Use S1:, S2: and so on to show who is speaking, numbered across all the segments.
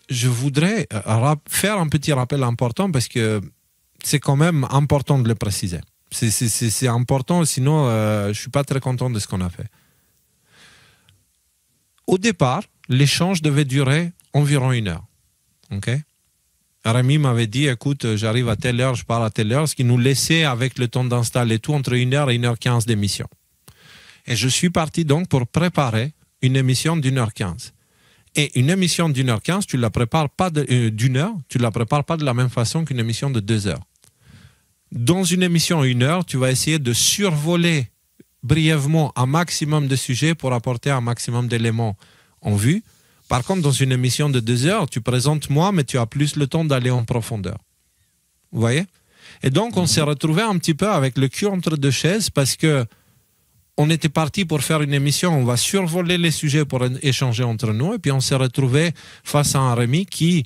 S1: je voudrais faire un petit rappel important parce que c'est quand même important de le préciser. C'est important, sinon je ne suis pas très content de ce qu'on a fait. Au départ, l'échange devait durer environ 1 heure. Okay? Rémi m'avait dit, écoute, j'arrive à telle heure, je pars à telle heure, ce qui nous laissait, avec le temps d'installer tout, entre 1 heure et 1h15 d'émission. Et je suis parti donc pour préparer une émission d'1h15. Et une émission d'1h15, tu ne la prépares pas d'une heure, tu ne la prépares pas de la même façon qu'une émission de 2 heures. Dans une émission 1 heure, tu vas essayer de survoler brièvement un maximum de sujets pour apporter un maximum d'éléments en vue. Par contre, dans une émission de 2 heures, tu présentes moi, mais tu as plus le temps d'aller en profondeur. Vous voyez? Et donc, on s'est retrouvé un petit peu avec le cul entre deux chaises parce que on était parti pour faire une émission, on va survoler les sujets pour échanger entre nous, et puis on s'est retrouvé face à un Rémi qui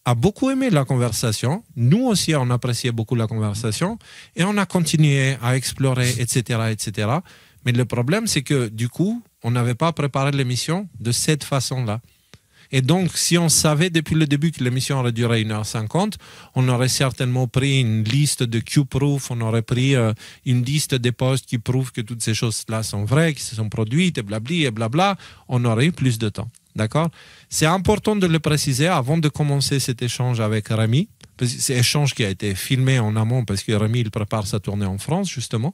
S1: a beaucoup aimé la conversation. Nous aussi, on appréciait beaucoup la conversation, et on a continué à explorer, etc., etc. Mais le problème, c'est que du coup, on n'avait pas préparé l'émission de cette façon-là. Et donc, si on savait depuis le début que l'émission aurait duré 1h50, on aurait certainement pris une liste de Q-proof, on aurait pris une liste des posts qui prouvent que toutes ces choses-là sont vraies, qui se sont produites, et blabli, et blabla. On aurait eu plus de temps. D'accord? C'est important de le préciser avant de commencer cet échange avec Rémi. C'est un échange qui a été filmé en amont parce que Rémi, il prépare sa tournée en France, justement,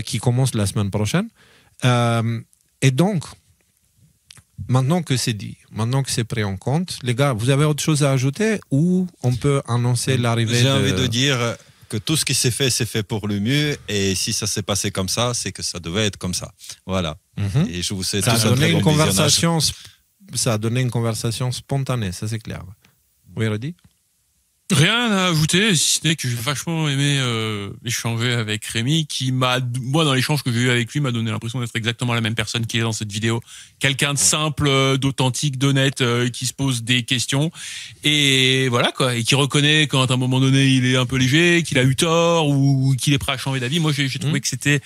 S1: qui commence la semaine prochaine. Et donc, maintenant que c'est dit, maintenant que c'est pris en compte, les gars, vous avez autre chose à ajouter ou on peut annoncer l'arrivée
S2: J'ai envie de dire que tout ce qui s'est fait pour le mieux, et si ça s'est passé comme ça, c'est que ça devait être comme ça. Voilà. Et je vous souhaite
S1: ça
S2: tous
S1: a
S2: un
S1: donné
S2: très
S1: une
S2: bon
S1: conversation, ça a donné une conversation spontanée, ça c'est clair. Oui, Rudy?
S3: Rien à ajouter, si ce n'est que j'ai vachement aimé échanger avec Rémi, qui moi dans l'échange que j'ai eu avec lui, m'a donné l'impression d'être exactement la même personne qui est dans cette vidéo. Quelqu'un de simple, d'authentique, d'honnête, qui se pose des questions, et voilà quoi, et qui reconnaît quand à un moment donné il est un peu léger, qu'il a eu tort ou qu'il est prêt à changer d'avis. Moi j'ai trouvé que c'était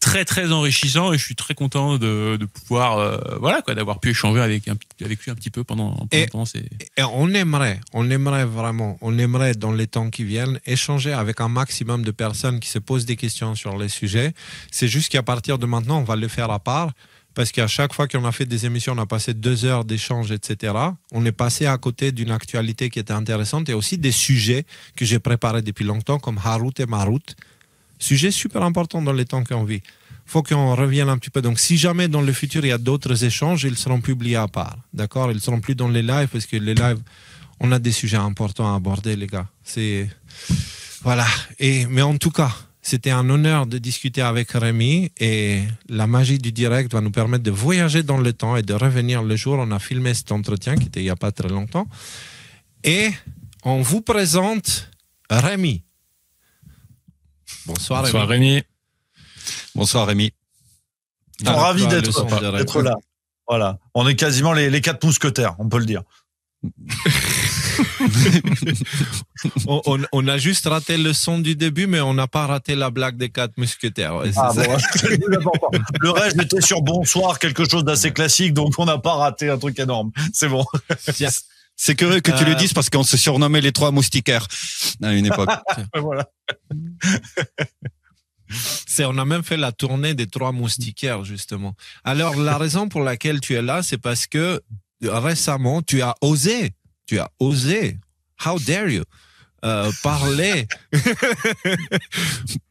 S3: très très enrichissant, et je suis très content de pouvoir voilà quoi, d'avoir pu échanger avec lui un petit peu pendant ces...
S1: Et on aimerait vraiment, dans les temps qui viennent, échanger avec un maximum de personnes qui se posent des questions sur les sujets. C'est juste qu'à partir de maintenant, on va le faire à part, parce qu'à chaque fois qu'on a fait des émissions, on a passé 2 heures d'échange, etc. On est passé à côté d'une actualité qui était intéressante, et aussi des sujets que j'ai préparés depuis longtemps, comme Harut et Marut. Sujet super important dans les temps qu'on vit. Il faut qu'on revienne un petit peu. Donc, si jamais dans le futur, il y a d'autres échanges, ils seront publiés à part. D'accord? Ils ne seront plus dans les lives, parce que les lives, on a des sujets importants à aborder, les gars. Voilà. Mais en tout cas, c'était un honneur de discuter avec Rémi, et la magie du direct va nous permettre de voyager dans le temps et de revenir le jour où on a filmé cet entretien, qui était il n'y a pas très longtemps. Et on vous présente Rémi. Bonsoir
S3: Rémi.
S2: Bonsoir Rémi.
S4: Ravi d'être là. Voilà. On est quasiment les 4 mousquetaires, on peut le dire.
S1: on a juste raté le son du début, mais on n'a pas raté la blague des 4 mousquetaires. Ouais,
S4: le reste était sur bonsoir, quelque chose d'assez classique, donc on n'a pas raté un truc énorme. C'est bon.
S2: C'est curieux que tu le dises, parce qu'on se surnommait les 3 moustiquaires à une époque.
S4: Voilà.
S1: On a même fait la tournée des 3 moustiquaires, justement. Alors, la raison pour laquelle tu es là, c'est parce que récemment, tu as osé, how dare you,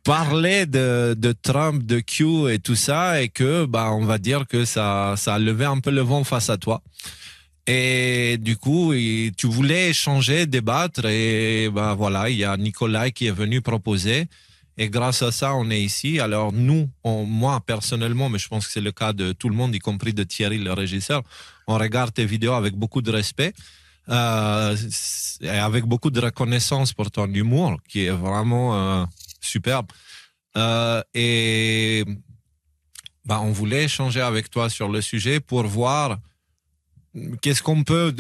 S1: parler de Trump, de Q et tout ça, et que, on va dire que ça a levé un peu le vent face à toi. Et du coup, tu voulais échanger, débattre, et voilà, il y a Nicolas qui est venu proposer, et grâce à ça, on est ici. Alors nous, moi personnellement, mais je pense que c'est le cas de tout le monde, y compris de Thierry, le régisseur, on regarde tes vidéos avec beaucoup de respect, et avec beaucoup de reconnaissance pour ton humour, qui est vraiment superbe. Et on voulait échanger avec toi sur le sujet pour voir qu'est-ce qu'on peut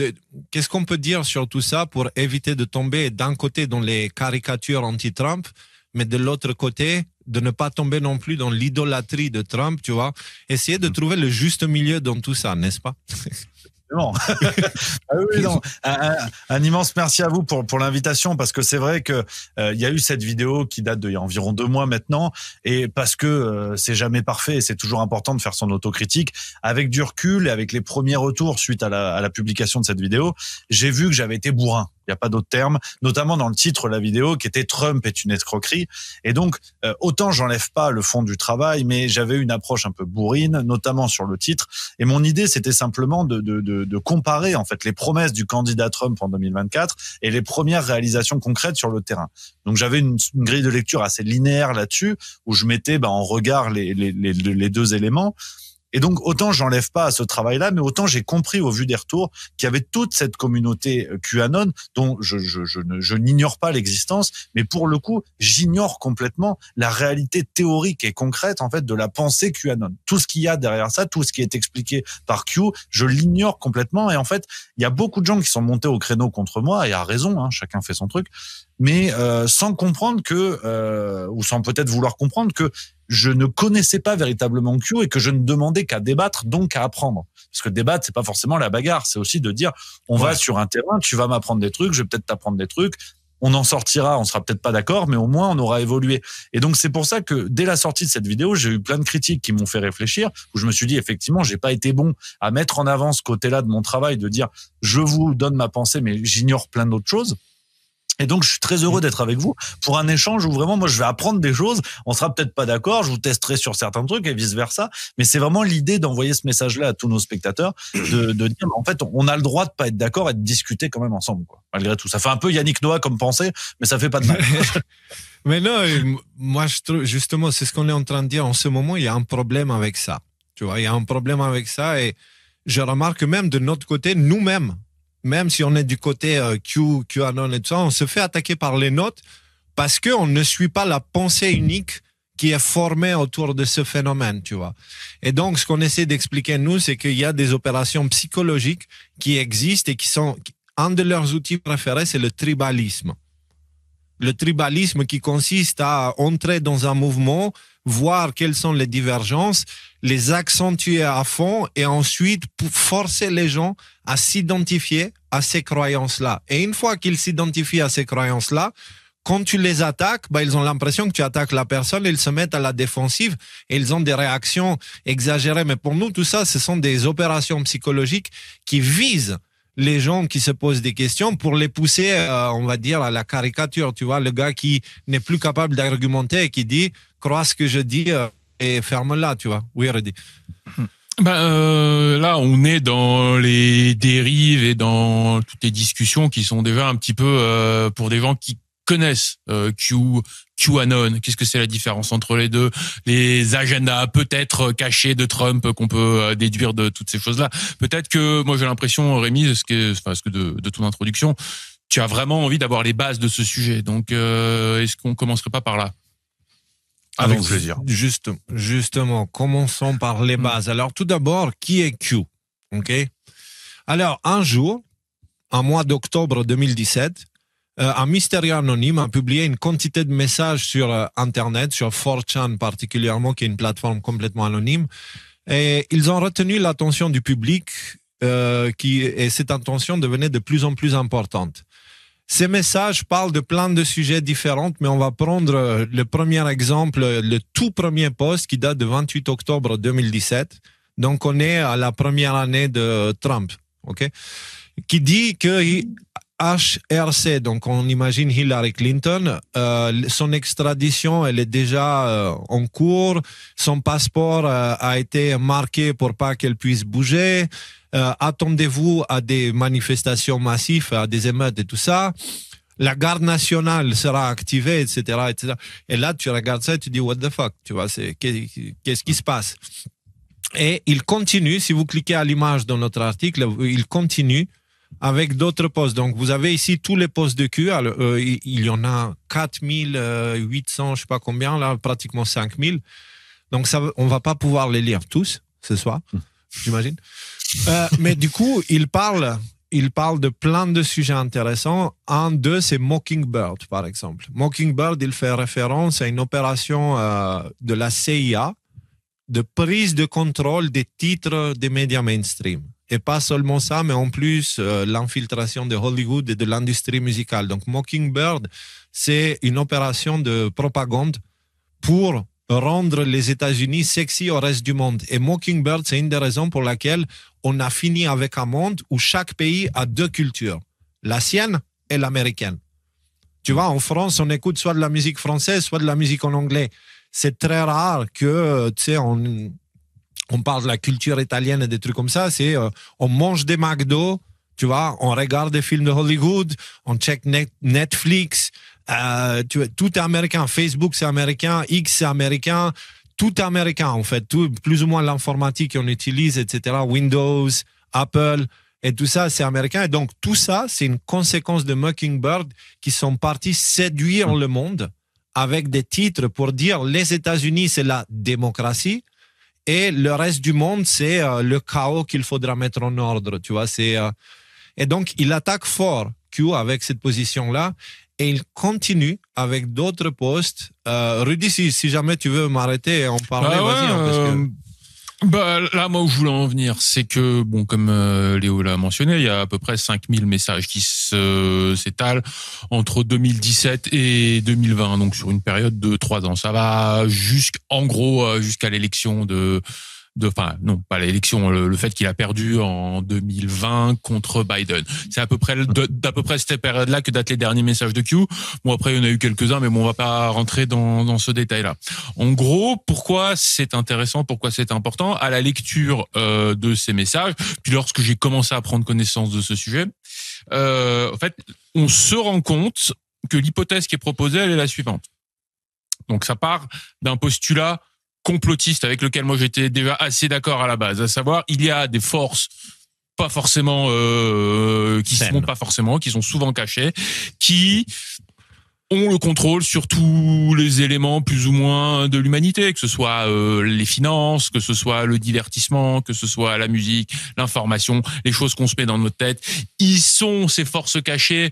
S1: dire sur tout ça pour éviter de tomber d'un côté dans les caricatures anti-Trump, mais de l'autre côté, de ne pas tomber non plus dans l'idolâtrie de Trump, tu vois. Essayer de trouver le juste milieu dans tout ça, n'est-ce pas?
S4: absolument. Ah oui, non. Un immense merci à vous pour l'invitation, parce que c'est vrai que il y a eu cette vidéo qui date d'il y a environ 2 mois maintenant, et parce que c'est jamais parfait et c'est toujours important de faire son autocritique. Avec du recul et avec les premiers retours suite à la publication de cette vidéo, j'ai vu que j'avais été bourrin. Il n'y a pas d'autre terme, notamment dans le titre de la vidéo qui était « Trump est une escroquerie ». Et donc, autant j'enlève pas le fond du travail, mais j'avais une approche un peu bourrine, notamment sur le titre. Et mon idée, c'était simplement de comparer en fait les promesses du candidat Trump en 2024 et les premières réalisations concrètes sur le terrain. Donc, j'avais une grille de lecture assez linéaire là-dessus, où je mettais en regard les deux éléments. Et donc, autant j'enlève pas à ce travail-là, mais autant j'ai compris au vu des retours qu'il y avait toute cette communauté QAnon dont je n'ignore pas l'existence, mais pour le coup, j'ignore complètement la réalité théorique et concrète, en fait, de la pensée QAnon. Tout ce qu'il y a derrière ça, tout ce qui est expliqué par Q, je l'ignore complètement. Et en fait, il y a beaucoup de gens qui sont montés au créneau contre moi, et à raison, hein, chacun fait son truc, mais sans comprendre ou sans peut-être vouloir comprendre que je ne connaissais pas véritablement Q et que je ne demandais qu'à débattre, donc à apprendre. Parce que débattre, c'est pas forcément la bagarre, c'est aussi de dire, on va sur un terrain, tu vas m'apprendre des trucs, je vais peut-être t'apprendre des trucs, on en sortira, on sera peut-être pas d'accord, mais au moins on aura évolué. Et donc c'est pour ça que dès la sortie de cette vidéo, j'ai eu plein de critiques qui m'ont fait réfléchir, où je me suis dit effectivement, j'ai pas été bon à mettre en avant ce côté-là de mon travail, de dire, je vous donne ma pensée, mais j'ignore plein d'autres choses. Et donc, je suis très heureux d'être avec vous pour un échange où vraiment, moi, je vais apprendre des choses. On sera peut-être pas d'accord, je vous testerai sur certains trucs et vice versa. Mais c'est vraiment l'idée d'envoyer ce message-là à tous nos spectateurs, de dire, en fait, on a le droit de pas être d'accord et de discuter quand même ensemble, quoi. Malgré tout. Ça fait un peu Yannick Noah comme pensée, mais ça fait pas de mal.
S1: Mais non, moi, je trouve, justement, c'est ce qu'on est en train de dire en ce moment. Il y a un problème avec ça. Tu vois, il y a un problème avec ça et je remarque même de notre côté, nous-mêmes, même si on est du côté QAnon et tout ça, on se fait attaquer par les nôtres parce qu'on ne suit pas la pensée unique qui est formée autour de ce phénomène, tu vois. Et donc, ce qu'on essaie d'expliquer, nous, c'est qu'il y a des opérations psychologiques qui existent et qui sont... Un de leurs outils préférés, c'est le tribalisme. Le tribalisme qui consiste à entrer dans un mouvement, voir quelles sont les divergences, les accentuer à fond et ensuite forcer les gens à s'identifier à ces croyances-là. Et une fois qu'ils s'identifient à ces croyances-là, quand tu les attaques, ils ont l'impression que tu attaques la personne et ils se mettent à la défensive et ils ont des réactions exagérées. Mais pour nous, tout ça, ce sont des opérations psychologiques qui visent les gens qui se posent des questions pour les pousser, on va dire, à la caricature. Tu vois, le gars qui n'est plus capable d'argumenter et qui dit « crois ce que je dis et ferme-la », tu vois. Oui, Rudy.
S3: Là, on est dans les dérives et dans toutes les discussions qui sont déjà un petit peu pour des gens qui connaissent QAnon. Qu'est-ce que c'est la différence entre les deux? Les agendas peut-être cachés de Trump qu'on peut déduire de toutes ces choses-là. Peut-être que moi j'ai l'impression, Rémi, de ton introduction, tu as vraiment envie d'avoir les bases de ce sujet. Donc, est-ce qu'on commencerait pas par là?
S4: Avec plaisir.
S1: Justement, commençons par les bases. Alors, tout d'abord, qui est Q? Ok. Alors, un jour, en mois d'octobre 2017, un mystérieux anonyme a publié une quantité de messages sur Internet, sur 4chan particulièrement, qui est une plateforme complètement anonyme. Et ils ont retenu l'attention du public et cette attention devenait de plus en plus importante. Ces messages parlent de plein de sujets différents, mais on va prendre le premier exemple, le tout premier post qui date de 28 octobre 2017. Donc, on est à la première année de Trump, ok, qui dit que HRC, donc on imagine Hillary Clinton, son extradition, elle est déjà en cours, son passeport a été marqué pour pas qu'elle puisse bouger, attendez-vous à des manifestations massives, à des émeutes et tout ça, la garde nationale sera activée, etc., etc. Et là, tu regardes ça et tu dis, what the fuck, tu vois, qu'est-ce qui se passe? Et il continue, si vous cliquez à l'image dans notre article, il continue avec d'autres posts. Donc, vous avez ici tous les posts de Q. Alors, il y en a 4800, je sais pas combien, là, pratiquement 5000. Donc, ça, on va pas pouvoir les lire tous ce soir, j'imagine. Mais du coup, il parle de plein de sujets intéressants. Un d'eux, c'est Mockingbird, par exemple. Mockingbird, il fait référence à une opération de la CIA de prise de contrôle des titres des médias mainstream. Et pas seulement ça, mais en plus l'infiltration de Hollywood et de l'industrie musicale. Donc Mockingbird, c'est une opération de propagande pour rendre les États-Unis sexy au reste du monde. Et Mockingbird, c'est une des raisons pour laquelle on a fini avec un monde où chaque pays a deux cultures, la sienne et l'américaine. Tu vois, en France, on écoute soit de la musique française, soit de la musique en anglais. C'est très rare que, tu sais, on parle de la culture italienne et des trucs comme ça. C'est, on mange des McDo, tu vois, on regarde des films de Hollywood, on check Netflix, tout est américain. Facebook, c'est américain. X, c'est américain. Tout est américain, en fait. Tout, plus ou moins l'informatique qu'on utilise, etc. Windows, Apple, et tout ça, c'est américain. Et donc, tout ça, c'est une conséquence de Mockingbird qui sont partis séduire le monde avec des titres pour dire les États-Unis, c'est la démocratie et le reste du monde, c'est le chaos qu'il faudra mettre en ordre. Tu vois, et donc, il attaque fort Q avec cette position-là. Et il continue avec d'autres posts. Rudy, si jamais tu veux m'arrêter et en parler, vas-y. Parce que...
S3: là, moi, où je voulais en venir, c'est que, bon, comme Léo l'a mentionné, il y a à peu près 5000 messages qui s'étalent entre 2017 et 2020, donc sur une période de 3 ans. Ça va jusqu'à l'élection enfin non, pas l'élection, le fait qu'il a perdu en 2020 contre Biden. C'est à peu près d'à peu près cette période-là que datent les derniers messages de Q. Bon, après il y en a eu quelques-uns, mais bon, on va pas rentrer dans ce détail-là. En gros, pourquoi c'est intéressant, pourquoi c'est important à la lecture de ces messages, puis lorsque j'ai commencé à prendre connaissance de ce sujet, en fait, on se rend compte que l'hypothèse qui est proposée, elle est la suivante. Donc ça part d'un postulat complotiste avec lequel moi j'étais déjà assez d'accord à la base, à savoir il y a des forces pas forcément qui se montrent pas forcément, qui sont souvent cachées, qui ont le contrôle sur tous les éléments plus ou moins de l'humanité, que ce soit les finances, que ce soit le divertissement, que ce soit la musique, l'information, les choses qu'on se met dans notre tête. Ils sont ces forces cachées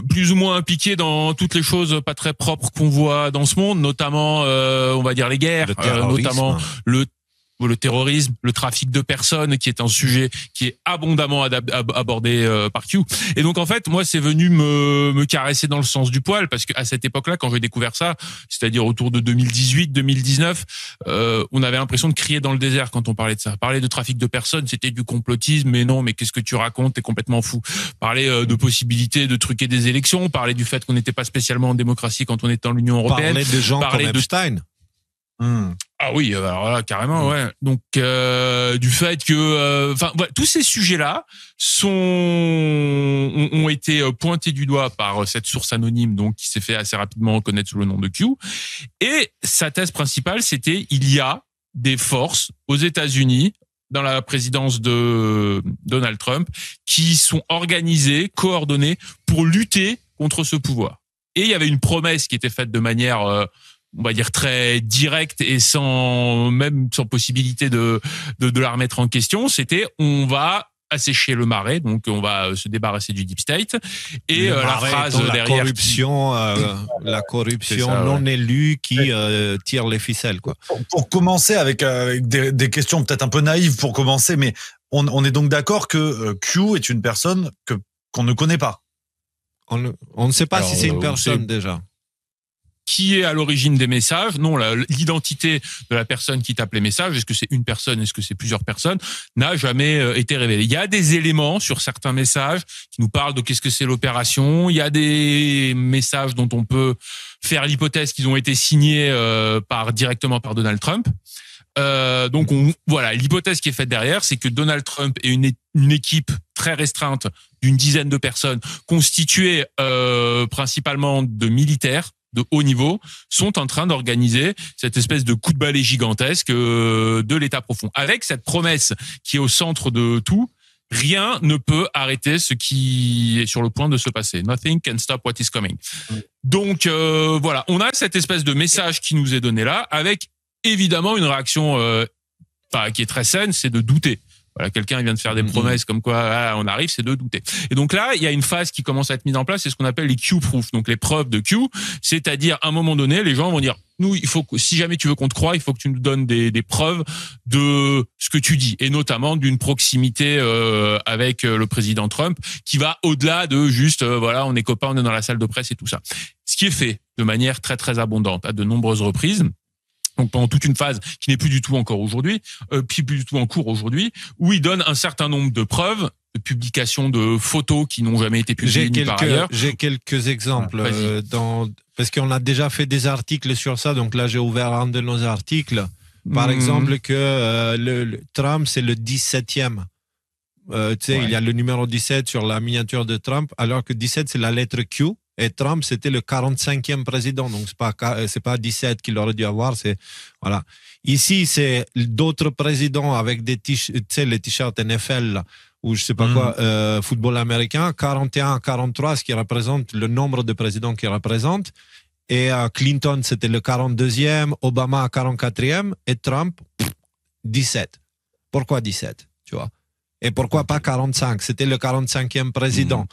S3: plus ou moins impliqués dans toutes les choses pas très propres qu'on voit dans ce monde, notamment, on va dire les guerres, notamment le terrorisme, le trafic de personnes, qui est un sujet qui est abondamment abordé par Q. Et donc en fait, moi, c'est venu me caresser dans le sens du poil, parce qu'à cette époque-là, quand j'ai découvert ça, c'est-à-dire autour de 2018-2019, on avait l'impression de crier dans le désert quand on parlait de ça. Parler de trafic de personnes, c'était du complotisme, mais non, mais qu'est-ce que tu racontes, t'es complètement fou. Parler de possibilités de truquer des élections, parler du fait qu'on n'était pas spécialement en démocratie quand on était dans l'Union européenne.
S1: Parler de gens comme Epstein.
S3: Ah oui, alors là, carrément, ouais. Donc du fait que, voilà, tous ces sujets-là ont été pointés du doigt par cette source anonyme, donc qui s'est fait assez rapidement connaître sous le nom de Q. Et sa thèse principale, c'était il y a des forces aux États-Unis, dans la présidence de Donald Trump, qui sont organisées, coordonnées pour lutter contre ce pouvoir. Et il y avait une promesse qui était faite de manière on va dire très directe et sans possibilité de la remettre en question, c'était on va assécher le marais, donc on va se débarrasser du deep state. Et la phrase derrière,
S1: la corruption ça, non élue qui tire les ficelles, quoi.
S4: Pour commencer avec des questions peut-être un peu naïves pour commencer, mais on est donc d'accord que Q est une personne qu'on ne connaît pas.
S1: On ne sait pas si c'est une personne déjà.
S3: Qui est à l'origine des messages? Non, l'identité de la personne qui tape les messages, est-ce que c'est une personne, est-ce que c'est plusieurs personnes, n'a jamais été révélée. Il y a des éléments sur certains messages qui nous parlent de qu'est-ce que c'est l'opération. Il y a des messages dont on peut faire l'hypothèse qu'ils ont été signés directement par Donald Trump. Donc voilà, l'hypothèse qui est faite derrière, c'est que Donald Trump et une équipe très restreinte d'une dizaine de personnes, constituée principalement de militaires de haut niveau, sont en train d'organiser cette espèce de coup de balai gigantesque de l'État profond. Avec cette promesse qui est au centre de tout, rien ne peut arrêter ce qui est sur le point de se passer. Nothing can stop what is coming. Donc voilà, on a cette espèce de message qui nous est donné là, avec évidemment une réaction qui est très saine, c'est de douter. voilà, quelqu'un vient de faire des promesses comme quoi on arrive, c'est de douter. Et donc là, il y a une phase qui commence à être mise en place, c'est ce qu'on appelle les Q-proof, donc les preuves de Q, c'est-à-dire à un moment donné, les gens vont dire nous, il faut que, si jamais tu veux qu'on te croie, il faut que tu nous donnes des preuves de ce que tu dis, et notamment d'une proximité avec le président Trump, qui va au-delà de juste voilà, on est copains, on est dans la salle de presse et tout ça. Ce qui est fait de manière très très abondante à de nombreuses reprises. Donc pendant toute une phase qui n'est plus du tout encore aujourd'hui, puis plus du tout en cours aujourd'hui, où il donne un certain nombre de preuves, de publications de photos qui n'ont jamais été publiées nulle part ailleurs.
S1: J'ai quelques exemples parce qu'on a déjà fait des articles sur ça. Donc là, j'ai ouvert un de nos articles. Par exemple, que le Trump, c'est le 17e. Il y a le numéro 17 sur la miniature de Trump, alors que 17, c'est la lettre Q. Et Trump, c'était le 45e président. Donc, c'est pas 17 qu'il aurait dû avoir. Voilà. Ici, c'est d'autres présidents avec des les t-shirts NFL, là, ou je sais pas quoi, football américain, 41 à 43, ce qui représente le nombre de présidents qu'il représente. Et Clinton, c'était le 42e, Obama à 44e, et Trump, 17. Pourquoi 17, tu vois? Et pourquoi pas 45? C'était le 45e président.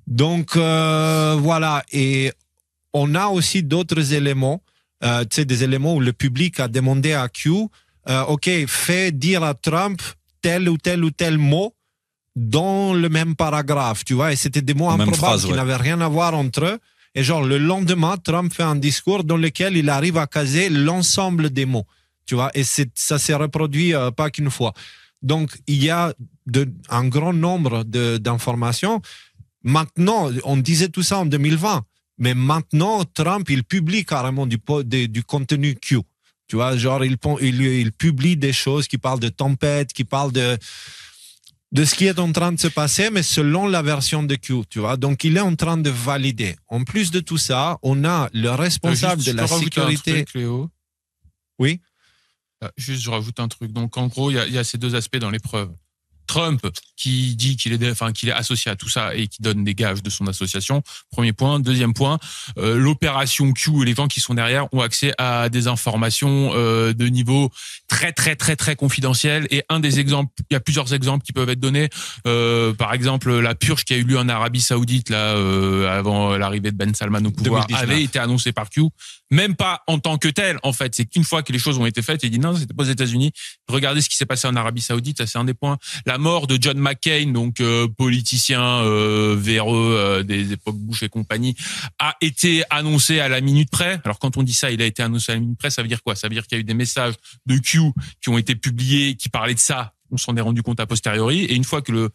S1: Donc, voilà. Et on a aussi d'autres éléments, des éléments où le public a demandé à Q, OK, fais dire à Trump tel ou tel mot dans le même paragraphe, tu vois. Et c'était des mots improbables qui n'avaient rien à voir entre eux. Et genre, le lendemain, Trump fait un discours dans lequel il arrive à caser l'ensemble des mots, tu vois. Et ça s'est reproduit pas qu'une fois. Donc, il y a un grand nombre d'informations. Maintenant, on disait tout ça en 2020, mais maintenant, Trump, il publie carrément du contenu Q. Tu vois, genre, il publie des choses qui parlent de tempête, qui parlent de ce qui est en train de se passer, mais selon la version de Q, tu vois. Donc, il est en train de valider. En plus de tout ça, on a le responsable de la sécurité.
S3: Un truc, Léo.
S1: Oui.
S3: Juste, je rajoute un truc. Donc, en gros, il y a ces deux aspects dans les preuves. Trump qui dit qu'il est associé à tout ça et qui donne des gages de son association. Premier point. Deuxième point, l'opération Q et les gens qui sont derrière ont accès à des informations de niveau très très très très confidentiel. Et un des exemples, il y a plusieurs exemples qui peuvent être donnés. Par exemple, la purge qui a eu lieu en Arabie Saoudite là avant l'arrivée de Ben Salman au pouvoir 2019. Avait été annoncée par Q. Même pas en tant que tel, en fait. C'est qu'une fois que les choses ont été faites, il dit non, c'était pas aux États-Unis. Regardez ce qui s'est passé en Arabie Saoudite, ça c'est un des points. La mort de John McCain, donc politicien véreux des époques Bush et compagnie, a été annoncée à la minute près. Alors quand on dit ça, il a été annoncé à la minute près, ça veut dire quoi? Ça veut dire qu'il y a eu des messages de Q qui ont été publiés, qui parlaient de ça. On s'en est rendu compte a posteriori. Et une fois que le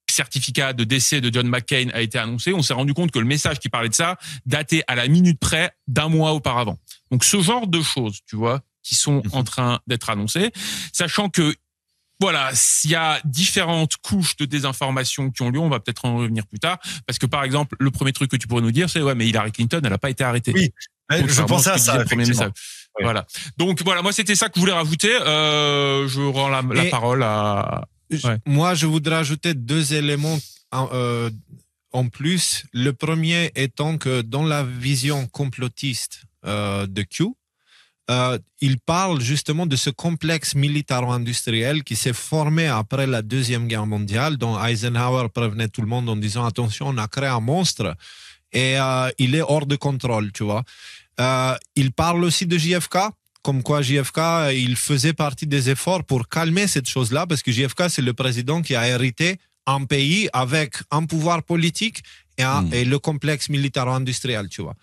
S3: certificat de décès de John McCain a été annoncé, on s'est rendu compte que le message qui parlait de ça datait à la minute près d'un mois auparavant. Donc ce genre de choses, tu vois, qui sont en train d'être annoncées, sachant que voilà, il y a différentes couches de désinformation qui ont lieu, on va peut-être en revenir plus tard, parce que par exemple, le premier truc que tu pourrais nous dire, c'est ouais, mais Hillary Clinton, elle n'a pas été arrêtée.
S4: Oui, je pensais à ça, effectivement.
S3: Oui. Voilà. Donc voilà, moi c'était ça que je voulais rajouter. Je rends la parole à... Ouais.
S1: Moi, je voudrais ajouter deux éléments en plus. Le premier étant que dans la vision complotiste de Q, il parle justement de ce complexe militaro-industriel qui s'est formé après la Deuxième Guerre mondiale, dont Eisenhower prévenait tout le monde en disant attention, on a créé un monstre et il est hors de contrôle, tu vois. Il parle aussi de JFK, comme quoi JFK, il faisait partie des efforts pour calmer cette chose-là, parce que JFK, c'est le président qui a hérité un pays avec un pouvoir politique et le complexe militaro-industriel, tu vois,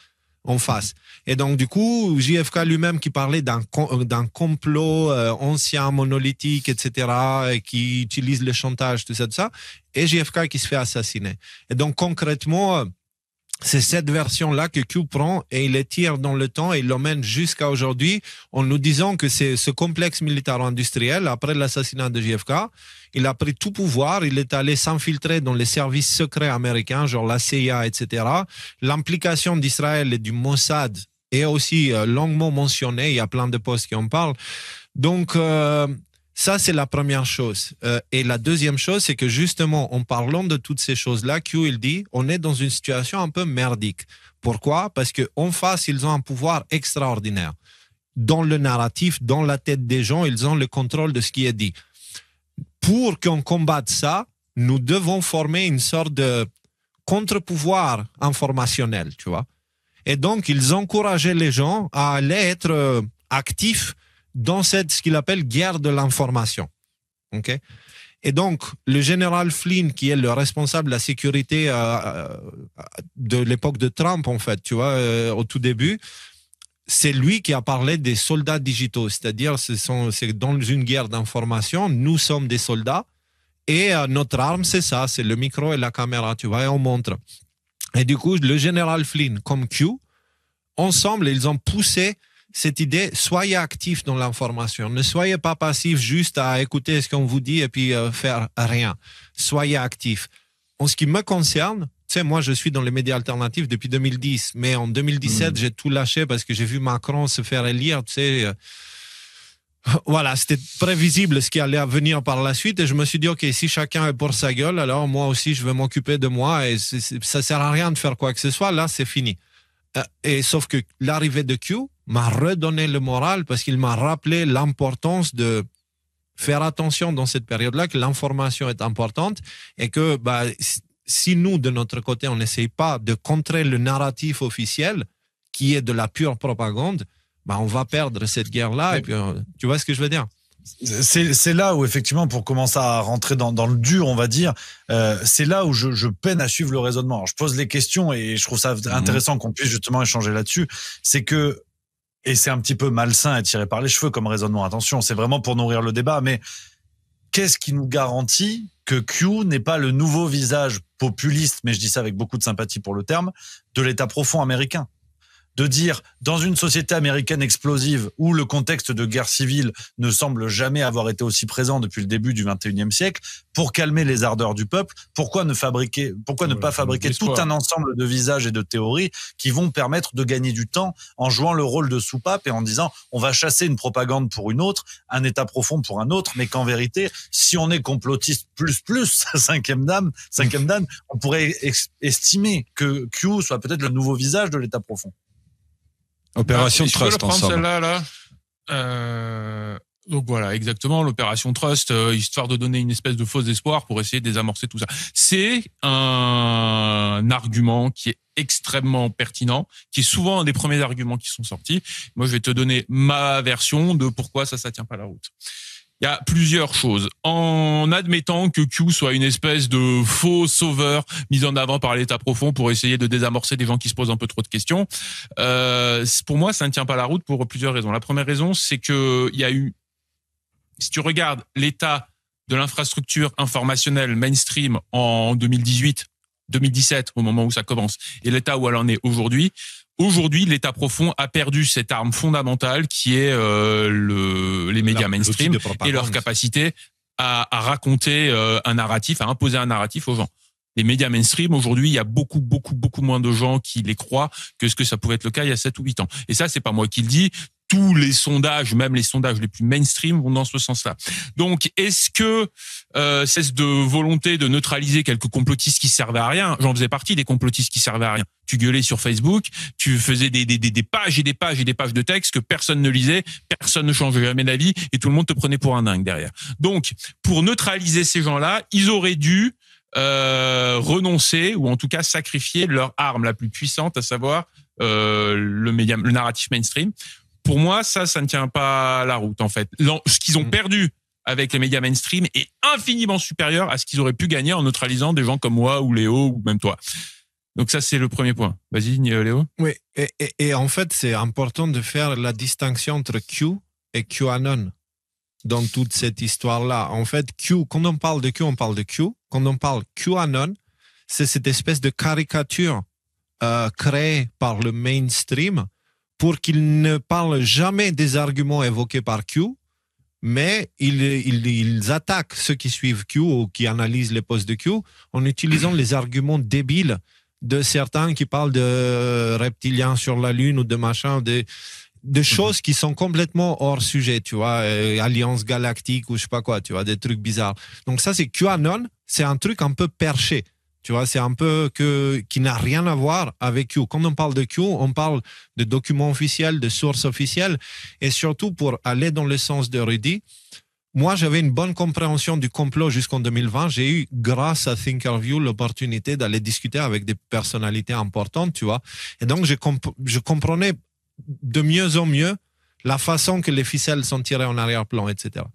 S1: en face. Et donc, du coup, JFK lui-même qui parlait d'un complot ancien, monolithique, etc., et qui utilise le chantage, tout ça, et JFK qui se fait assassiner. Et donc, concrètement, c'est cette version-là que Q prend et il l'étire dans le temps et il l'emmène jusqu'à aujourd'hui en nous disant que c'est ce complexe militaro-industriel, après l'assassinat de JFK, il a pris tout pouvoir, il est allé s'infiltrer dans les services secrets américains, genre la CIA, etc. L'implication d'Israël et du Mossad est aussi longuement mentionnée, il y a plein de posts qui en parlent. Donc, ça, c'est la première chose. Et la deuxième chose, c'est que justement, en parlant de toutes ces choses-là, Q, il dit, on est dans une situation un peu merdique. Pourquoi? Parce qu'en face, ils ont un pouvoir extraordinaire. Dans le narratif, dans la tête des gens, ils ont le contrôle de ce qui est dit. pour qu'on combatte ça, nous devons former une sorte de contre-pouvoir informationnel, tu vois. Et donc, ils encourageaient les gens à aller être actifs dans ce qu'il appelle guerre de l'information. Okay? Et donc, le général Flynn, qui est le responsable de la sécurité de l'époque de Trump, en fait, tu vois, au tout début, c'est lui qui a parlé des soldats digitaux. C'est-à-dire, c'est dans une guerre d'information, nous sommes des soldats et notre arme, c'est ça, c'est le micro et la caméra, tu vois, et on montre. Et du coup, le général Flynn, comme Q, ensemble, ils ont poussé cette idée, soyez actifs dans l'information. Ne soyez pas passifs juste à écouter ce qu'on vous dit et puis faire rien. Soyez actifs. En ce qui me concerne, tu sais, moi, je suis dans les médias alternatifs depuis 2010, mais en 2017, j'ai tout lâché parce que j'ai vu Macron se faire élire, tu sais. Voilà, c'était prévisible ce qui allait venir par la suite et je me suis dit, OK, si chacun est pour sa gueule, alors moi aussi, je vais m'occuper de moi et ça sert à rien de faire quoi que ce soit. Là, c'est fini. Et sauf que l'arrivée de Q m'a redonné le moral parce qu'il m'a rappelé l'importance de faire attention dans cette période-là, que l'information est importante et que si nous, de notre côté, on n'essaye pas de contrer le narratif officiel qui est de la pure propagande, on va perdre cette guerre-là. Et puis, tu vois ce que je veux dire?
S4: C'est là où, effectivement, pour commencer à rentrer dans le dur, on va dire, c'est là où je peine à suivre le raisonnement. Alors, je pose les questions et je trouve ça intéressant qu'on puisse justement échanger là-dessus. C'est que, et c'est un petit peu malsain et tiré par les cheveux comme raisonnement, attention, c'est vraiment pour nourrir le débat, mais qu'est-ce qui nous garantit que Q n'est pas le nouveau visage populiste, mais je dis ça avec beaucoup de sympathie pour le terme, de l'État profond américain? De dire, dans une société américaine explosive où le contexte de guerre civile ne semble jamais avoir été aussi présent depuis le début du XXIe siècle, pour calmer les ardeurs du peuple, pourquoi ne pas fabriquer tout un ensemble de visages et de théories qui vont permettre de gagner du temps en jouant le rôle de soupape et en disant, on va chasser une propagande pour une autre, un État profond pour un autre, mais qu'en vérité, si on est complotiste plus, cinquième dan, on pourrait estimer que Q soit peut-être le nouveau visage de l'État profond.
S2: Opération
S3: Je peux
S2: Trust,
S3: le prendre
S2: ensemble.
S3: Celle-là. Donc voilà, exactement, l'opération Trust, histoire de donner une espèce de faux espoir pour essayer de désamorcer tout ça. C'est un argument qui est extrêmement pertinent, qui est souvent un des premiers arguments qui sont sortis. Moi, je vais te donner ma version de pourquoi ça tient pas la route. Il y a plusieurs choses. En admettant que Q soit une espèce de faux sauveur mis en avant par l'État profond pour essayer de désamorcer des gens qui se posent un peu trop de questions, pour moi, ça ne tient pas la route pour plusieurs raisons. La première raison, c'est que il y a eu, si tu regardes l'état de l'infrastructure informationnelle mainstream en 2018, 2017, au moment où ça commence, et l'état où elle en est aujourd'hui, l'État profond a perdu cette arme fondamentale qui est les médias mainstream et leur capacité à raconter un narratif, à imposer un narratif aux gens. Les médias mainstream, aujourd'hui, il y a beaucoup moins de gens qui les croient que ce que ça pouvait être le cas il y a 7 ou 8 ans. Et ça, c'est pas moi qui le dis. Tous les sondages, même les sondages les plus mainstream, vont dans ce sens-là. Donc, est-ce que cette volonté de neutraliser quelques complotistes qui servaient à rien, j'en faisais partie des complotistes qui servaient à rien. Tu gueulais sur Facebook, tu faisais des pages et des pages et des pages de texte que personne ne lisait, personne ne changeait jamais d'avis et tout le monde te prenait pour un dingue derrière. Donc, pour neutraliser ces gens-là, ils auraient dû renoncer ou en tout cas sacrifier leur arme la plus puissante, à savoir le narratif mainstream. Pour moi, ça ne tient pas la route, en fait. Ce qu'ils ont perdu avec les médias mainstream est infiniment supérieur à ce qu'ils auraient pu gagner en neutralisant des gens comme moi ou Léo ou même toi. Donc ça, c'est le premier point. Vas-y, Léo.
S1: Oui, et en fait, c'est important de faire la distinction entre Q et QAnon dans toute cette histoire-là. En fait, Q, quand on parle de Q, on parle de Q. Quand on parle QAnon, c'est cette espèce de caricature créée par le mainstream pour qu'ils ne parlent jamais des arguments évoqués par Q, mais ils attaquent ceux qui suivent Q ou qui analysent les posts de Q en utilisant les arguments débiles de certains qui parlent de reptiliens sur la Lune ou de machin, de choses qui sont complètement hors sujet, tu vois, alliance galactique ou je sais pas quoi, tu vois, des trucs bizarres. Donc ça, c'est QAnon, c'est un truc un peu perché. Tu vois, c'est un peu qui n'a rien à voir avec Q. Quand on parle de Q, on parle de documents officiels, de sources officielles. Et surtout, pour aller dans le sens de Rudy, moi, j'avais une bonne compréhension du complot jusqu'en 2020. J'ai eu, grâce à Thinkerview, l'opportunité d'aller discuter avec des personnalités importantes, tu vois. Et donc, je comprenais de mieux en mieux la façon que les ficelles sont tirées en arrière-plan, etc.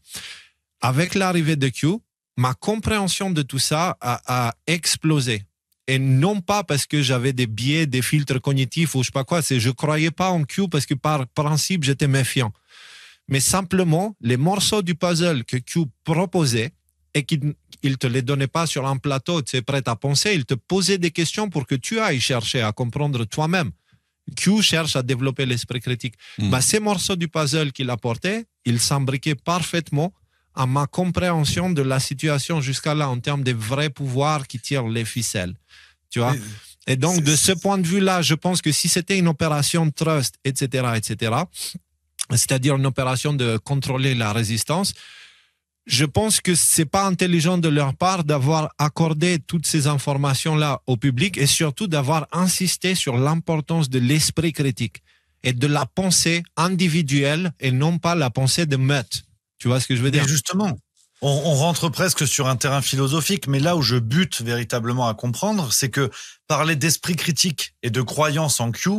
S1: Avec l'arrivée de Q, ma compréhension de tout ça a explosé. Et non pas parce que j'avais des biais, des filtres cognitifs ou je sais pas quoi. Je croyais pas en Q parce que par principe, j'étais méfiant. Mais simplement, les morceaux du puzzle que Q proposait et qu'il ne te les donnait pas sur un plateau, tu es prêt à penser, il te posait des questions pour que tu ailles chercher à comprendre toi-même. Q cherche à développer l'esprit critique. Ces morceaux du puzzle qu'il apportait, ils s'imbriquaient parfaitement à ma compréhension de la situation jusqu'à là en termes des vrais pouvoirs qui tirent les ficelles. Tu vois? Et donc, de ce point de vue-là, je pense que si c'était une opération trust, etc., c'est-à-dire une opération de contrôler la résistance, je pense que c'est pas intelligent de leur part d'avoir accordé toutes ces informations-là au public et surtout d'avoir insisté sur l'importance de l'esprit critique et de la pensée individuelle et non pas la pensée de meute. Tu vois ce que je veux dire?
S4: Mais justement, on rentre presque sur un terrain philosophique, mais là où je bute véritablement à comprendre, c'est que parler d'esprit critique et de croyance en Q,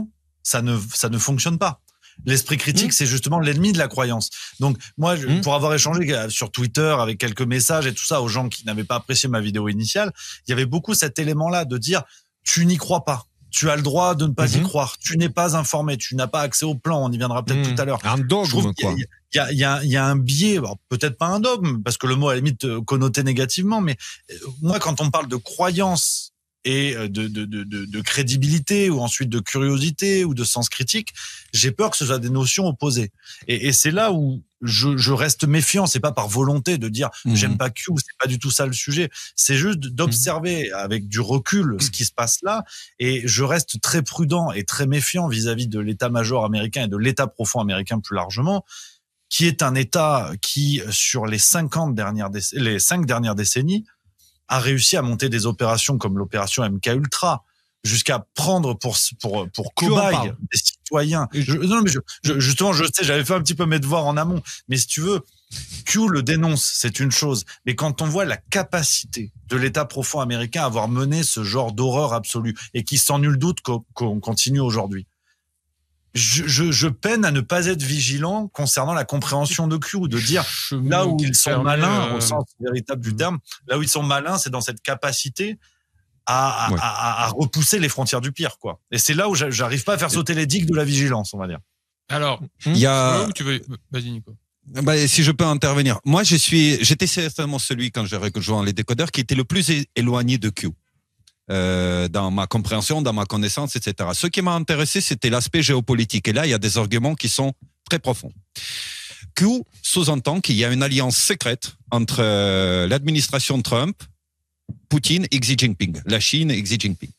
S4: ça ne fonctionne pas. L'esprit critique, c'est justement l'ennemi de la croyance. Donc, moi, pour avoir échangé sur Twitter avec quelques messages et tout ça aux gens qui n'avaient pas apprécié ma vidéo initiale, il y avait beaucoup cet élément-là de dire « tu n'y crois pas ». Tu as le droit de ne pas y croire. Tu n'es pas informé. Tu n'as pas accès au plan. On y viendra peut-être tout à l'heure.
S1: Un dogme, quoi.
S4: Il y a un biais. Peut-être pas un dogme, parce que le mot, à la limite, connoté négativement. Mais moi, quand on me parle de croyance et de crédibilité ou ensuite de curiosité ou de sens critique, j'ai peur que ce soit des notions opposées. Et c'est là où je reste méfiant. C'est pas par volonté de dire j'aime pas Q, c'est pas du tout ça le sujet. C'est juste d'observer avec du recul ce qui se passe là. Et je reste très prudent et très méfiant vis-à-vis de l'état-major américain et de l'état profond américain plus largement, qui est un état qui, sur les 5 dernières décennies, a réussi à monter des opérations comme l'opération MKUltra, jusqu'à prendre pour cobaye des citoyens. Justement, je sais, j'avais fait un petit peu mes devoirs en amont, mais si tu veux, Q le dénonce, c'est une chose. Mais quand on voit la capacité de l'État profond américain à avoir mené ce genre d'horreur absolue, et qui sans nul doute qu'on continue aujourd'hui, je peine à ne pas être vigilant concernant la compréhension de Q, de dire là où ils sont malins, au sens véritable du terme, là où ils sont malins, c'est dans cette capacité à repousser les frontières du pire, quoi. Et c'est là où j'arrive pas à faire sauter les digues de la vigilance, on va dire.
S3: Alors,
S2: il y a...
S3: Vas-y, Nico.
S2: Si je peux intervenir. Moi, j'étais certainement celui, quand j'ai rejoint les décodeurs, qui était le plus éloigné de Q. Dans ma compréhension, dans ma connaissance, etc. Ce qui m'a intéressé, c'était l'aspect géopolitique. Et là, il y a des arguments qui sont très profonds. Q sous-entend qu'il y a une alliance secrète entre l'administration Trump, Poutine et Xi Jinping, la Chine et Xi Jinping.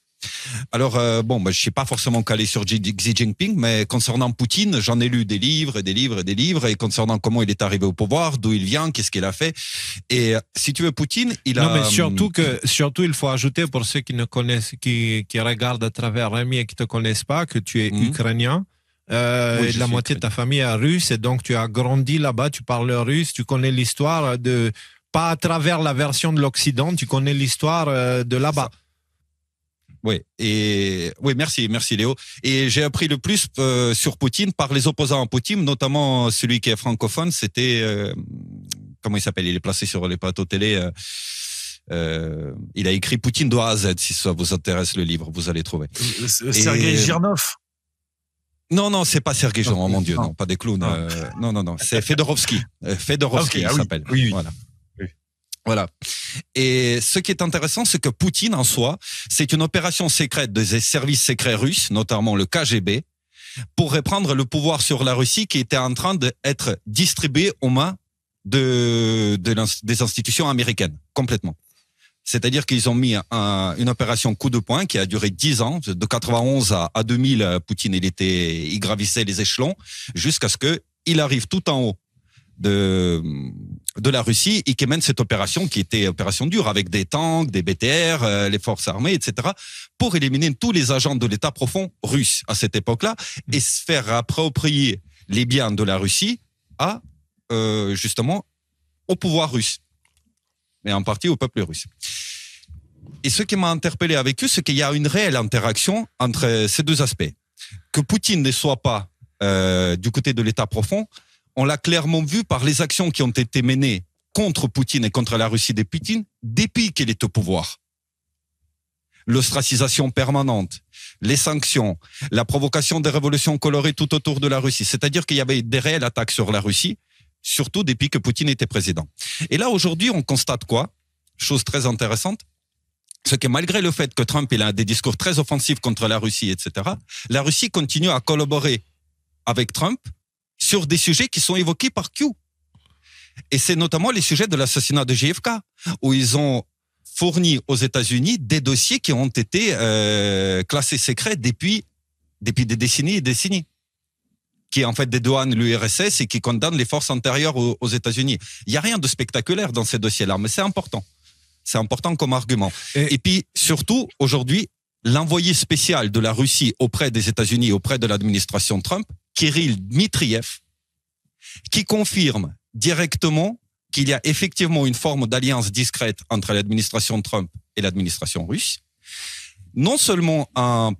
S2: Alors, je suis pas forcément calé sur Xi Jinping, mais concernant Poutine, j'en ai lu des livres, et concernant comment il est arrivé au pouvoir, d'où il vient, qu'est-ce qu'il a fait. Et si tu veux, Poutine,
S1: Non, mais surtout, il faut ajouter pour ceux qui ne connaissent, qui regardent à travers Rémi et qui te connaissent pas, que tu es ukrainien. Et la moitié de ta famille est russe, et donc tu as grandi là-bas, tu parles russe, tu connais l'histoire pas à travers la version de l'Occident, tu connais l'histoire de là-bas.
S2: Oui, merci Léo. Et j'ai appris le plus sur Poutine par les opposants à Poutine, notamment celui qui est francophone, c'était comment il s'appelle, il est placé sur les plateaux télé. Il a écrit Poutine de A à Z, si ça vous intéresse le livre, vous allez trouver.
S4: Sergueï Girnov.
S2: Non, c'est pas Sergueï Girnov, oh mon Dieu, non, pas des clowns. Non, c'est Fedorovski. Fedorovski, il s'appelle.
S4: Oui.
S2: Voilà. Et ce qui est intéressant, c'est que Poutine, en soi, c'est une opération secrète des services secrets russes, notamment le KGB, pour reprendre le pouvoir sur la Russie qui était en train d'être distribué aux mains des institutions américaines, complètement. C'est-à-dire qu'ils ont mis une opération coup de poing qui a duré 10 ans, de 91 à 2000, Poutine, il gravissait les échelons, jusqu'à ce qu'il arrive tout en haut de la Russie et qui mène cette opération qui était opération dure avec des tanks, des BTR, les forces armées, etc. pour éliminer tous les agents de l'État profond russe à cette époque-là et se faire approprier les biens de la Russie à justement au pouvoir russe, mais en partie au peuple russe. Et ce qui m'a interpellé avec eux, c'est qu'il y a une réelle interaction entre ces deux aspects. Que Poutine ne soit pas du côté de l'État profond, on l'a clairement vu par les actions qui ont été menées contre Poutine et contre la Russie de Poutine depuis qu'il est au pouvoir. L'ostracisation permanente, les sanctions, la provocation des révolutions colorées tout autour de la Russie. C'est-à-dire qu'il y avait des réelles attaques sur la Russie, surtout depuis que Poutine était président. Et là, aujourd'hui, on constate quoi? Chose très intéressante, c'est que malgré le fait que Trump il a des discours très offensifs contre la Russie, etc., la Russie continue à collaborer avec Trump sur des sujets qui sont évoqués par Q. Et c'est notamment les sujets de l'assassinat de JFK, où ils ont fourni aux États-Unis des dossiers qui ont été classés secrets depuis des décennies et des décennies, qui en fait dédouanent l'URSS et qui condamnent les forces antérieures aux États-Unis. Il n'y a rien de spectaculaire dans ces dossiers-là, mais c'est important. C'est important comme argument. Et puis, surtout, aujourd'hui, l'envoyé spécial de la Russie auprès des États-Unis, auprès de l'administration Trump, Kirill Dmitriev, qui confirme directement qu'il y a effectivement une forme d'alliance discrète entre l'administration Trump et l'administration russe, non seulement en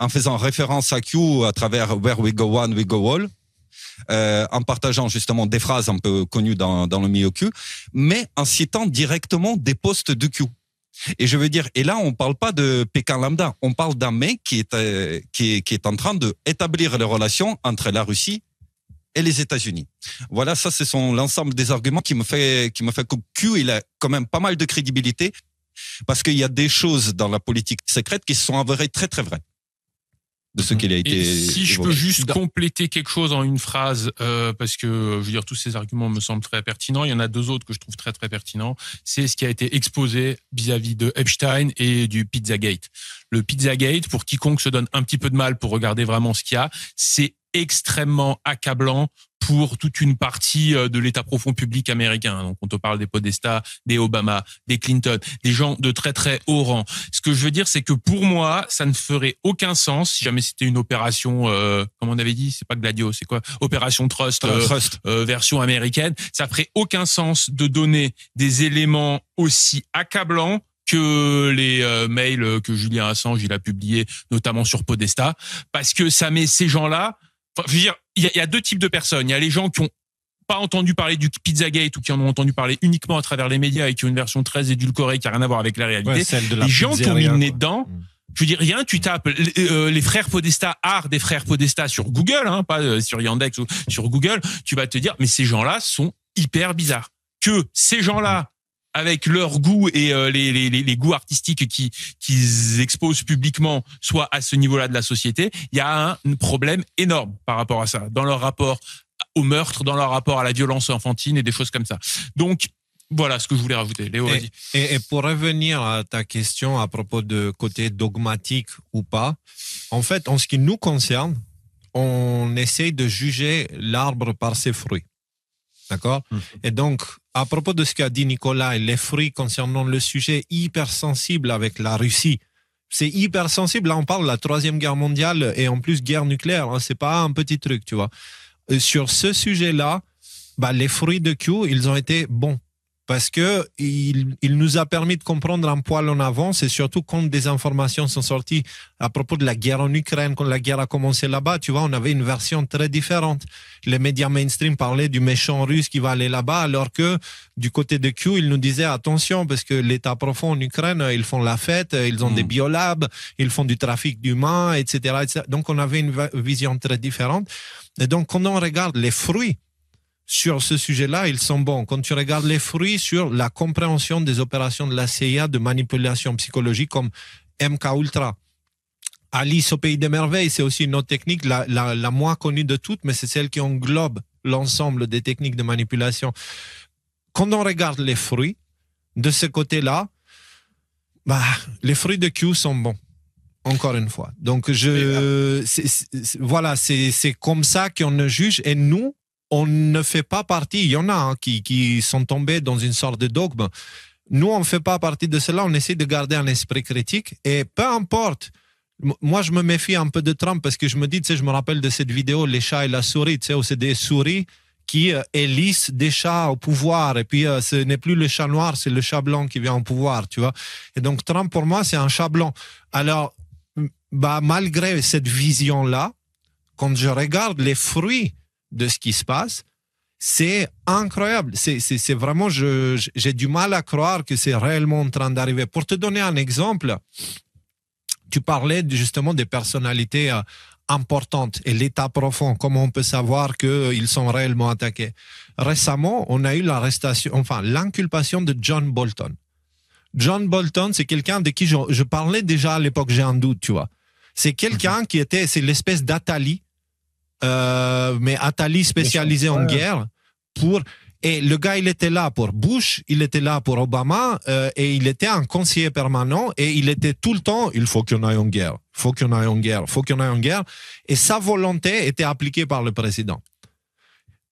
S2: faisant référence à Q à travers Where we go one, we go all, en partageant justement des phrases un peu connues dans le milieu Q, mais en citant directement des posts de Q. Et je veux dire, et là, on parle pas de Pékin lambda, on parle d'un mec qui est en train d'établir les relations entre la Russie et les États-Unis. Voilà, ça, ce sont l'ensemble des arguments qui me fait que Q, il a quand même pas mal de crédibilité, parce qu'il y a des choses dans la politique secrète qui se sont avérées très, très vraies. De ce qu'il a été.
S3: Et si je peux juste compléter quelque chose en une phrase, parce que je veux dire tous ces arguments me semblent très pertinents. Il y en a deux autres que je trouve très très pertinents. C'est ce qui a été exposé vis-à-vis de Epstein et du Pizzagate. Le Pizzagate, pour quiconque se donne un petit peu de mal pour regarder vraiment ce qu'il y a, c'est extrêmement accablant pour toute une partie de l'État profond public américain. Donc, on te parle des Podesta, des Obama, des Clinton, des gens de très, très haut rang. Ce que je veux dire, c'est que pour moi, ça ne ferait aucun sens si jamais c'était une opération, comme on avait dit, c'est pas Gladio, c'est quoi? Opération Trust, version américaine. Ça ferait aucun sens de donner des éléments aussi accablants que les mails que Julian Assange il a publiés, notamment sur Podesta, parce que ça met ces gens-là. Enfin, je veux dire, il y a deux types de personnes. Il y a les gens qui ont pas entendu parler du Pizzagate ou qui en ont entendu parler uniquement à travers les médias et qui ont une version très édulcorée qui a rien à voir avec la réalité. Ouais, les gens qui ont mis le nez dedans. Je veux dire, rien, tu tapes les frères Podesta, art des frères Podesta sur Google, hein, pas sur Yandex ou sur Google, tu vas te dire, mais ces gens-là sont hyper bizarres. Que ces gens-là, avec leur goût et les goûts artistiques qu'ils exposent publiquement, soit à ce niveau-là de la société, il y a un problème énorme par rapport à ça, dans leur rapport au meurtre, dans leur rapport à la violence enfantine et des choses comme ça. Donc, voilà ce que je voulais rajouter. Léo, vas-y.
S1: Et pour revenir à ta question à propos de côté dogmatique ou pas, en fait, en ce qui nous concerne, on essaye de juger l'arbre par ses fruits. D'accord? Et donc, à propos de ce qu'a dit Nicolas et les fruits concernant le sujet hyper sensible avec la Russie, c'est hyper sensible. Là, on parle de la Troisième Guerre mondiale et en plus guerre nucléaire. Hein, c'est pas un petit truc, tu vois. Sur ce sujet-là, bah, les fruits de Q, ils ont été bons. Parce que il nous a permis de comprendre un poil en avance et surtout quand des informations sont sorties à propos de la guerre en Ukraine, quand la guerre a commencé là-bas, tu vois, on avait une version très différente. Les médias mainstream parlaient du méchant russe qui va aller là-bas, alors que du côté de Q, ils nous disaient attention parce que l'État profond en Ukraine, ils font la fête, ils ont des biolabs, ils font du trafic d'humains, etc., etc. Donc on avait une vision très différente. Et donc quand on regarde les fruits sur ce sujet-là, ils sont bons. Quand tu regardes les fruits sur la compréhension des opérations de la CIA de manipulation psychologique comme MKUltra, Alice au pays des merveilles, c'est aussi une autre technique, la moins connue de toutes, mais c'est celle qui englobe l'ensemble des techniques de manipulation. Quand on regarde les fruits, de ce côté-là, bah, les fruits de Q sont bons. Encore une fois. Donc, voilà, c'est comme ça qu'on juge. Et nous, on ne fait pas partie, il y en a qui sont tombés dans une sorte de dogme. Nous, on ne fait pas partie de cela, on essaie de garder un esprit critique et peu importe. Moi, je me méfie un peu de Trump parce que je me dis, tu sais, je me rappelle de cette vidéo, les chats et la souris, tu sais, où c'est des souris qui élissent des chats au pouvoir. Et puis, ce n'est plus le chat noir, c'est le chat blanc qui vient au pouvoir, tu vois. Et donc, Trump, pour moi, c'est un chat blanc. Alors, malgré cette vision-là, quand je regarde les fruits de ce qui se passe, c'est incroyable. C'est vraiment, j'ai du mal à croire que c'est réellement en train d'arriver. Pour te donner un exemple, tu parlais justement des personnalités importantes et l'état profond, comment on peut savoir qu'ils sont réellement attaqués. Récemment, on a eu l'inculpation de John Bolton. John Bolton, c'est quelqu'un de qui je parlais déjà à l'époque, j'ai un doute, tu vois. C'est quelqu'un c'est l'espèce d'Atali, mais Atali spécialisé en guerre et le gars, il était là pour Bush, il était là pour Obama, et il était un conseiller permanent, et il était tout le temps, il faut qu'on aille en guerre, faut qu'on aille en guerre, faut qu'on aille en guerre, et sa volonté était appliquée par le président.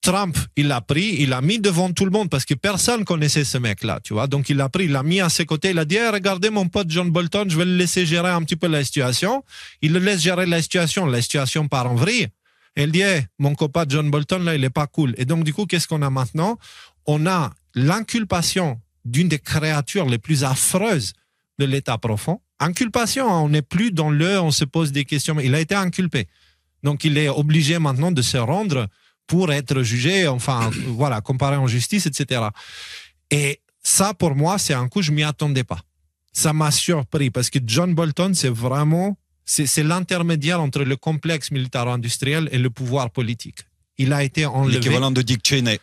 S1: Trump, il l'a pris, il l'a mis devant tout le monde, parce que personne connaissait ce mec-là, tu vois, donc il l'a pris, il l'a mis à ses côtés, il a dit, hey, regardez mon pote John Bolton, je vais le laisser gérer un petit peu la situation, il le laisse gérer la situation part en vrille. Elle dit, hey, mon copain John Bolton, là, il est pas cool. Et donc, du coup, qu'est-ce qu'on a maintenant? On a l'inculpation d'une des créatures les plus affreuses de l'état profond. Inculpation, hein, on n'est plus dans on se pose des questions, mais il a été inculpé. Donc, il est obligé maintenant de se rendre pour être jugé, enfin, voilà, comparé en justice, etc. Et ça, pour moi, c'est un coup, je m'y attendais pas. Ça m'a surpris parce que John Bolton, c'est vraiment... C'est l'intermédiaire entre le complexe militaro-industriel et le pouvoir politique. Il a été enlevé.
S2: L'équivalent de Dick Cheney.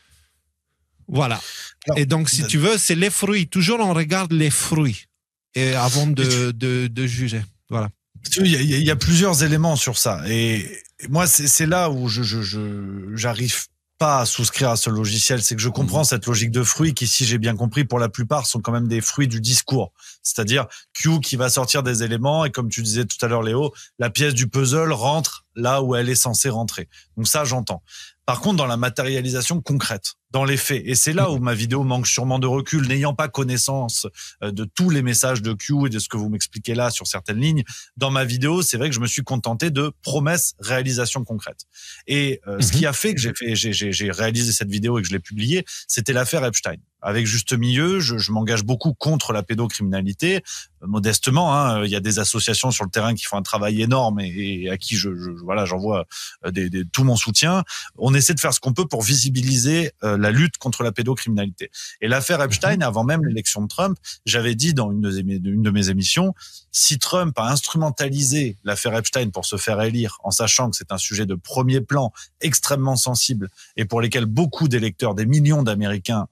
S1: Voilà. Alors, et donc, si tu veux, c'est les fruits. Toujours, on regarde les fruits avant de juger. Voilà.
S4: Il y a plusieurs éléments sur ça. Et moi, c'est là où j'arrive pas à souscrire à ce logiciel, c'est que je comprends cette logique de fruits qui, si j'ai bien compris, pour la plupart, sont quand même des fruits du discours. C'est-à-dire Q qui va sortir des éléments et comme tu disais tout à l'heure, Léo, la pièce du puzzle rentre là où elle est censée rentrer. Donc ça, j'entends. Par contre, dans la matérialisation concrète, dans les faits, et c'est là où ma vidéo manque sûrement de recul, n'ayant pas connaissance de tous les messages de Q et de ce que vous m'expliquez là sur certaines lignes, dans ma vidéo, c'est vrai que je me suis contenté de promesses, réalisations concrètes. Et ce qui a fait que j'ai réalisé cette vidéo et que je l'ai publiée, c'était l'affaire Epstein. Avec Juste Milieu, je m'engage beaucoup contre la pédocriminalité. Modestement, hein, il y a des associations sur le terrain qui font un travail énorme et à qui voilà, j'envoie tout mon soutien. On essaie de faire ce qu'on peut pour visibiliser la lutte contre la pédocriminalité. Et l'affaire Epstein, avant même l'élection de Trump, j'avais dit dans une de mes émissions, si Trump a instrumentalisé l'affaire Epstein pour se faire élire, en sachant que c'est un sujet de premier plan extrêmement sensible et pour lesquels beaucoup d'électeurs, des millions d'Américains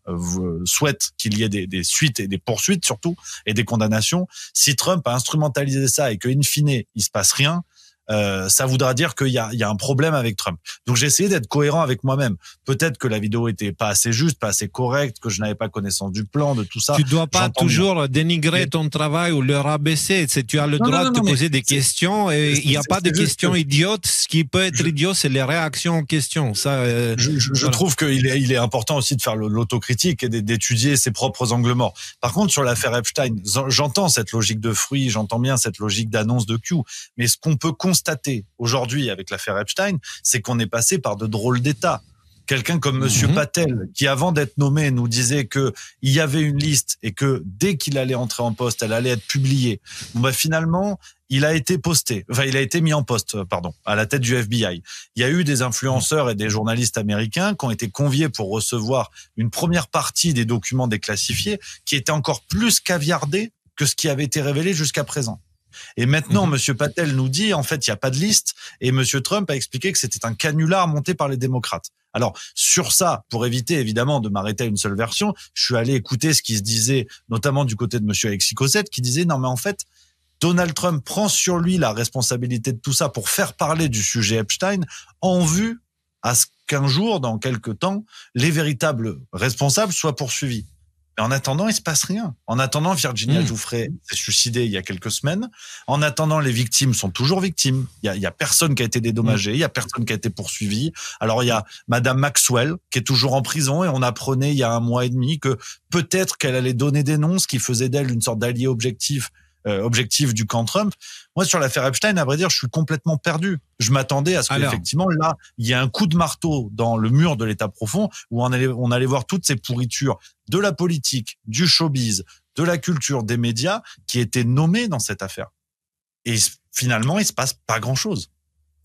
S4: souhaitent qu'il y ait des suites et des poursuites surtout et des condamnations, si Trump a instrumentalisé ça et que in fine il se passe rien, ça voudra dire qu'il y a un problème avec Trump. Donc j'ai essayé d'être cohérent avec moi-même. Peut-être que la vidéo était pas assez juste, pas assez correcte, que je n'avais pas connaissance du plan, de tout ça.
S1: Tu dois pas toujours dénigrer ton travail ou le rabaisser. Tu as le droit de te poser des questions et il n'y a pas de questions idiotes. Ce qui peut être idiot, c'est les réactions aux questions. Ça,
S4: je trouve qu'il est important aussi de faire l'autocritique et d'étudier ses propres angles morts. Par contre, sur l'affaire Epstein, j'entends cette logique de fruits, j'entends bien cette logique d'annonce de Q, mais ce qu'on peut constater aujourd'hui avec l'affaire Epstein, c'est qu'on est passé par de drôles d'états. Quelqu'un comme Monsieur Patel, qui avant d'être nommé nous disait que il y avait une liste et que dès qu'il allait entrer en poste, elle allait être publiée. Bon, bah, finalement, il a été mis en poste, à la tête du FBI. Il y a eu des influenceurs et des journalistes américains qui ont été conviés pour recevoir une première partie des documents déclassifiés qui étaient encore plus caviardés que ce qui avait été révélé jusqu'à présent. Et maintenant, Monsieur Patel nous dit, en fait, il n'y a pas de liste. Et Monsieur Trump a expliqué que c'était un canular monté par les démocrates. Alors, sur ça, pour éviter, évidemment, de m'arrêter à une seule version, je suis allé écouter ce qui se disait, notamment du côté de Monsieur Alexis Cossette, qui disait, non, mais en fait, Donald Trump prend sur lui la responsabilité de tout ça pour faire parler du sujet Epstein en vue à ce qu'un jour, dans quelques temps, les véritables responsables soient poursuivis. Mais en attendant, il se passe rien. En attendant, Virginia Giuffre s'est suicidée il y a quelques semaines. En attendant, les victimes sont toujours victimes. Il y a personne qui a été dédommagé. Il y a personne qui a été poursuivi. Alors, il y a Madame Maxwell qui est toujours en prison et on apprenait il y a 1 mois et demi que peut-être qu'elle allait donner des noms, ce qui faisait d'elle une sorte d'allié objectif objectif du camp Trump. Moi, sur l'affaire Epstein, à vrai dire, je suis complètement perdu. Je m'attendais à ce qu'effectivement, là, il y ait un coup de marteau dans le mur de l'État profond où on allait voir toutes ces pourritures de la politique, du showbiz, de la culture, des médias qui étaient nommées dans cette affaire. Et finalement, il se passe pas grand-chose.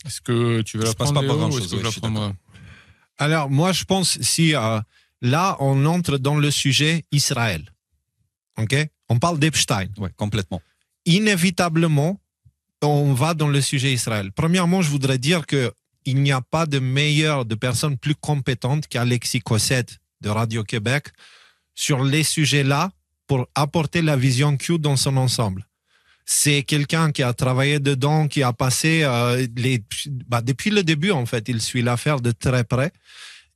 S3: Est-ce que tu veux la prendre, Léo, ou est-ce que je la prends moi ?
S1: Alors, moi, je pense si là, on entre dans le sujet Israël. OK ? On parle d'Epstein.
S2: Oui, complètement.
S1: Inévitablement, on va dans le sujet Israël. Premièrement, je voudrais dire qu'il n'y a pas de personnes plus compétentes qu'Alexis Cossette de Radio-Québec sur les sujets-là pour apporter la vision Q dans son ensemble. C'est quelqu'un qui a travaillé dedans, qui a passé depuis le début, en fait, il suit l'affaire de très près.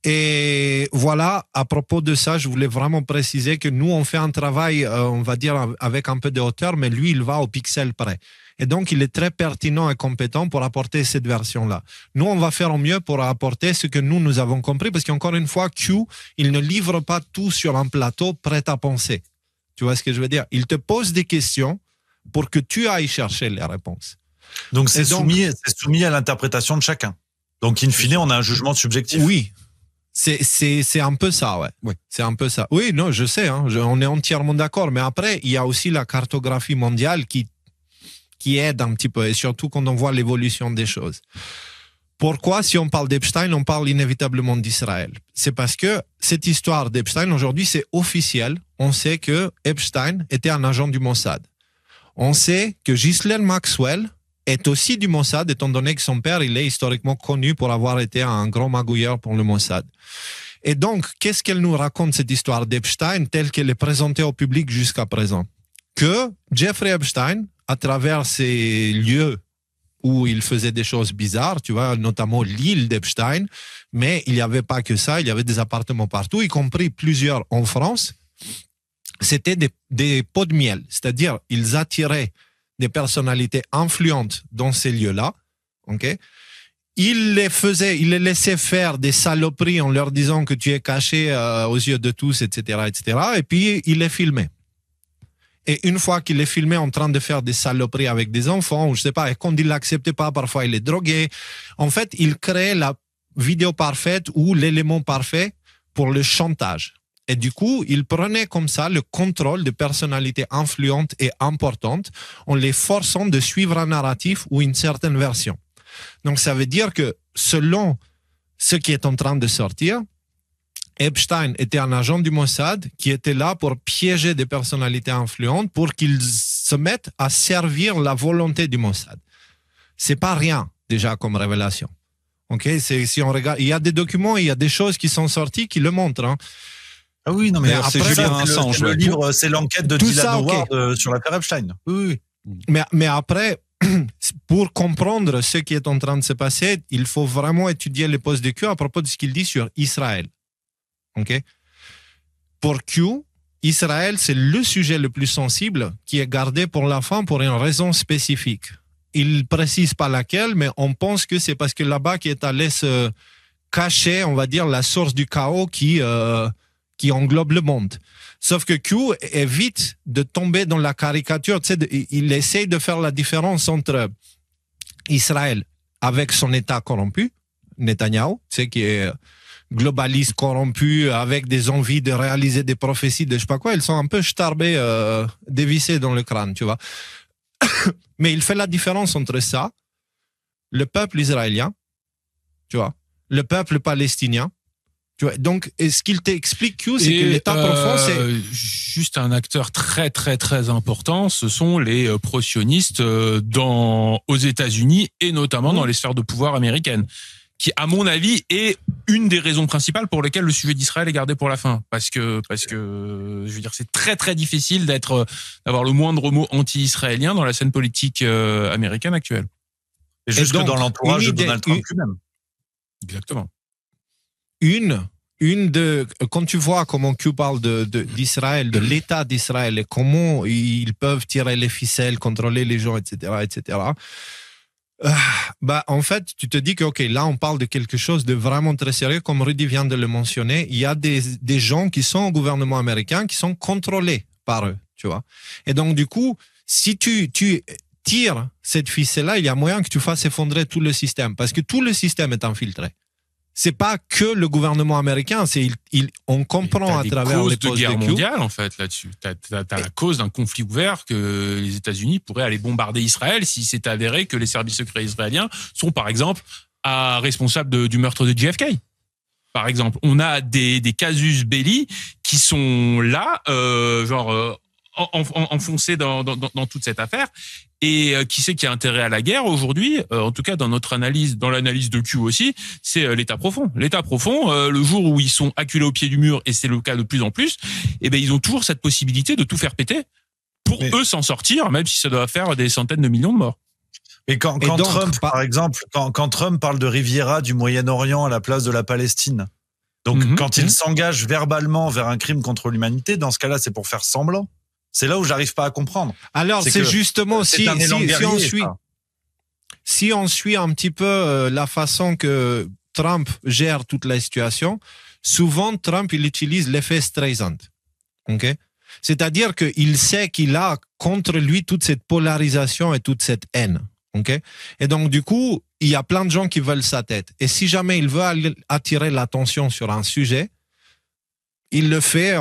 S1: Et voilà, à propos de ça, je voulais vraiment préciser que nous, on fait un travail, on va dire, avec un peu de hauteur, mais lui, il va au pixel près. Et donc, il est très pertinent et compétent pour apporter cette version-là. Nous, on va faire au mieux pour apporter ce que nous avons compris, parce qu'encore une fois, Q, il ne livre pas tout sur un plateau prêt à penser. Tu vois ce que je veux dire? Il te pose des questions pour que tu ailles chercher les réponses.
S4: Donc, c'est soumis à l'interprétation de chacun. Donc, in fine, on a un jugement subjectif.
S1: Oui. C'est un peu ça, ouais.
S2: Oui.
S1: C'est un peu ça. Oui, non, je sais, on est entièrement d'accord. Mais après, il y a aussi la cartographie mondiale qui aide un petit peu, et surtout quand on voit l'évolution des choses. Pourquoi, si on parle d'Epstein, on parle inévitablement d'Israël? C'est parce que cette histoire d'Epstein, aujourd'hui, c'est officiel. On sait que Epstein était un agent du Mossad. On sait que Ghislaine Maxwell est aussi du Mossad, étant donné que son père, il est historiquement connu pour avoir été un grand magouilleur pour le Mossad. Et donc, qu'est-ce qu'elle nous raconte, cette histoire d'Epstein, telle qu'elle est présentée au public jusqu'à présent? Que Jeffrey Epstein, à travers ces lieux où il faisait des choses bizarres, tu vois, notamment l'île d'Epstein, mais il n'y avait pas que ça, il y avait des appartements partout, y compris plusieurs en France. C'était des pots de miel, c'est-à-dire ils attiraient des personnalités influentes dans ces lieux-là, ok? Il les laissait faire des saloperies en leur disant que tu es caché aux yeux de tous, etc., etc., et puis il les filmait. Et une fois qu'il est filmé en train de faire des saloperies avec des enfants, ou je sais pas, et quand il l'acceptait pas, parfois il est drogué. En fait, il créait la vidéo parfaite ou l'élément parfait pour le chantage. Et du coup, il prenait comme ça le contrôle de personnalités influentes et importantes en les forçant de suivre un narratif ou une certaine version. Donc, ça veut dire que selon ce qui est en train de sortir, Epstein était un agent du Mossad qui était là pour piéger des personnalités influentes pour qu'ils se mettent à servir la volonté du Mossad. C'est pas rien, déjà, comme révélation. Okay? Si on regarde, il y a des documents, il y a des choses qui sont sorties qui le montrent, hein.
S4: Ah oui, non, mais
S2: c'est Julian Assange.
S4: Le livre, c'est l'enquête de Dylan Howard sur l'affaire Epstein.
S1: Oui. Mais après, pour comprendre ce qui est en train de se passer, il faut vraiment étudier les postes de Q à propos de ce qu'il dit sur Israël. Okay? Pour Q, Israël, c'est le sujet le plus sensible qui est gardé pour la fin pour une raison spécifique. Il ne précise pas laquelle, mais on pense que c'est parce que là-bas qui est allé se cacher, on va dire, la source du chaos qui englobe le monde. Sauf que Q évite de tomber dans la caricature. Tu sais, il essaye de faire la différence entre Israël avec son État corrompu, Netanyahou, tu sais, qui est globaliste corrompu, avec des envies de réaliser des prophéties de je sais pas quoi. Ils sont un peu starbés, dévissés dans le crâne, tu vois. Mais il fait la différence entre ça, le peuple israélien, tu vois, le peuple palestinien. Tu vois, donc, ce qu'il t'explique, Q, c'est que l'État profond, c'est
S3: juste un acteur très, très, très important. Ce sont les pro-sionistes aux États-Unis et notamment dans les sphères de pouvoir américaines, qui, à mon avis, est une des raisons principales pour lesquelles le sujet d'Israël est gardé pour la fin. Parce que, je veux dire, c'est très, très difficile d'avoir le moindre mot anti-israélien dans la scène politique américaine actuelle.
S4: Et jusque donc, dans l'entourage de Donald Trump lui-même.
S3: Exactement.
S1: Quand tu vois comment Q parle d'Israël, de l'État d'Israël et comment ils peuvent tirer les ficelles, contrôler les gens, etc., etc., en fait, tu te dis que, OK, là, on parle de quelque chose de vraiment très sérieux, comme Rudy vient de le mentionner. Il y a des gens qui sont au gouvernement américain qui sont contrôlés par eux, tu vois. Et donc, du coup, si tu tires cette ficelle-là, il y a moyen que tu fasses effondrer tout le système, parce que tout le système est infiltré. C'est pas que le gouvernement américain, on comprend à travers les postes
S3: de guerre
S1: de Q.
S3: mondiale, en fait, là-dessus. T'as la cause d'un conflit ouvert que les États-Unis pourraient aller bombarder Israël si c'est avéré que les services secrets israéliens sont, par exemple, responsables du meurtre de JFK. Par exemple, on a des casus belli qui sont là, enfoncés dans toute cette affaire. Et qui c'est qui a intérêt à la guerre aujourd'hui, en tout cas dans notre analyse, dans l'analyse de Q aussi, c'est l'État profond. L'État profond, le jour où ils sont acculés au pied du mur, et c'est le cas de plus en plus, eh ben ils ont toujours cette possibilité de tout faire péter pour eux s'en sortir, même si ça doit faire des centaines de millions de morts.
S4: Et quand
S1: donc,
S4: Trump, par exemple, quand Trump parle de Riviera du Moyen-Orient à la place de la Palestine, donc quand il s'engage verbalement vers un crime contre l'humanité, dans ce cas-là, c'est pour faire semblant. C'est là où j'arrive pas à comprendre.
S1: Alors, c'est justement si on suit un petit peu la façon que Trump gère toute la situation, souvent Trump il utilise l'effet Streisand. Okay? C'est-à-dire qu'il sait qu'il a contre lui toute cette polarisation et toute cette haine. Okay? Et donc, du coup, il y a plein de gens qui veulent sa tête. Et si jamais il veut attirer l'attention sur un sujet, il le fait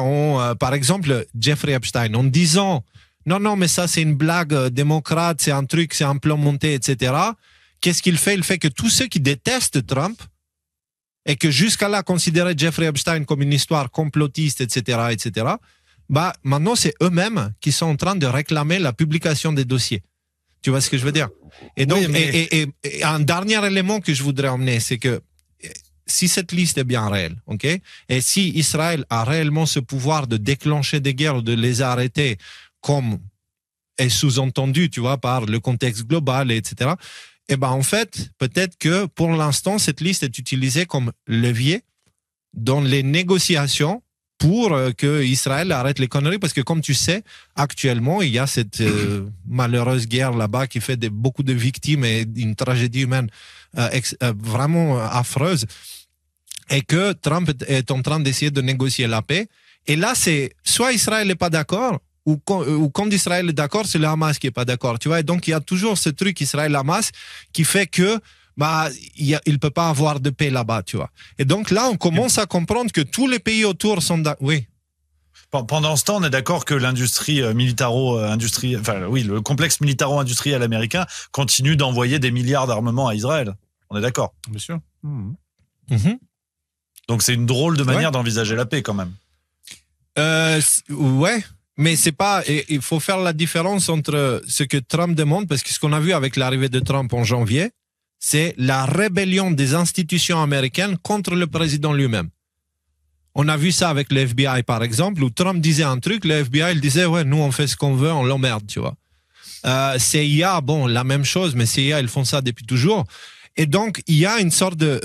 S1: par exemple, Jeffrey Epstein, en disant non, mais ça c'est une blague démocrate, c'est un truc, c'est un plan monté, etc. Qu'est-ce qu'il fait? Il fait que tous ceux qui détestent Trump et que jusqu'à là considéraient Jeffrey Epstein comme une histoire complotiste, etc., bah maintenant c'est eux-mêmes qui sont en train de réclamer la publication des dossiers. Tu vois ce que je veux dire? Et donc, et un dernier élément que je voudrais emmener, c'est que si cette liste est bien réelle, ok, et si Israël a réellement ce pouvoir de déclencher des guerres ou de les arrêter, comme est sous-entendu, tu vois, par le contexte global, etc., eh ben en fait, peut-être que pour l'instant, cette liste est utilisée comme levier dans les négociations pour que Israël arrête les conneries, parce que comme tu sais, actuellement, il y a cette malheureuse guerre là-bas qui fait beaucoup de victimes et une tragédie humaine vraiment affreuse, et que Trump est en train d'essayer de négocier la paix. Et là, c'est soit Israël n'est pas d'accord, ou quand Israël est d'accord, c'est le Hamas qui n'est pas d'accord. Tu vois, et donc il y a toujours ce truc Israël-Hamas qui fait que il peut pas avoir de paix là-bas, tu vois. Et donc là, on commence à comprendre que tous les pays autour sont oui.
S4: Pendant ce temps, on est d'accord que l'industrie le complexe militaro-industriel américain continue d'envoyer des milliards d'armements à Israël. On est d'accord?
S3: Bien sûr.
S4: Donc c'est une drôle de manière d'envisager la paix quand même.
S1: Ouais, mais c'est pas. Il faut faire la différence entre ce que Trump demande, parce que ce qu'on a vu avec l'arrivée de Trump en janvier, c'est la rébellion des institutions américaines contre le président lui-même. On a vu ça avec le FBI, par exemple, où Trump disait un truc, le FBI il disait ouais, nous on fait ce qu'on veut, on l'emmerde, tu vois. CIA, bon, la même chose, mais CIA ils font ça depuis toujours. Et donc il y a une sorte de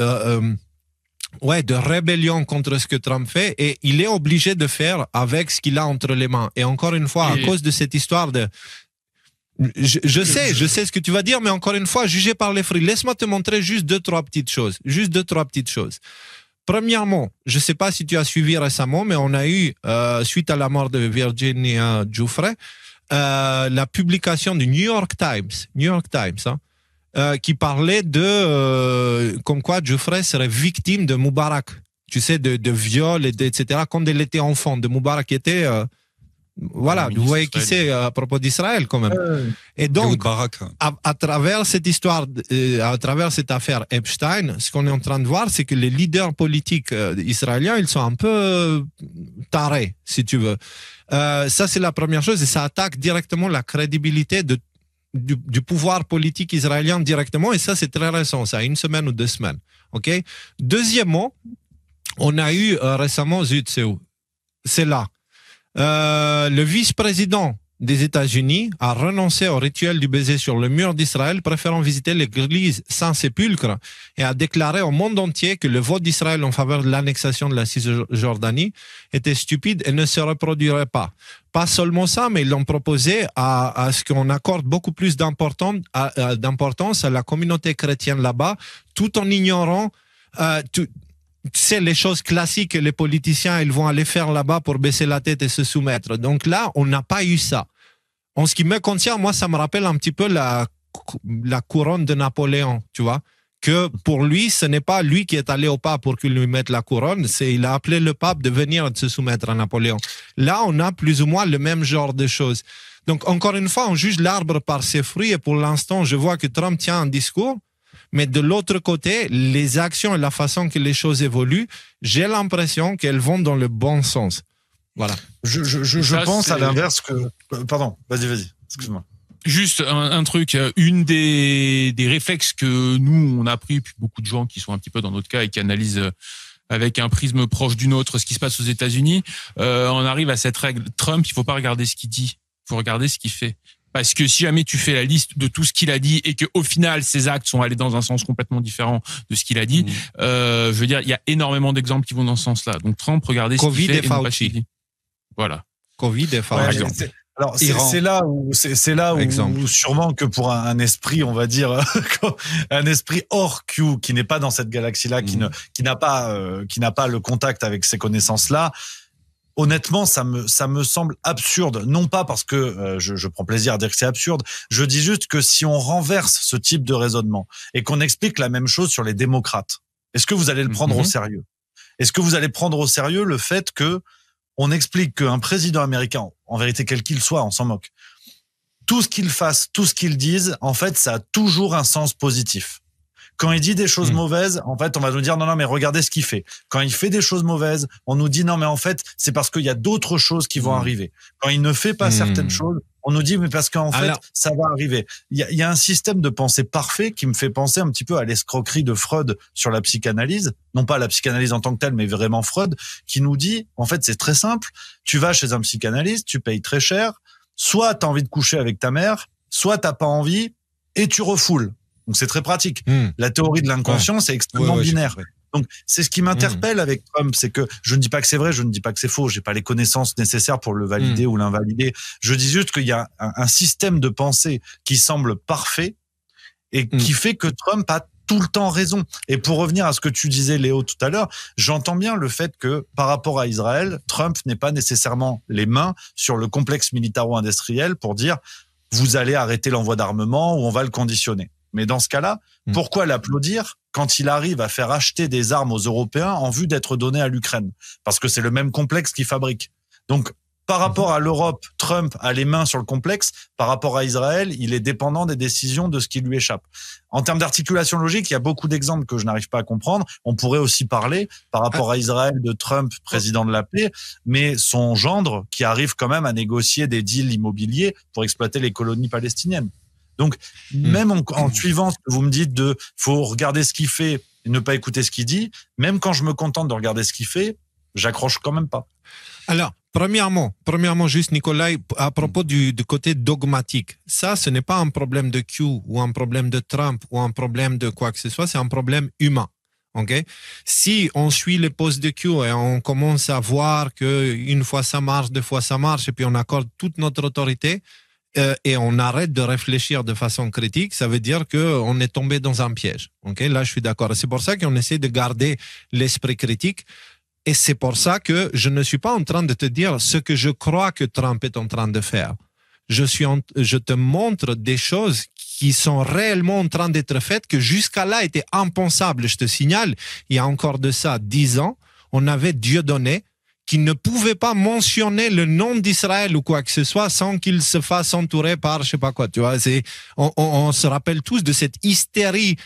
S1: rébellion contre ce que Trump fait, et il est obligé de faire avec ce qu'il a entre les mains. Et encore une fois, à cause de cette histoire de... Je sais ce que tu vas dire, mais encore une fois, jugé par les fruits. Laisse-moi te montrer juste deux, trois petites choses. Premièrement, je ne sais pas si tu as suivi récemment, mais on a eu, suite à la mort de Virginia Giuffre, la publication du New York Times, qui parlait de comme quoi Giuffre serait victime de Moubarak, tu sais, de viol, etc., quand elle était enfant, de Moubarak qui était... voilà, vous voyez qui c'est à propos d'Israël quand même. Et donc, à travers cette histoire, à travers cette affaire Epstein, ce qu'on est en train de voir, c'est que les leaders politiques israéliens, ils sont un peu tarés, si tu veux. Ça, c'est la première chose, et ça attaque directement la crédibilité du pouvoir politique israélien directement, et ça, c'est très récent, ça, 1 semaine ou 2 semaines. Ok. Deuxièmement, on a eu récemment, c'est là. Le vice-président des États-Unis a renoncé au rituel du baiser sur le mur d'Israël, préférant visiter l'église Saint-Sépulcre, et a déclaré au monde entier que le vote d'Israël en faveur de l'annexation de la Cisjordanie était stupide et ne se reproduirait pas. Pas seulement ça, mais ils l'ont proposé à ce qu'on accorde beaucoup plus d'importance à la communauté chrétienne là-bas, tout en ignorant tu sais, les choses classiques que les politiciens ils vont aller faire là-bas pour baisser la tête et se soumettre. Donc là, on n'a pas eu ça. En ce qui me concerne, moi, ça me rappelle un petit peu la couronne de Napoléon, tu vois. Que pour lui, ce n'est pas lui qui est allé au pape pour qu'il lui mette la couronne, il a appelé le pape de venir de se soumettre à Napoléon. Là, on a plus ou moins le même genre de choses. Donc, encore une fois, on juge l'arbre par ses fruits et pour l'instant, je vois que Trump tient un discours, mais de l'autre côté, les actions et la façon que les choses évoluent, j'ai l'impression qu'elles vont dans le bon sens. Voilà.
S4: Je pense à l'inverse que... Pardon, vas-y, excuse-moi.
S3: Juste un truc, une des réflexes que nous, on a pris, puis beaucoup de gens qui sont un petit peu dans notre cas et qui analysent avec un prisme proche du nôtre ce qui se passe aux États-Unis, on arrive à cette règle. Trump, il faut pas regarder ce qu'il dit, il faut regarder ce qu'il fait. Parce que si jamais tu fais la liste de tout ce qu'il a dit et que au final ses actes sont allés dans un sens complètement différent de ce qu'il a dit, je veux dire, il y a énormément d'exemples qui vont dans ce sens-là. Donc Trump, regardez ce qu'il fait et non pas ce qu'il dit. Voilà.
S1: Covid et Fauci.
S4: Alors c'est là où sûrement que pour un esprit, on va dire un esprit hors Q qui n'est pas dans cette galaxie-là, qui n'a pas le contact avec ces connaissances-là. Honnêtement, ça me semble absurde. Non pas parce que je prends plaisir à dire que c'est absurde. Je dis juste que si on renverse ce type de raisonnement et qu'on explique la même chose sur les démocrates, est-ce que vous allez le prendre au sérieux? Est-ce que vous allez prendre au sérieux le fait que on explique qu'un président américain, en vérité quel qu'il soit, on s'en moque, tout ce qu'il fasse, tout ce qu'il dise, en fait, ça a toujours un sens positif. Quand il dit des choses mauvaises, en fait, on va nous dire non, mais regardez ce qu'il fait. Quand il fait des choses mauvaises, on nous dit non, mais en fait, c'est parce qu'il y a d'autres choses qui vont arriver. Quand il ne fait pas certaines choses, on nous dit mais parce qu'en fait, ça va arriver. Il y a un système de pensée parfait qui me fait penser un petit peu à l'escroquerie de Freud sur la psychanalyse. Non pas la psychanalyse en tant que telle, mais vraiment Freud, qui nous dit, en fait, c'est très simple. Tu vas chez un psychanalyste, tu payes très cher. Soit t'as envie de coucher avec ta mère, soit t'as pas envie et tu refoules. Donc c'est très pratique. La théorie de l'inconscient, c'est extrêmement binaire. Donc c'est ce qui m'interpelle avec Trump, c'est que je ne dis pas que c'est vrai, je ne dis pas que c'est faux, j'ai pas les connaissances nécessaires pour le valider ou l'invalider. Je dis juste qu'il y a un système de pensée qui semble parfait et qui fait que Trump a tout le temps raison. Et pour revenir à ce que tu disais, Léo, tout à l'heure, j'entends bien le fait que par rapport à Israël, Trump n'ait pas nécessairement les mains sur le complexe militaro-industriel pour dire vous allez arrêter l'envoi d'armement ou on va le conditionner. Mais dans ce cas-là, pourquoi l'applaudir quand il arrive à faire acheter des armes aux Européens en vue d'être donné à l'Ukraine? Parce que c'est le même complexe qu'il fabrique. Donc, par rapport à l'Europe, Trump a les mains sur le complexe. Par rapport à Israël, il est dépendant des décisions de ce qui lui échappe. En termes d'articulation logique, il y a beaucoup d'exemples que je n'arrive pas à comprendre. On pourrait aussi parler, par rapport à Israël, de Trump, président de la paix, mais son gendre qui arrive quand même à négocier des deals immobiliers pour exploiter les colonies palestiniennes. Donc, même en suivant ce que vous me dites de faut regarder ce qu'il fait et ne pas écouter ce qu'il dit, même quand je me contente de regarder ce qu'il fait, j'accroche quand même pas.
S1: Alors, premièrement, juste Nicolas, à propos du côté dogmatique, ça, ce n'est pas un problème de Q ou un problème de Trump ou un problème de quoi que ce soit, c'est un problème humain. Okay? Si on suit les postes de Q et on commence à voir qu'une fois ça marche, deux fois ça marche, et puis on accorde toute notre autorité, et on arrête de réfléchir de façon critique, ça veut dire qu'on est tombé dans un piège. Okay? Là, je suis d'accord. C'est pour ça qu'on essaie de garder l'esprit critique. Et c'est pour ça que je ne suis pas en train de te dire ce que je crois que Trump est en train de faire. Je te montre des choses qui sont réellement en train d'être faites, que jusqu'à là étaient impensables. Je te signale, il y a encore de ça 10 ans, on avait Dieudonné qui ne pouvait pas mentionner le nom d'Israël ou quoi que ce soit sans qu'il se fasse entourer par je sais pas quoi. Tu vois, on se rappelle tous de cette hystérie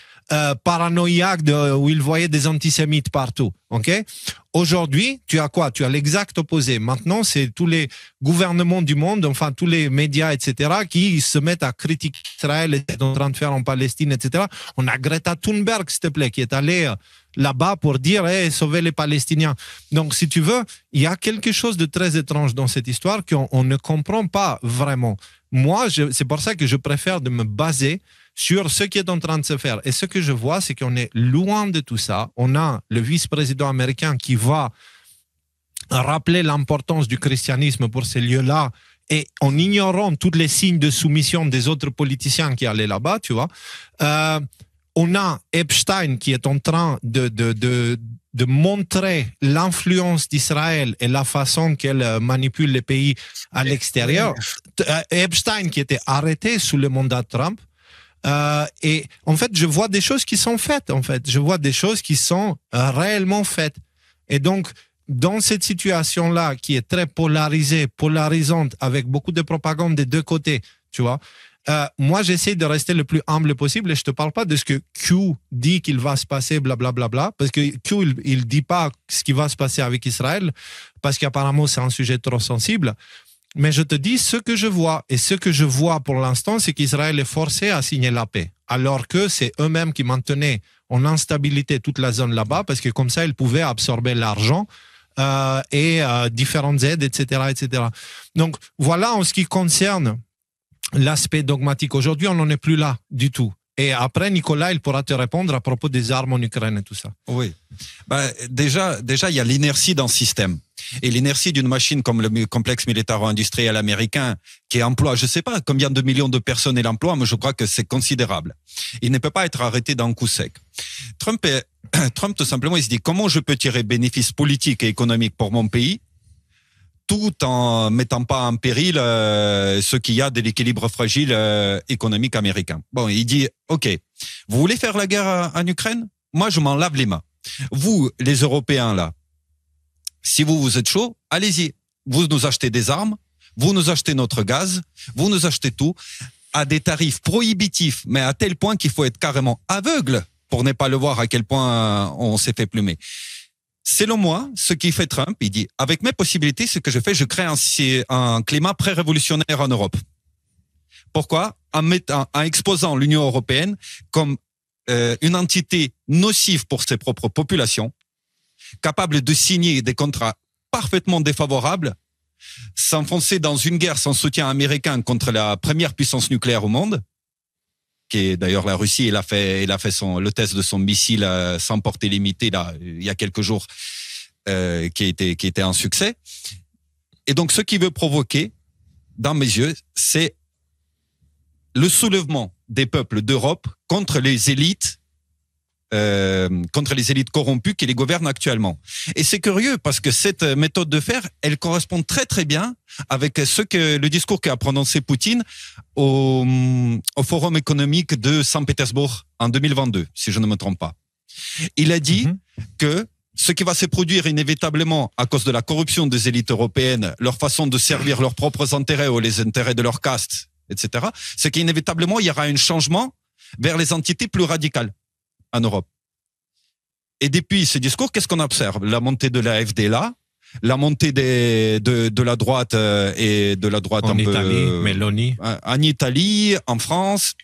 S1: paranoïaque où il voyait des antisémites partout. Okay? Aujourd'hui, tu as quoi? Tu as l'exact opposé. Maintenant, c'est tous les gouvernements du monde, enfin tous les médias, etc., qui se mettent à critiquer Israël et est en train de faire en Palestine, etc. On a Greta Thunberg, s'il te plaît, qui est allée là-bas pour dire hey, sauver les Palestiniens. Donc, si tu veux, il y a quelque chose de très étrange dans cette histoire qu'on ne comprend pas vraiment. Moi, c'est pour ça que je préfère de me baser sur ce qui est en train de se faire. Et ce que je vois, c'est qu'on est loin de tout ça. On a le vice-président américain qui va rappeler l'importance du christianisme pour ces lieux-là et en ignorant tous les signes de soumission des autres politiciens qui allaient là-bas, tu vois. On a Epstein qui est en train de montrer l'influence d'Israël et la façon qu'elle manipule les pays à l'extérieur. Epstein qui était arrêté sous le mandat de Trump. Et en fait, je vois des choses qui sont faites. En fait, je vois des choses qui sont réellement faites. Et donc, dans cette situation-là, qui est très polarisante, avec beaucoup de propagande des deux côtés, tu vois, moi, j'essaie de rester le plus humble possible et je te parle pas de ce que Q dit qu'il va se passer, blablabla, parce que Q, il dit pas ce qui va se passer avec Israël, parce qu'apparemment, c'est un sujet trop sensible. Mais je te dis ce que je vois. Et ce que je vois pour l'instant, c'est qu'Israël est forcé à signer la paix, alors que c'est eux-mêmes qui maintenaient en instabilité toute la zone là-bas, parce que comme ça, ils pouvaient absorber l'argent et différentes aides, etc., etc. Donc, voilà en ce qui concerne l'aspect dogmatique. Aujourd'hui, on n'en est plus là du tout. Et après, Nicolas, il pourra te répondre à propos des armes en Ukraine et tout ça.
S2: Oui. Déjà, il y a l'inertie dans le système. Et l'inertie d'une machine comme le complexe militaro-industriel américain, qui emploie, je ne sais pas combien de millions de personnes il emploie, mais je crois que c'est considérable. Il ne peut pas être arrêté d'un coup sec. Trump, tout simplement, il se dit, comment je peux tirer bénéfice politique et économique pour mon pays, tout en mettant pas en péril ce qu'il y a de l'équilibre fragile économique américain. Bon, il dit, OK, vous voulez faire la guerre en Ukraine? Moi, je m'en lave les mains. Vous, les Européens, là, si vous êtes chaud, allez-y. Vous nous achetez des armes, vous nous achetez notre gaz, vous nous achetez tout à des tarifs prohibitifs, mais à tel point qu'il faut être carrément aveugle pour ne pas le voir à quel point on s'est fait plumer. Selon moi, ce qui fait Trump, il dit, avec mes possibilités, ce que je fais, je crée un climat pré-révolutionnaire en Europe. Pourquoi? En exposant l'Union européenne comme une entité nocive pour ses propres populations, capable de signer des contrats parfaitement défavorables, s'enfoncer dans une guerre sans soutien américain contre la première puissance nucléaire au monde, qui est d'ailleurs la Russie. Il a fait le test de son missile sans portée limitée là, il y a quelques jours, qui était un succès. Et donc, ce qu'il veut provoquer, dans mes yeux, c'est le soulèvement des peuples d'Europe contre les élites corrompues qui les gouvernent actuellement. Et c'est curieux parce que cette méthode de faire, elle correspond très très bien avec le discours qu'a prononcé Poutine au Forum économique de Saint-Pétersbourg en 2022, si je ne me trompe pas. Il a dit que ce qui va se produire inévitablement à cause de la corruption des élites européennes, leur façon de servir leurs propres intérêts ou les intérêts de leur caste, etc., c'est qu'inévitablement il y aura un changement vers les entités plus radicales en Europe. Et depuis ce discours, qu'est-ce qu'on observe? La montée de la FD là, la montée de la droite et de la droite
S1: en
S2: un
S1: Italie,
S2: peu
S1: Meloni.
S2: En Italie, en France.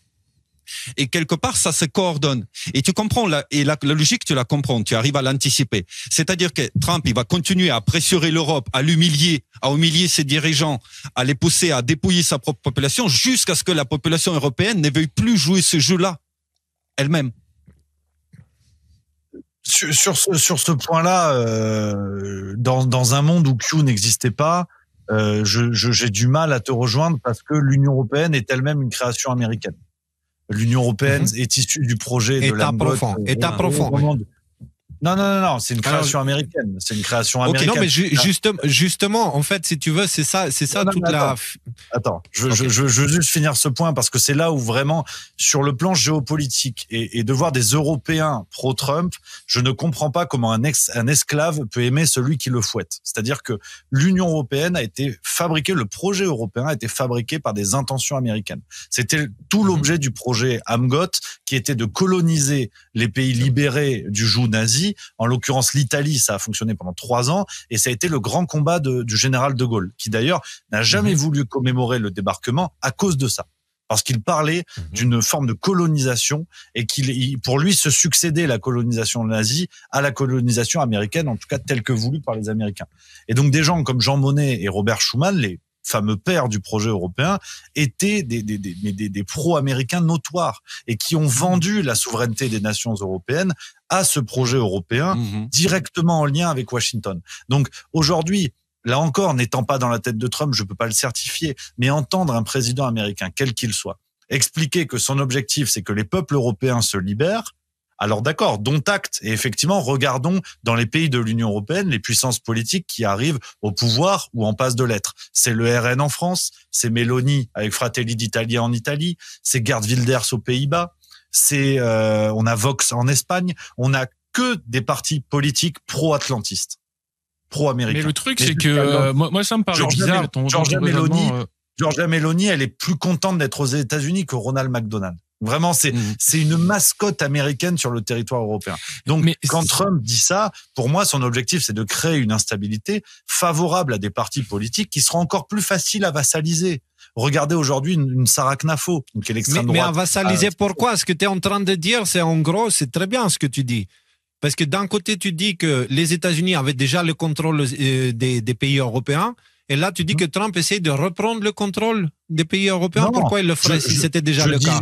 S2: Et quelque part, ça se coordonne. Et tu comprends, la logique, tu la comprends, tu arrives à l'anticiper. C'est-à-dire que Trump, il va continuer à pressurer l'Europe, à l'humilier, à humilier ses dirigeants, à les pousser à dépouiller sa propre population, jusqu'à ce que la population européenne ne veuille plus jouer ce jeu-là elle-même.
S4: Sur ce point-là, dans un monde où Q n'existait pas, j'ai du mal à te rejoindre parce que l'Union européenne est elle-même une création américaine. L'Union européenne est issue du projet de
S1: État profond. État profond.
S4: Non, c'est une création américaine. C'est une création américaine.
S1: Ok, non, mais justement, en fait, si tu veux, c'est ça toute la.
S4: Attends, je veux juste finir ce point parce que c'est là où vraiment, sur le plan géopolitique et de voir des Européens pro-Trump, je ne comprends pas comment un esclave peut aimer celui qui le fouette. C'est-à-dire que l'Union européenne a été fabriquée, le projet européen a été fabriqué par des intentions américaines. C'était tout l'objet du projet Amgot, qui était de coloniser les pays libérés du joug nazi. En l'occurrence, l'Italie, ça a fonctionné pendant 3 ans et ça a été le grand combat du général de Gaulle, qui d'ailleurs n'a jamais voulu commémorer le débarquement à cause de ça. Parce qu'il parlait d'une forme de colonisation et pour lui, se succédait la colonisation nazie à la colonisation américaine, en tout cas telle que voulue par les Américains. Et donc des gens comme Jean Monnet et Robert Schuman, les fameux pères du projet européen, étaient des pro-américains notoires et qui ont vendu la souveraineté des nations européennes à ce projet européen directement en lien avec Washington. Donc aujourd'hui, là encore, n'étant pas dans la tête de Trump, je peux pas le certifier, mais entendre un président américain, quel qu'il soit, expliquer que son objectif, c'est que les peuples européens se libèrent, Alors d'accord, dont acte. Et effectivement, regardons dans les pays de l'Union européenne les puissances politiques qui arrivent au pouvoir ou en passe de l'être. C'est le RN en France, c'est Meloni avec Fratelli d'Italia en Italie, c'est Geert Wilders aux Pays-Bas, on a Vox en Espagne, on n'a que des partis politiques pro-atlantistes, pro-américains.
S3: Mais le truc, c'est que moi, ça me paraît bizarre.
S4: Giorgia Meloni, elle est plus contente d'être aux États-Unis que Ronald McDonald. Vraiment, c'est une mascotte américaine sur le territoire européen. Donc, quand Trump dit ça, pour moi, son objectif, c'est de créer une instabilité favorable à des partis politiques qui seront encore plus faciles à vassaliser. Regardez aujourd'hui une Sarah Knafo, qui est l'extrême droite.
S1: Mais à vassaliser, pourquoi? Ce que tu es en train de dire, c'est en gros, c'est très bien ce que tu dis. Parce que d'un côté, tu dis que les États-Unis avaient déjà le contrôle des pays européens. Et là, tu dis que Trump essaie de reprendre le contrôle des pays européens. Pourquoi il le ferait si c'était déjà le cas?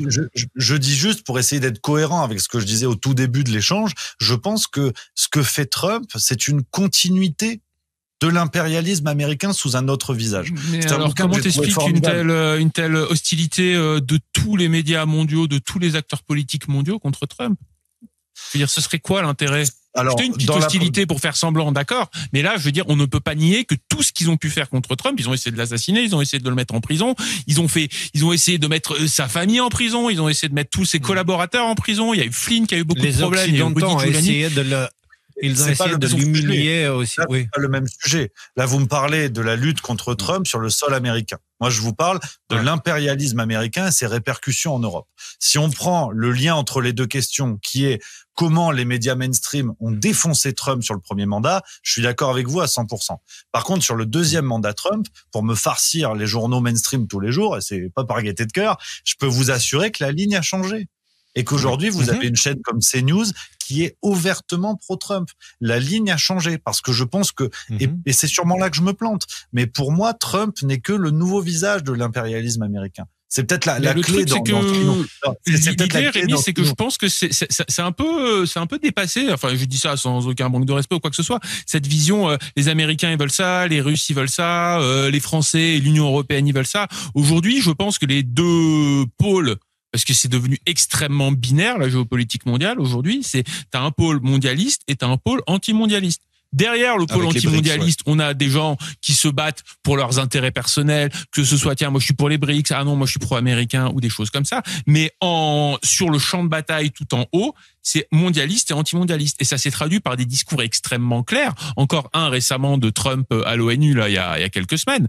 S4: Je dis juste, pour essayer d'être cohérent avec ce que je disais au tout début de l'échange, je pense que ce que fait Trump, c'est une continuité de l'impérialisme américain sous un autre visage.
S3: Mais alors, comment t'expliques une telle hostilité de tous les médias mondiaux, de tous les acteurs politiques mondiaux contre Trump? Je veux dire, ce serait quoi l'intérêt? C'était une petite hostilité pour faire semblant, d'accord. Mais là, je veux dire, on ne peut pas nier que tout ce qu'ils ont pu faire contre Trump, ils ont essayé de l'assassiner, ils ont essayé de le mettre en prison, ils ont essayé de mettre sa famille en prison, ils ont essayé de mettre tous ses collaborateurs en prison. Il y a eu Flynn qui a eu beaucoup de problèmes.
S1: Les Occidentaux ont essayé ils ont essayé de l'humilier aussi.
S4: Là, c'est pas le même sujet. Là, vous me parlez de la lutte contre Trump sur le sol américain. Moi, je vous parle de l'impérialisme américain et ses répercussions en Europe. Si on prend le lien entre les deux questions, qui est comment les médias mainstream ont défoncé Trump sur le premier mandat, je suis d'accord avec vous à 100%. Par contre, sur le deuxième mandat Trump, pour me farcir les journaux mainstream tous les jours, et c'est pas par gaieté de cœur, je peux vous assurer que la ligne a changé. Et qu'aujourd'hui, vous avez une chaîne comme CNews qui est ouvertement pro-Trump. La ligne a changé parce que je pense que, et c'est sûrement là que je me plante, mais pour moi, Trump n'est que le nouveau visage de l'impérialisme américain. C'est peut-être la clé dans
S3: l'idée, Rémi, c'est que je pense que c'est un peu dépassé. Enfin, je dis ça sans aucun manque de respect ou quoi que ce soit. Cette vision, les Américains ils veulent ça, les Russes ils veulent ça, les Français et l'Union européenne ils veulent ça. Aujourd'hui, je pense que les deux pôles, parce que c'est devenu extrêmement binaire, la géopolitique mondiale, aujourd'hui, t'as un pôle mondialiste et t'as un pôle anti-mondialiste. Derrière le pôle anti-mondialiste, on a des gens qui se battent pour leurs intérêts personnels, que ce soit, tiens, moi je suis pour les BRICS, ah non, moi je suis pro-américain, ou des choses comme ça. Mais sur le champ de bataille tout en haut, c'est mondialiste et anti-mondialiste. Et ça s'est traduit par des discours extrêmement clairs. Encore un récemment de Trump à l'ONU, là, il y a quelques semaines.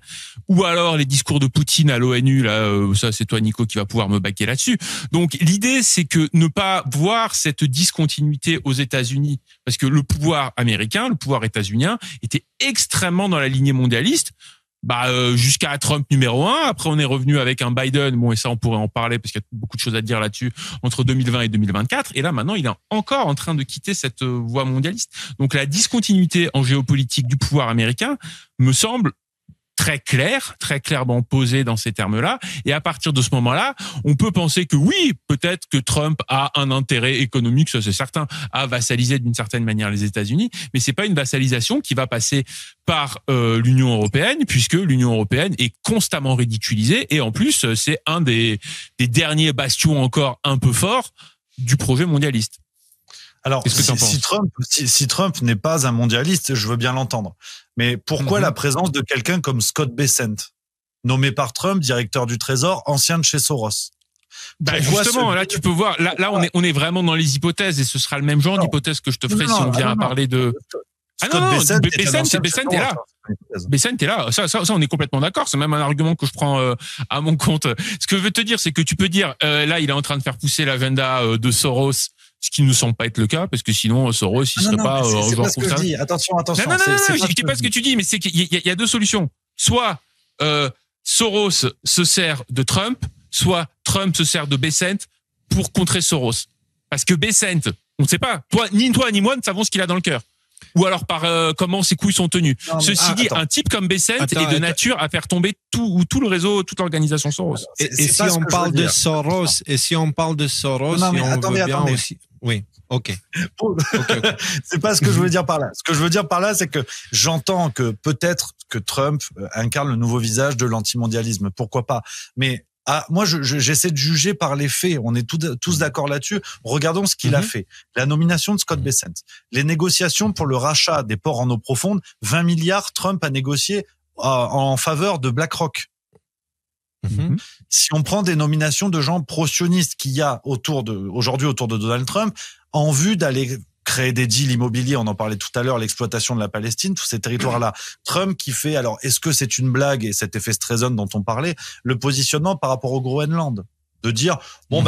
S3: Ou alors les discours de Poutine à l'ONU, là, ça c'est toi Nico qui va pouvoir me baquer là-dessus. Donc l'idée c'est que ne pas voir cette discontinuité aux États-Unis, parce que le pouvoir américain, le pouvoir états-unien était extrêmement dans la lignée mondialiste. Jusqu'à Trump numéro 1. Après, on est revenu avec un Biden. Bon, et ça, on pourrait en parler parce qu'il y a beaucoup de choses à dire là-dessus entre 2020 et 2024. Et là, maintenant, il est encore en train de quitter cette voie mondialiste. Donc, la discontinuité en géopolitique du pouvoir américain me semble très clairement posée dans ces termes-là. Et à partir de ce moment-là, on peut penser que oui, peut-être que Trump a un intérêt économique, ça c'est certain, à vassaliser d'une certaine manière les États-Unis, mais c'est pas une vassalisation qui va passer par l'Union européenne, puisque l'Union européenne est constamment ridiculisée et en plus, c'est un des derniers bastions encore un peu forts du projet mondialiste.
S4: Alors, si Trump n'est pas un mondialiste, je veux bien l'entendre. Mais pourquoi la présence de quelqu'un comme Scott Bessent, nommé par Trump directeur du Trésor, ancien de chez Soros?
S3: Justement, là, tu peux voir, là, on est vraiment dans les hypothèses et ce sera le même genre d'hypothèse que je te ferai si on vient à parler de... Bessent est là. Bessent est là. Ça, on est complètement d'accord. C'est même un argument que je prends à mon compte. Ce que je veux te dire, c'est que tu peux dire, là, il est en train de faire pousser l'agenda de Soros, ce qui ne nous semble pas être le cas, parce que sinon, Soros, il serait pas...
S4: c'est pas ce que je dis. Attention.
S3: Non, je dis pas ce que tu dis, mais c'est qu'il y a deux solutions. Soit Soros se sert de Trump, soit Trump se sert de Bessent pour contrer Soros. Parce que Bessent, on ne sait pas. Ni toi ni moi ne savons ce qu'il a dans le cœur. Ou alors par comment ses couilles sont tenues. Ceci dit, un type comme Bessent est de nature à faire tomber tout le réseau, toute l'organisation Soros.
S1: Et si on parle de Soros, si on veut bien aussi... Oui, ok.
S4: C'est pas ce que je veux dire par là. Ce que je veux dire par là, c'est que j'entends que peut-être que Trump incarne le nouveau visage de l'antimondialisme. Pourquoi pas? Mais moi, j'essaie de juger par les faits. On est tous d'accord là-dessus. Regardons ce qu'il a fait. La nomination de Scott Bessent. Les négociations pour le rachat des ports en eau profonde. 20 milliards, Trump a négocié en faveur de BlackRock. Si on prend des nominations de gens pro-sionistes qu'il y a aujourd'hui autour de Donald Trump, en vue d'aller créer des deals immobiliers, on en parlait tout à l'heure, l'exploitation de la Palestine, tous ces territoires-là. Trump qui fait, alors est-ce que c'est une blague, et cet effet Streisand dont on parlait, le positionnement par rapport au Groenland, de dire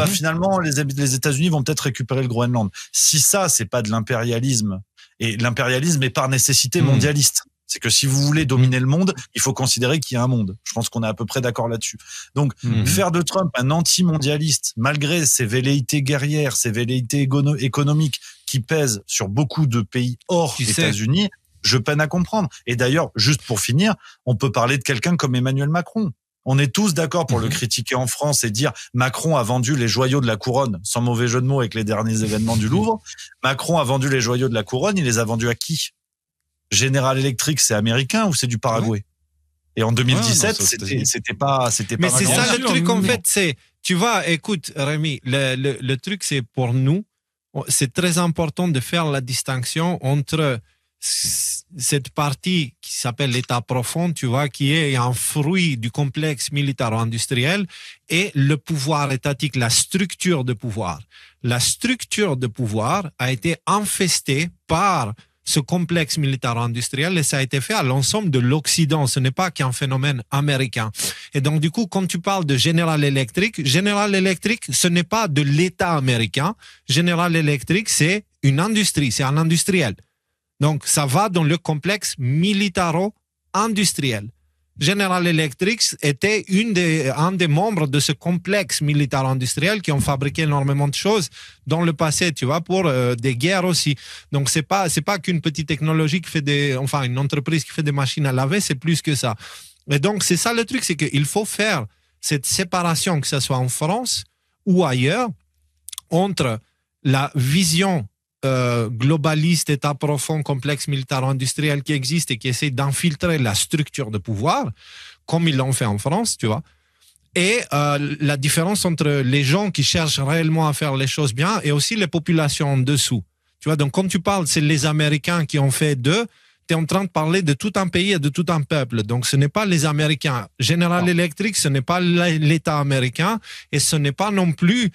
S4: finalement les États-Unis vont peut-être récupérer le Groenland. Si ça c'est pas de l'impérialisme, et l'impérialisme est par nécessité mondialiste. C'est que si vous voulez dominer le monde, il faut considérer qu'il y a un monde. Je pense qu'on est à peu près d'accord là-dessus. Donc, faire de Trump un anti-mondialiste, malgré ses velléités guerrières, ses velléités économiques qui pèsent sur beaucoup de pays hors États-Unis, je peine à comprendre. Et d'ailleurs, juste pour finir, on peut parler de quelqu'un comme Emmanuel Macron. On est tous d'accord pour le critiquer en France et dire Macron a vendu les joyaux de la couronne, sans mauvais jeu de mots avec les derniers événements du Louvre. Macron a vendu les joyaux de la couronne, il les a vendus à qui ? General Electric, c'est américain ou c'est du Paraguay? Et en 2017, c'était pas.
S1: Mais c'est ça le truc en fait, c'est, tu vois, écoute, Rémi, le truc c'est pour nous, c'est très important de faire la distinction entre cette partie qui s'appelle l'État profond, tu vois, qui est un fruit du complexe militaro-industriel, et le pouvoir étatique, la structure de pouvoir. La structure de pouvoir a été infestée par ce complexe militaro-industriel, et ça a été fait à l'ensemble de l'Occident. Ce n'est pas qu'un phénomène américain. Et donc, du coup, quand tu parles de General Electric, ce n'est pas de l'État américain. General Electric, c'est une industrie, c'est un industriel. Donc, ça va dans le complexe militaro-industriel. General Electric était un des membres de ce complexe militaro-industriel qui ont fabriqué énormément de choses dans le passé, tu vois, pour des guerres aussi. Donc, c'est pas qu'une petite technologie qui fait une entreprise qui fait des machines à laver, c'est plus que ça. Et donc, c'est ça le truc, c'est qu'il faut faire cette séparation, que ce soit en France ou ailleurs, entre la vision globaliste, état profond, complexe militaro-industriel qui existe et qui essaie d'infiltrer la structure de pouvoir, comme ils l'ont fait en France, tu vois. Et la différence entre les gens qui cherchent réellement à faire les choses bien et aussi les populations en dessous. Tu vois, donc quand tu parles, c'est les Américains qui ont fait d'eux, tu es en train de parler de tout un pays et de tout un peuple. Donc ce n'est pas les Américains. General Electric, ce n'est pas l'État américain et ce n'est pas non plus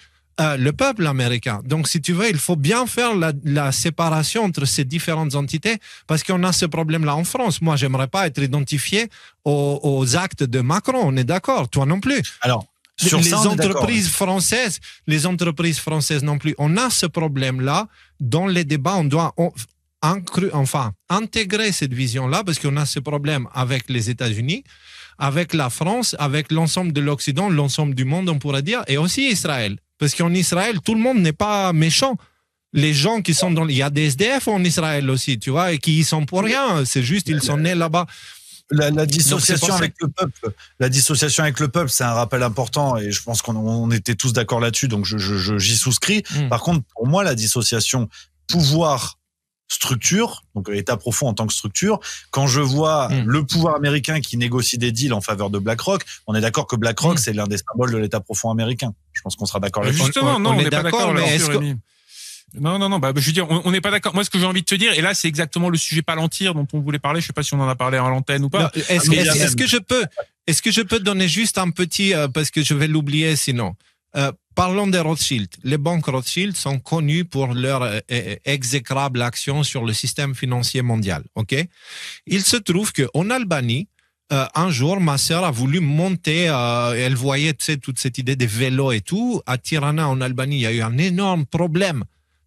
S1: le peuple américain. Donc, si tu veux, il faut bien faire la séparation entre ces différentes entités parce qu'on a ce problème-là en France. Moi, j'aimerais pas être identifié aux actes de Macron. On est d'accord. Toi non plus. Alors, les entreprises françaises non plus. On a ce problème-là dans les débats. On doit intégrer cette vision-là parce qu'on a ce problème avec les États-Unis, avec la France, avec l'ensemble de l'Occident, l'ensemble du monde, on pourrait dire, et aussi Israël. Parce qu'en Israël, tout le monde n'est pas méchant. Les gens qui sont il y a des SDF en Israël aussi, tu vois, et qui y sont pour rien. C'est juste, ils sont nés là-bas.
S4: La dissociation avec le peuple, c'est un rappel important et je pense qu'on était tous d'accord là-dessus, donc j'y souscris. Par contre, pour moi, la dissociation pouvoir-structure, donc État profond en tant que structure, quand je vois le pouvoir américain qui négocie des deals en faveur de BlackRock, on est d'accord que BlackRock, c'est l'un des symboles de l'État profond américain. Je pense qu'on sera d'accord là-dessus.
S3: Justement, non, on n'est pas d'accord là-dessus, Rémi. Non, je veux dire, on n'est pas d'accord. Moi, ce que j'ai envie de te dire, et là, c'est exactement le sujet Palantir dont on voulait parler. Je sais pas si on en a parlé à l'antenne ou pas.
S1: Est-ce que je peux donner juste un petit, parce que je vais l'oublier sinon. Parlons des Rothschild. Les banques Rothschild sont connues pour leur exécrable action sur le système financier mondial. Ok. Il se trouve qu'en Albanie, un jour, ma sœur a voulu monter, elle voyait toute cette idée des vélos et tout. À Tirana, en Albanie, il y a eu un énorme problème.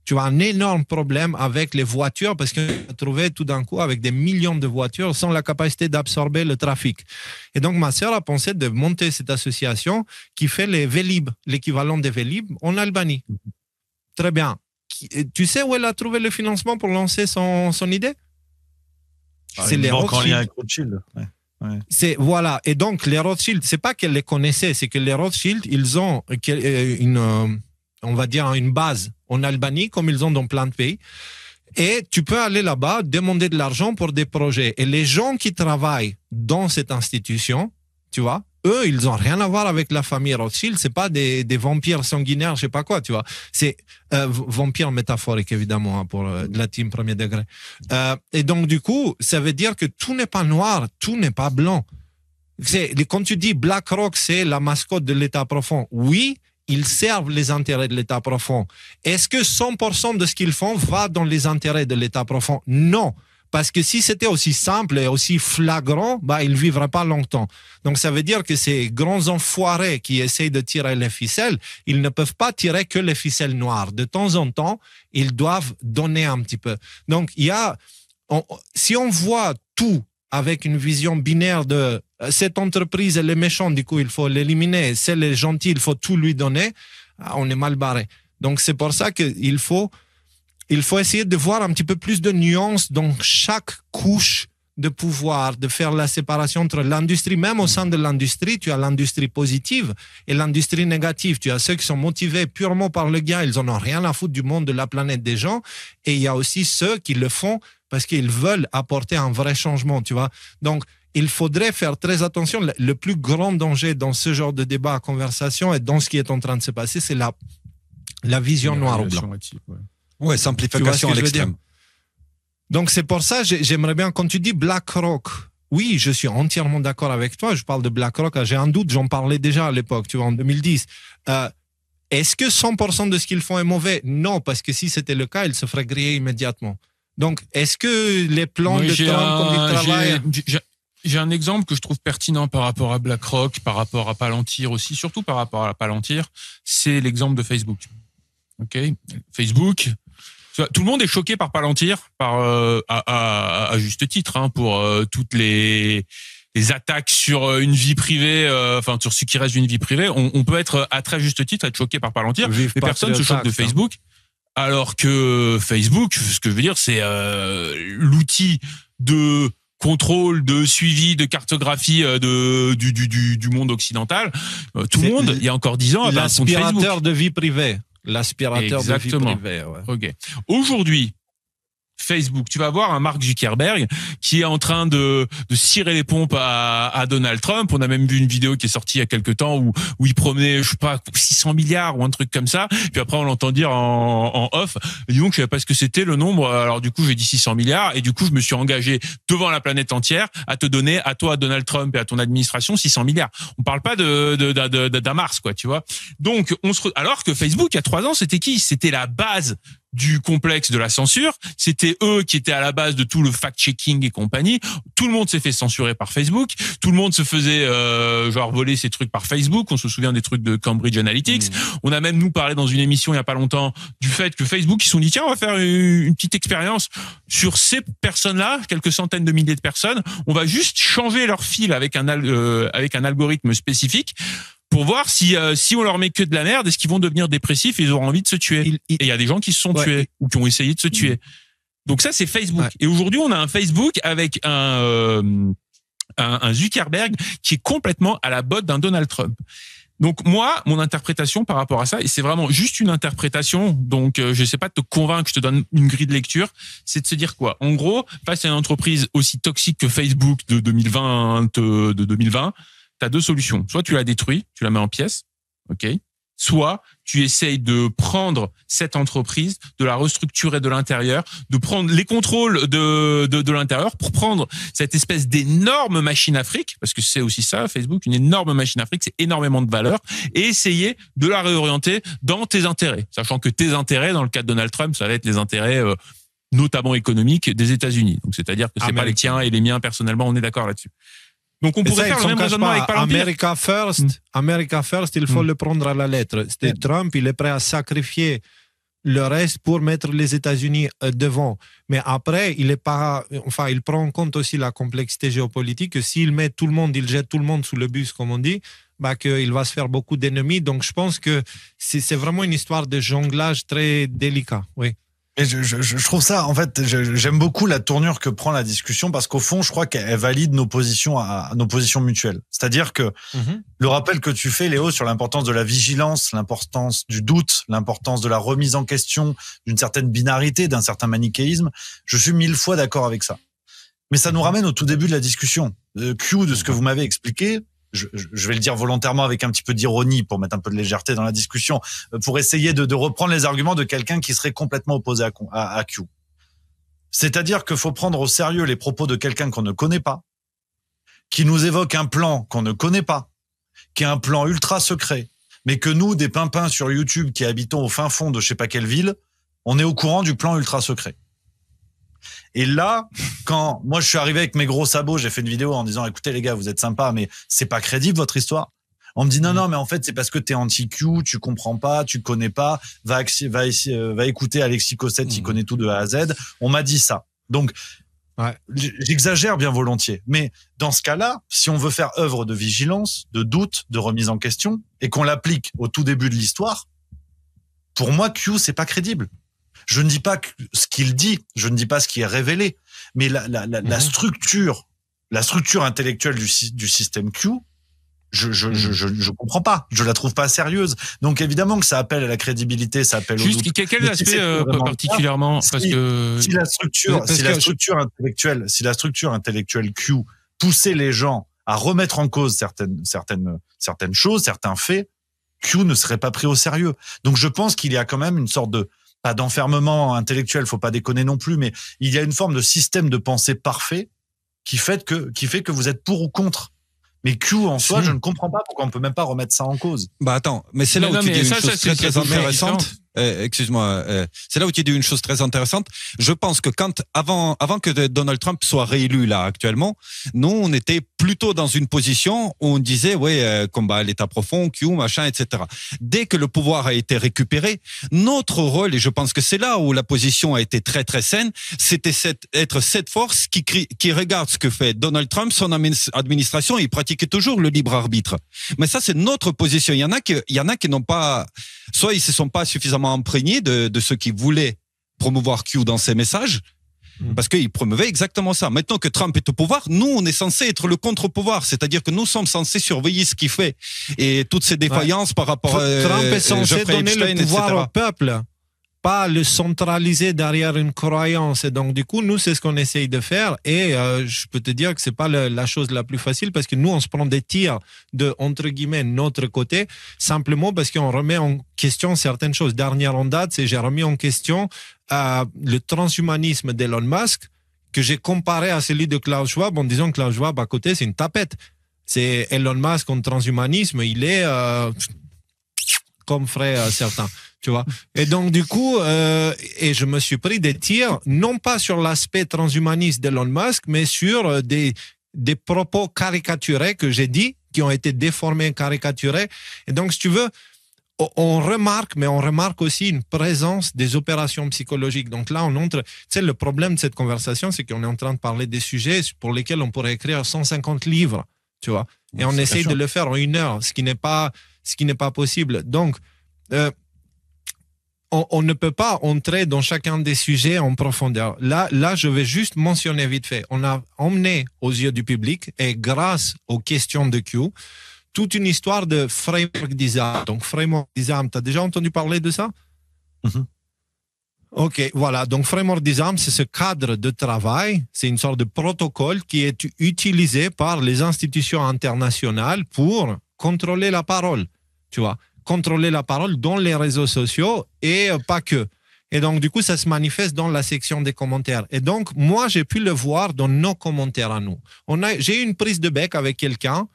S1: Tu vois, un énorme problème avec les voitures parce qu'on a trouvé tout d'un coup avec des millions de voitures sans la capacité d'absorber le trafic. Et donc, ma sœur a pensé de monter cette association qui fait les Vélib, l'équivalent des Vélib en Albanie. Très bien. Tu sais où elle a trouvé le financement pour lancer son idée?
S4: C'est les Rothschild. En lien avec Rothschild. Ouais.
S1: C'est, voilà. Et donc, les Rothschild, c'est pas qu'elle les connaissait, c'est que les Rothschild, ils ont on va dire une base en Albanie, comme ils ont dans plein de pays. Et tu peux aller là-bas, demander de l'argent pour des projets. Et les gens qui travaillent dans cette institution, tu vois, eux, ils ont rien à voir avec la famille Rothschild. C'est pas des vampires sanguinaires, je sais pas quoi, tu vois. C'est vampires métaphoriques, évidemment, hein, pour de la team premier degré. Et donc, du coup, ça veut dire que tout n'est pas noir, tout n'est pas blanc. Quand tu dis BlackRock, c'est la mascotte de l'État profond. Oui, ils servent les intérêts de l'État profond. Est-ce que 100% de ce qu'ils font va dans les intérêts de l'État profond? Non. Parce que si c'était aussi simple et aussi flagrant, ils ne vivraient pas longtemps. Donc, ça veut dire que ces grands enfoirés qui essayent de tirer les ficelles, ils ne peuvent pas tirer que les ficelles noires. De temps en temps, ils doivent donner un petit peu. Donc, si on voit tout avec une vision binaire de cette entreprise, elle est méchante, du coup, il faut l'éliminer. Celle est gentille, il faut tout lui donner. On est mal barré. Donc, c'est pour ça qu'il faut essayer de voir un petit peu plus de nuances dans chaque couche de pouvoir, de faire la séparation entre l'industrie. Même au sein de l'industrie, tu as l'industrie positive et l'industrie négative. Tu as ceux qui sont motivés purement par le gain, ils en ont rien à foutre du monde, de la planète, des gens. Et il y a aussi ceux qui le font parce qu'ils veulent apporter un vrai changement, tu vois. Donc, il faudrait faire très attention. Le plus grand danger dans ce genre de débat, conversation et dans ce qui est en train de se passer, c'est la vision noir ou blanc.
S2: Ouais, simplification à l'extrême.
S1: Donc, c'est pour ça, j'aimerais bien, quand tu dis BlackRock, oui, je suis entièrement d'accord avec toi. Je parle de BlackRock, j'ai un doute, j'en parlais déjà à l'époque, tu vois, en 2010. Est-ce que 100% de ce qu'ils font est mauvais? Non, parce que si c'était le cas, ils se feraient griller immédiatement. Donc, est-ce que les plans de Trump, comme ils travaillent...
S3: J'ai un exemple que je trouve pertinent par rapport à BlackRock, par rapport à Palantir aussi, surtout par rapport à Palantir, c'est l'exemple de Facebook. Ok, Facebook... Tout le monde est choqué par Palantir, à juste titre, hein, pour toutes les attaques sur une vie privée, sur ce qui reste d'une vie privée. On peut être à très juste titre être choqué par Palantir, mais personne se choque de Facebook. Alors que Facebook, ce que je veux dire, c'est l'outil de contrôle, de suivi, de cartographie du monde occidental. Tout le monde, il y a encore 10 ans,
S1: l'aspirateur de vie privée. L'aspirateur
S3: Exactement.
S1: de vie privée, ouais.
S3: Ok. Aujourd'hui, Facebook, tu vas voir un Mark Zuckerberg qui est en train de cirer les pompes à Donald Trump. On a même vu une vidéo qui est sortie il y a quelques temps où il promenait, je sais pas, 600 milliards ou un truc comme ça. Puis après, on l'entend dire en off. Et donc, je savais pas ce que c'était le nombre. Alors, du coup, j'ai dit 600 milliards. Et du coup, je me suis engagé devant la planète entière à te donner, à toi, à Donald Trump et à ton administration, 600 milliards. On parle pas d'un Mars, quoi, tu vois. Donc, alors que Facebook, il y a 3 ans, c'était qui? C'était la base du complexe de la censure. C'était eux qui étaient à la base de tout le fact-checking et compagnie. Tout le monde s'est fait censurer par Facebook. Tout le monde se faisait voler ses trucs par Facebook. On se souvient des trucs de Cambridge Analytics. On a même nous parlé dans une émission il y a pas longtemps du fait que Facebook, ils se sont dit tiens, on va faire une petite expérience sur ces personnes-là, quelques centaines de milliers de personnes. On va juste changer leur fil avec un algorithme spécifique pour voir si on leur met que de la merde, est-ce qu'ils vont devenir dépressifs et ils auront envie de se tuer. Et il y a des gens qui se sont tués ou qui ont essayé de se tuer. Donc ça, c'est Facebook. Ouais. Et aujourd'hui, on a un Facebook avec un Zuckerberg qui est complètement à la botte d'un Donald Trump. Donc moi, mon interprétation par rapport à ça, et c'est vraiment juste une interprétation, donc je sais pas de te convaincre, je te donne une grille de lecture, c'est de se dire quoi? En gros, face à une entreprise aussi toxique que Facebook de 2020, tu as 2 solutions. Soit tu la détruis, tu la mets en pièces, ok. Soit tu essayes de prendre cette entreprise, de la restructurer de l'intérieur, de prendre les contrôles de l'intérieur pour prendre cette espèce d'énorme machine à fric, parce que c'est aussi ça, Facebook, une énorme machine à fric, c'est énormément de valeur, et essayer de la réorienter dans tes intérêts. Sachant que tes intérêts, dans le cas de Donald Trump, ça va être les intérêts notamment économiques des États-Unis. Donc c'est-à-dire que c'est pas les tiens et les miens personnellement, on est d'accord là-dessus. Donc on pourrait faire le même raisonnement avec Palantir.
S1: America First, il faut le prendre à la lettre. C'était Trump, il est prêt à sacrifier le reste pour mettre les États-Unis devant. Mais après, il prend en compte aussi la complexité géopolitique, que s'il met tout le monde, il jette tout le monde sous le bus, comme on dit, qu'il va se faire beaucoup d'ennemis. Donc je pense que c'est vraiment une histoire de jonglage très délicat. Oui.
S4: Et je trouve ça, en fait, j'aime beaucoup la tournure que prend la discussion parce qu'au fond, je crois qu'elle valide nos positions mutuelles. C'est-à-dire que le rappel que tu fais, Léo, sur l'importance de la vigilance, l'importance du doute, l'importance de la remise en question, d'une certaine binarité, d'un certain manichéisme, je suis 1000 fois d'accord avec ça. Mais ça nous ramène au tout début de la discussion. Q de ce que vous m'avez expliqué, je vais le dire volontairement avec un petit peu d'ironie pour mettre un peu de légèreté dans la discussion, pour essayer de reprendre les arguments de quelqu'un qui serait complètement opposé à Q. C'est-à-dire qu'il faut prendre au sérieux les propos de quelqu'un qu'on ne connaît pas, qui nous évoque un plan qu'on ne connaît pas, qui est un plan ultra secret, mais que nous, des pimpins sur YouTube qui habitons au fin fond de je sais pas quelle ville, on est au courant du plan ultra secret. Et là, quand moi je suis arrivé avec mes gros sabots, j'ai fait une vidéo en disant écoutez les gars, vous êtes sympas, mais c'est pas crédible votre histoire. On me dit non, mais en fait c'est parce que t'es anti-Q, tu comprends pas, tu connais pas, va écouter Alexis Cossette, il connaît tout de A à Z. On m'a dit ça. Donc j'exagère bien volontiers, mais dans ce cas-là, si on veut faire œuvre de vigilance, de doute, de remise en question, et qu'on l'applique au tout début de l'histoire, pour moi Q c'est pas crédible. Je ne dis pas ce qu'il dit, je ne dis pas ce qui est révélé, mais la structure intellectuelle du système Q, je comprends pas, je la trouve pas sérieuse. Donc évidemment que ça appelle à la crédibilité, ça appelle au doute.
S3: Juste quel aspect particulièrement
S4: si la structure intellectuelle Q poussait les gens à remettre en cause certaines choses, certains faits, Q ne serait pas pris au sérieux. Donc je pense qu'il y a quand même une sorte de pas d'enfermement intellectuel, faut pas déconner non plus, mais il y a une forme de système de pensée parfait qui fait que vous êtes pour ou contre. Mais Q en soi, je ne comprends pas pourquoi on peut même pas remettre ça en cause.
S2: Bah attends, mais c'est là où tu dis une chose très intéressante. Excuse-moi, c'est là où tu dis une chose très intéressante. Je pense que avant que Donald Trump soit réélu là actuellement, nous on était plutôt dans une position où on disait combat à l'état profond, Q machin, etc. Dès que le pouvoir a été récupéré, notre rôle, et je pense que c'est là où la position a été très très saine, c'était être cette force qui regarde ce que fait Donald Trump, son administration, il pratique toujours le libre arbitre. Mais ça c'est notre position. Il y en a qui n'ont pas, soit ils se sont pas suffisamment imprégnés de ceux qui voulaient promouvoir Q dans ses messages, parce qu'ils promouvaient exactement ça. Maintenant que Trump est au pouvoir, nous, on est censé être le contre-pouvoir, c'est-à-dire que nous sommes censés surveiller ce qu'il fait et toutes ces défaillances par rapport à
S1: Trump est censé donner
S2: Epstein,
S1: le pouvoir
S2: etc.
S1: au peuple, pas le centraliser derrière une croyance. Et donc, du coup, nous, c'est ce qu'on essaye de faire. Et je peux te dire que c'est pas la chose la plus facile parce que nous, on se prend des tirs de, entre guillemets, notre côté, simplement parce qu'on remet en question certaines choses. Dernière en date, j'ai remis en question le transhumanisme d'Elon Musk que j'ai comparé à celui de Klaus Schwab en disant que Klaus Schwab, à côté, c'est une tapette. C'est Elon Musk en transhumanisme, il est comme ferait certains. Tu vois. Et donc, du coup, et je me suis pris des tirs, non pas sur l'aspect transhumaniste d'Elon Musk, mais sur des propos caricaturés que j'ai dit, qui ont été déformés, caricaturés. Et donc, si tu veux, on remarque aussi une présence des opérations psychologiques. Donc là, on entre, tu sais, le problème de cette conversation, c'est qu'on est en train de parler des sujets pour lesquels on pourrait écrire 150 livres, tu vois. Et on essaye de le faire en 1 heure, ce qui n'est pas possible. Donc, on ne peut pas entrer dans chacun des sujets en profondeur. Là, je vais juste mentionner vite fait. On a emmené aux yeux du public, et grâce aux questions de Q, toute une histoire de framework design. Donc, framework design, tu as déjà entendu parler de ça? Ok, voilà. Donc, framework design, c'est ce cadre de travail. C'est une sorte de protocole qui est utilisé par les institutions internationales pour contrôler la parole, tu vois. Contrôler la parole dans les réseaux sociaux et pas que. Et donc, du coup, ça se manifeste dans la section des commentaires. Et donc, moi, j'ai pu le voir dans nos commentaires à nous. J'ai eu une prise de bec avec quelqu'un,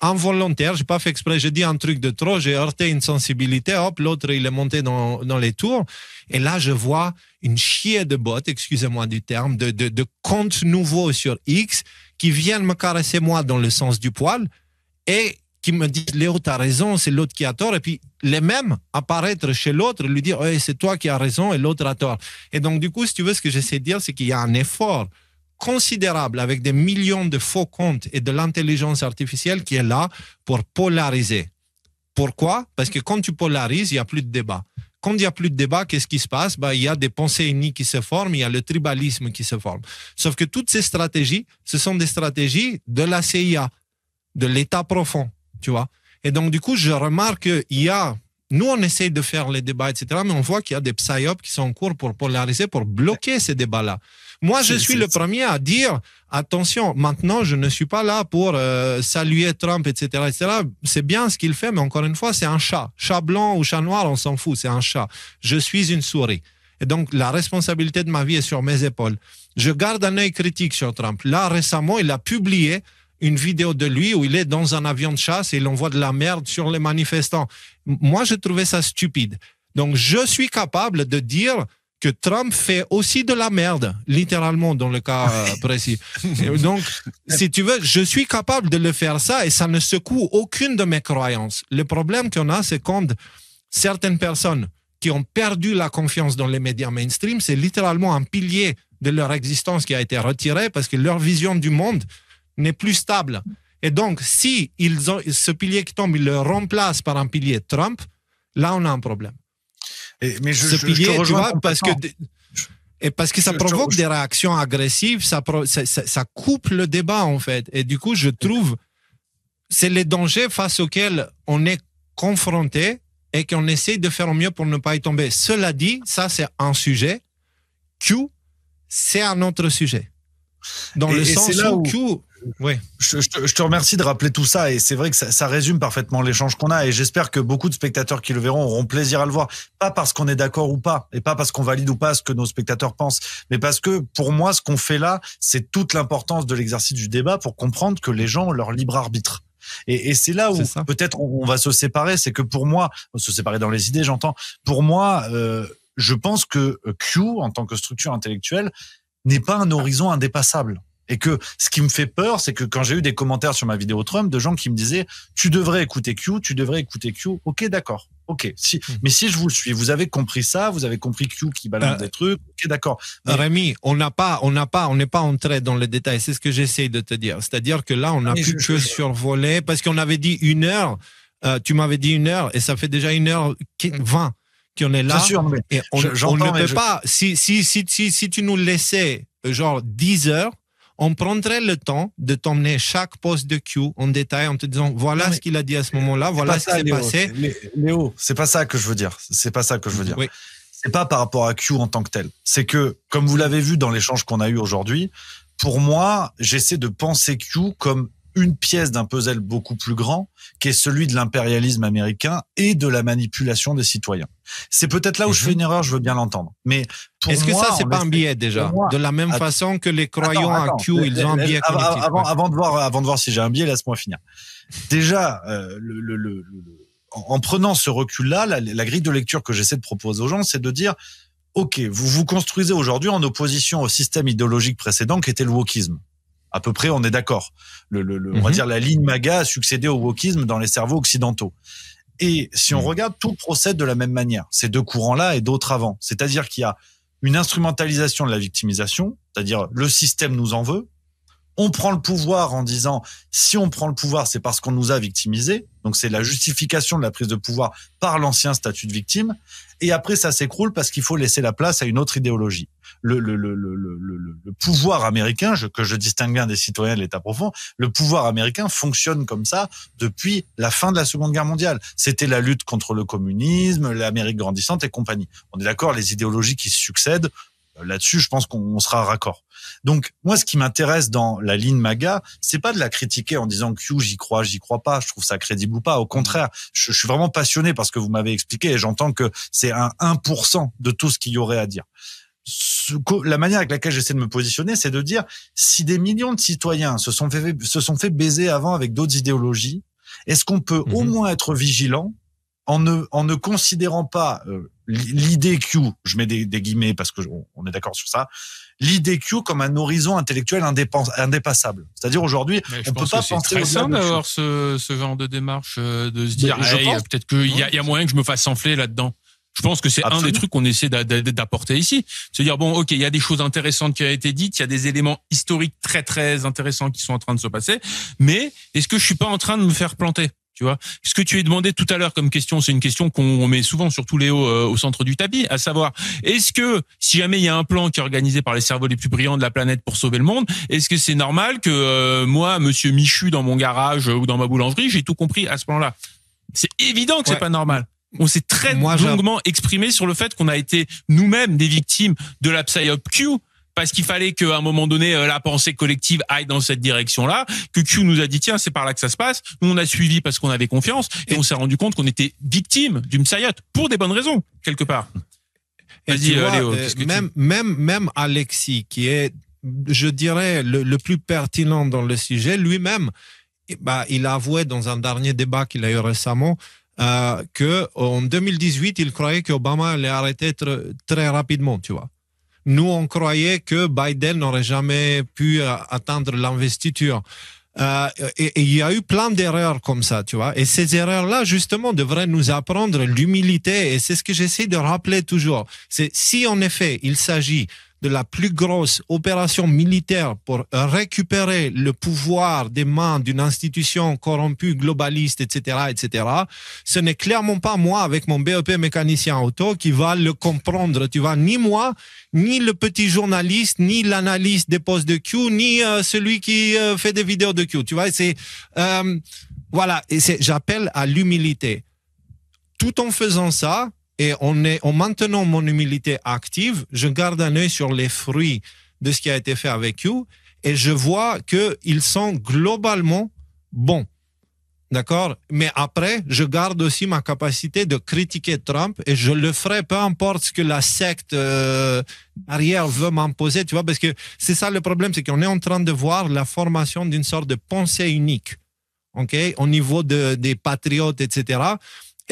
S1: involontaire, j'ai pas fait exprès, j'ai dit un truc de trop, j'ai heurté une sensibilité, hop, l'autre, il est monté dans les tours. Et là, je vois une chier de bots, excusez-moi du terme, de comptes nouveaux sur X qui viennent me caresser moi dans le sens du poil et qui me disent Léo, t'as raison, c'est l'autre qui a tort, et puis les mêmes apparaître chez l'autre, lui dire c'est toi qui as raison et l'autre a tort. Et donc, du coup, si tu veux, ce que j'essaie de dire, c'est qu'il y a un effort considérable avec des millions de faux comptes et de l'intelligence artificielle qui est là pour polariser. Pourquoi? Parce que quand tu polarises, il n'y a plus de débat. Quand il n'y a plus de débat, qu'est-ce qui se passe? Il y a des pensées unies qui se forment, il y a le tribalisme qui se forme. Sauf que toutes ces stratégies, ce sont des stratégies de la CIA, de l'état profond. Tu vois. Et donc, du coup, je remarque qu'il y a Nous, on essaye de faire les débats, etc., mais on voit qu'il y a des psyops qui sont en cours pour polariser, pour bloquer ces débats-là. Moi, je suis le premier à dire, attention, maintenant, je ne suis pas là pour saluer Trump, etc., etc. C'est bien ce qu'il fait, mais encore une fois, c'est un chat. Chat blanc ou chat noir, on s'en fout, c'est un chat. Je suis une souris. Et donc, la responsabilité de ma vie est sur mes épaules. Je garde un œil critique sur Trump. Là, récemment, il a publié une vidéo de lui où il est dans un avion de chasse et il envoie de la merde sur les manifestants. Moi, je trouvais ça stupide. Donc, je suis capable de dire que Trump fait aussi de la merde, littéralement dans le cas précis. Et donc, si tu veux, je suis capable de le faire ça et ça ne secoue aucune de mes croyances. Le problème qu'on a, c'est quand certaines personnes qui ont perdu la confiance dans les médias mainstream, c'est littéralement un pilier de leur existence qui a été retiré parce que leur vision du monde n'est plus stable. Et donc, si ils ont ce pilier qui tombe, ils le remplacent par un pilier Trump, là, on a un problème.
S4: Mais
S1: ce pilier,
S4: je te rejoins
S1: parce que ça provoque des réactions agressives, ça coupe le débat, en fait. Et du coup, je trouve c'est les dangers face auxquels on est confronté et qu'on essaie de faire au mieux pour ne pas y tomber. Cela dit, ça, c'est un sujet. Q, c'est un autre sujet. Dans le sens où Q... Oui.
S4: Je te remercie de rappeler tout ça et c'est vrai que ça résume parfaitement l'échange qu'on a et j'espère que beaucoup de spectateurs qui le verront auront plaisir à le voir. Pas parce qu'on est d'accord ou pas et pas parce qu'on valide ou pas ce que nos spectateurs pensent, mais parce que pour moi, ce qu'on fait là, c'est toute l'importance de l'exercice du débat pour comprendre que les gens ont leur libre arbitre. Et c'est là où peut-être on va se séparer, c'est que pour moi, se séparer dans les idées, j'entends, pour moi, je pense que Q, en tant que structure intellectuelle, n'est pas un horizon indépassable. Et que ce qui me fait peur, c'est que quand j'ai eu des commentaires sur ma vidéo Trump de gens qui me disaient « Tu devrais écouter Q, tu devrais écouter Q. » Ok, d'accord. Ok. Mais si je vous le suis, vous avez compris ça, vous avez compris Q qui balance des trucs. Ok, d'accord. Mais...
S1: Rémi, on n'est pas entré dans les détails. C'est ce que j'essaie de te dire. C'est-à-dire que là, on n'a plus que survolé parce qu'on avait dit 1 heure. Tu m'avais dit 1 heure et ça fait déjà 1h20 qu'on est là.
S4: Bien sûr, mais
S1: et on ne peut pas. Si tu nous laissais genre 10 heures, on prendrait le temps de t'emmener chaque poste de Q en détail en te disant voilà ce qu'il a dit à ce moment-là, voilà ce qui s'est passé.
S4: Léo, c'est pas ça que je veux dire. C'est pas ça que je veux dire.
S1: Oui.
S4: C'est pas par rapport à Q en tant que tel. C'est que, comme vous l'avez vu dans l'échange qu'on a eu aujourd'hui, pour moi, j'essaie de penser Q comme une pièce d'un puzzle beaucoup plus grand, qui est celui de l'impérialisme américain et de la manipulation des citoyens. C'est peut-être là où je fais une erreur, je veux bien l'entendre. Mais
S1: est-ce que ça, c'est pas un biais déjà? De la même façon que les croyants à Q, ils ont un biais cognitif.
S4: Avant de voir si j'ai un biais, laisse-moi finir. Déjà, en prenant ce recul-là, la grille de lecture que j'essaie de proposer aux gens, c'est de dire, OK, vous vous construisez aujourd'hui en opposition au système idéologique précédent qui était le wokisme. À peu près, on est d'accord. On va dire la ligne MAGA a succédé au wokisme dans les cerveaux occidentaux. Et si on regarde, tout procède de la même manière. Ces deux courants-là et d'autres avant. C'est-à-dire qu'il y a une instrumentalisation de la victimisation, c'est-à-dire le système nous en veut. On prend le pouvoir en disant si on prend le pouvoir, c'est parce qu'on nous a victimisés. Donc c'est la justification de la prise de pouvoir par l'ancien statut de victime. Et après, ça s'écroule parce qu'il faut laisser la place à une autre idéologie. Le pouvoir américain, que je distingue bien des citoyens de l'État profond, le pouvoir américain fonctionne comme ça depuis la fin de la Seconde Guerre mondiale. C'était la lutte contre le communisme, l'Amérique grandissante et compagnie. On est d'accord, les idéologies qui se succèdent, là-dessus, je pense qu'on sera raccord. Donc, moi, ce qui m'intéresse dans la ligne MAGA, c'est pas de la critiquer en disant Q, j'y crois pas, je trouve ça crédible ou pas. Au contraire, je suis vraiment passionné par ce que vous m'avez expliqué et j'entends que c'est un 1% de tout ce qu'il y aurait à dire. La manière avec laquelle j'essaie de me positionner, c'est de dire si des millions de citoyens se sont fait baiser avant avec d'autres idéologies, est-ce qu'on peut au moins être vigilant en ne considérant pas l'idée Q, je mets des guillemets parce que on est d'accord sur ça, l'idée Q comme un horizon intellectuel indépassable. C'est-à-dire aujourd'hui, on peut pas penser.
S3: C'est très simple d'avoir ce genre de démarche, de se dire, peut-être qu'il y a moyen que je me fasse enfler là-dedans. Je pense que c'est un des trucs qu'on essaie d'apporter ici. Se dire, bon, OK, il y a des choses intéressantes qui ont été dites, il y a des éléments historiques très, très intéressants qui sont en train de se passer, mais est-ce que je suis pas en train de me faire planter? Tu vois, ce que tu as demandé tout à l'heure comme question, c'est une question qu'on met souvent, surtout Léo, au centre du tapis, à savoir, est-ce que si jamais il y a un plan qui est organisé par les cerveaux les plus brillants de la planète pour sauver le monde, est-ce que c'est normal que moi, monsieur Michu, dans mon garage ou dans ma boulangerie, j'ai tout compris à ce plan-là? C'est évident que c'est pas normal. On s'est très longuement exprimé sur le fait qu'on a été nous-mêmes des victimes de la psyop Q, parce qu'il fallait qu'à un moment donné, la pensée collective aille dans cette direction-là, que Q nous a dit, tiens, c'est par là que ça se passe. Nous, on a suivi parce qu'on avait confiance, et on s'est rendu compte qu'on était victime d'une psyop, pour des bonnes raisons, quelque part.
S1: Vas-y, Léo. Même Alexis, qui est, je dirais, le plus pertinent dans le sujet, lui-même, il a avoué dans un dernier débat qu'il a eu récemment, qu'en 2018, il croyait qu'Obama allait arrêter très rapidement, tu vois. Nous, on croyait que Biden n'aurait jamais pu atteindre l'investiture. Et il y a eu plein d'erreurs comme ça, tu vois. Et ces erreurs-là, justement, devraient nous apprendre l'humilité. Et c'est ce que j'essaie de rappeler toujours. C'est si, en effet, il s'agit de la plus grosse opération militaire pour récupérer le pouvoir des mains d'une institution corrompue, globaliste, etc., etc., ce n'est clairement pas moi, avec mon BEP mécanicien auto, qui va le comprendre. Tu vois, ni moi, ni le petit journaliste, ni l'analyste des postes de Q, ni celui qui fait des vidéos de Q. Tu vois, c'est voilà. Et j'appelle à l'humilité. Tout en faisant ça, et en maintenant mon humilité active, je garde un œil sur les fruits de ce qui a été fait avec Q et je vois qu'ils sont globalement bons. D'accord? Mais après, je garde aussi ma capacité de critiquer Trump et je le ferai peu importe ce que la secte arrière veut m'imposer, tu vois, parce que c'est ça le problème, c'est qu'on est en train de voir la formation d'une sorte de pensée unique, ok, au niveau des patriotes, etc.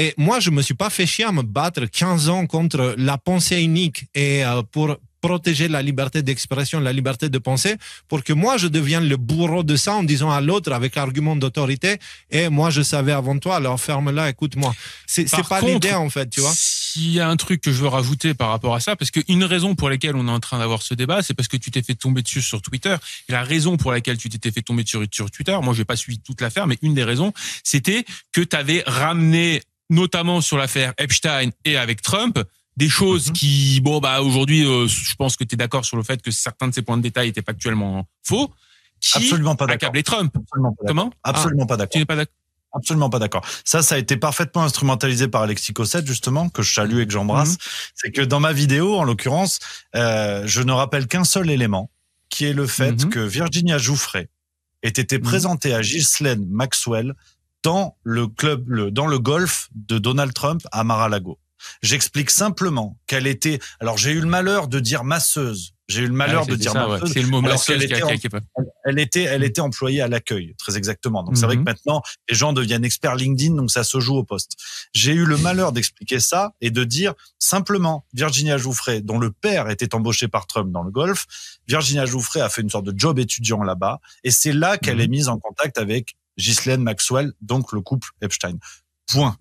S1: Et moi, je me suis pas fait chier à me battre 15 ans contre la pensée unique et pour protéger la liberté d'expression, la liberté de penser, pour que moi, je devienne le bourreau de ça en disant à l'autre avec argument d'autorité, et moi, je savais avant toi, alors ferme-la, écoute-moi. C'est pas l'idée, en fait, tu vois.
S3: S'il y a un truc que je veux rajouter par rapport à ça, parce qu'une raison pour laquelle on est en train d'avoir ce débat, c'est parce que tu t'es fait tomber dessus sur Twitter. Et la raison pour laquelle tu t'étais fait tomber dessus sur Twitter, moi, je n'ai pas suivi toute l'affaire, mais une des raisons, c'était que tu avais ramené, notamment sur l'affaire Epstein et avec Trump, des choses qui, aujourd'hui, je pense que tu es d'accord sur le fait que certains de ces points de détail étaient factuellement faux, qui
S4: absolument pas d'accord.
S3: accablaient Trump.
S4: Absolument pas
S3: Comment?
S4: Absolument pas d'accord.
S3: Tu n'es pas d'accord?
S4: Absolument pas d'accord. Ça a été parfaitement instrumentalisé par Alexis Cossette, justement, que je salue et que j'embrasse. C'est que dans ma vidéo, en l'occurrence, je ne rappelle qu'un seul élément, qui est le fait que Virginia Giuffre ait été présentée à Ghislaine Maxwell dans le golf de Donald Trump à Mar-a-Lago. J'explique simplement qu'elle était, alors j'ai eu le malheur de dire masseuse. J'ai eu le malheur de dire masseuse.
S3: Ouais. C'est le mot masseuse
S4: elle était employée à l'accueil, très exactement. Donc c'est vrai que maintenant, les gens deviennent experts LinkedIn, donc ça se joue au poste. J'ai eu le malheur d'expliquer ça et de dire simplement Virginia Giuffre, dont le père était embauché par Trump dans le golf. Virginia Giuffre a fait une sorte de job étudiant là-bas et c'est là qu'elle est mise en contact avec Ghislaine Maxwell, donc le couple Epstein. Point.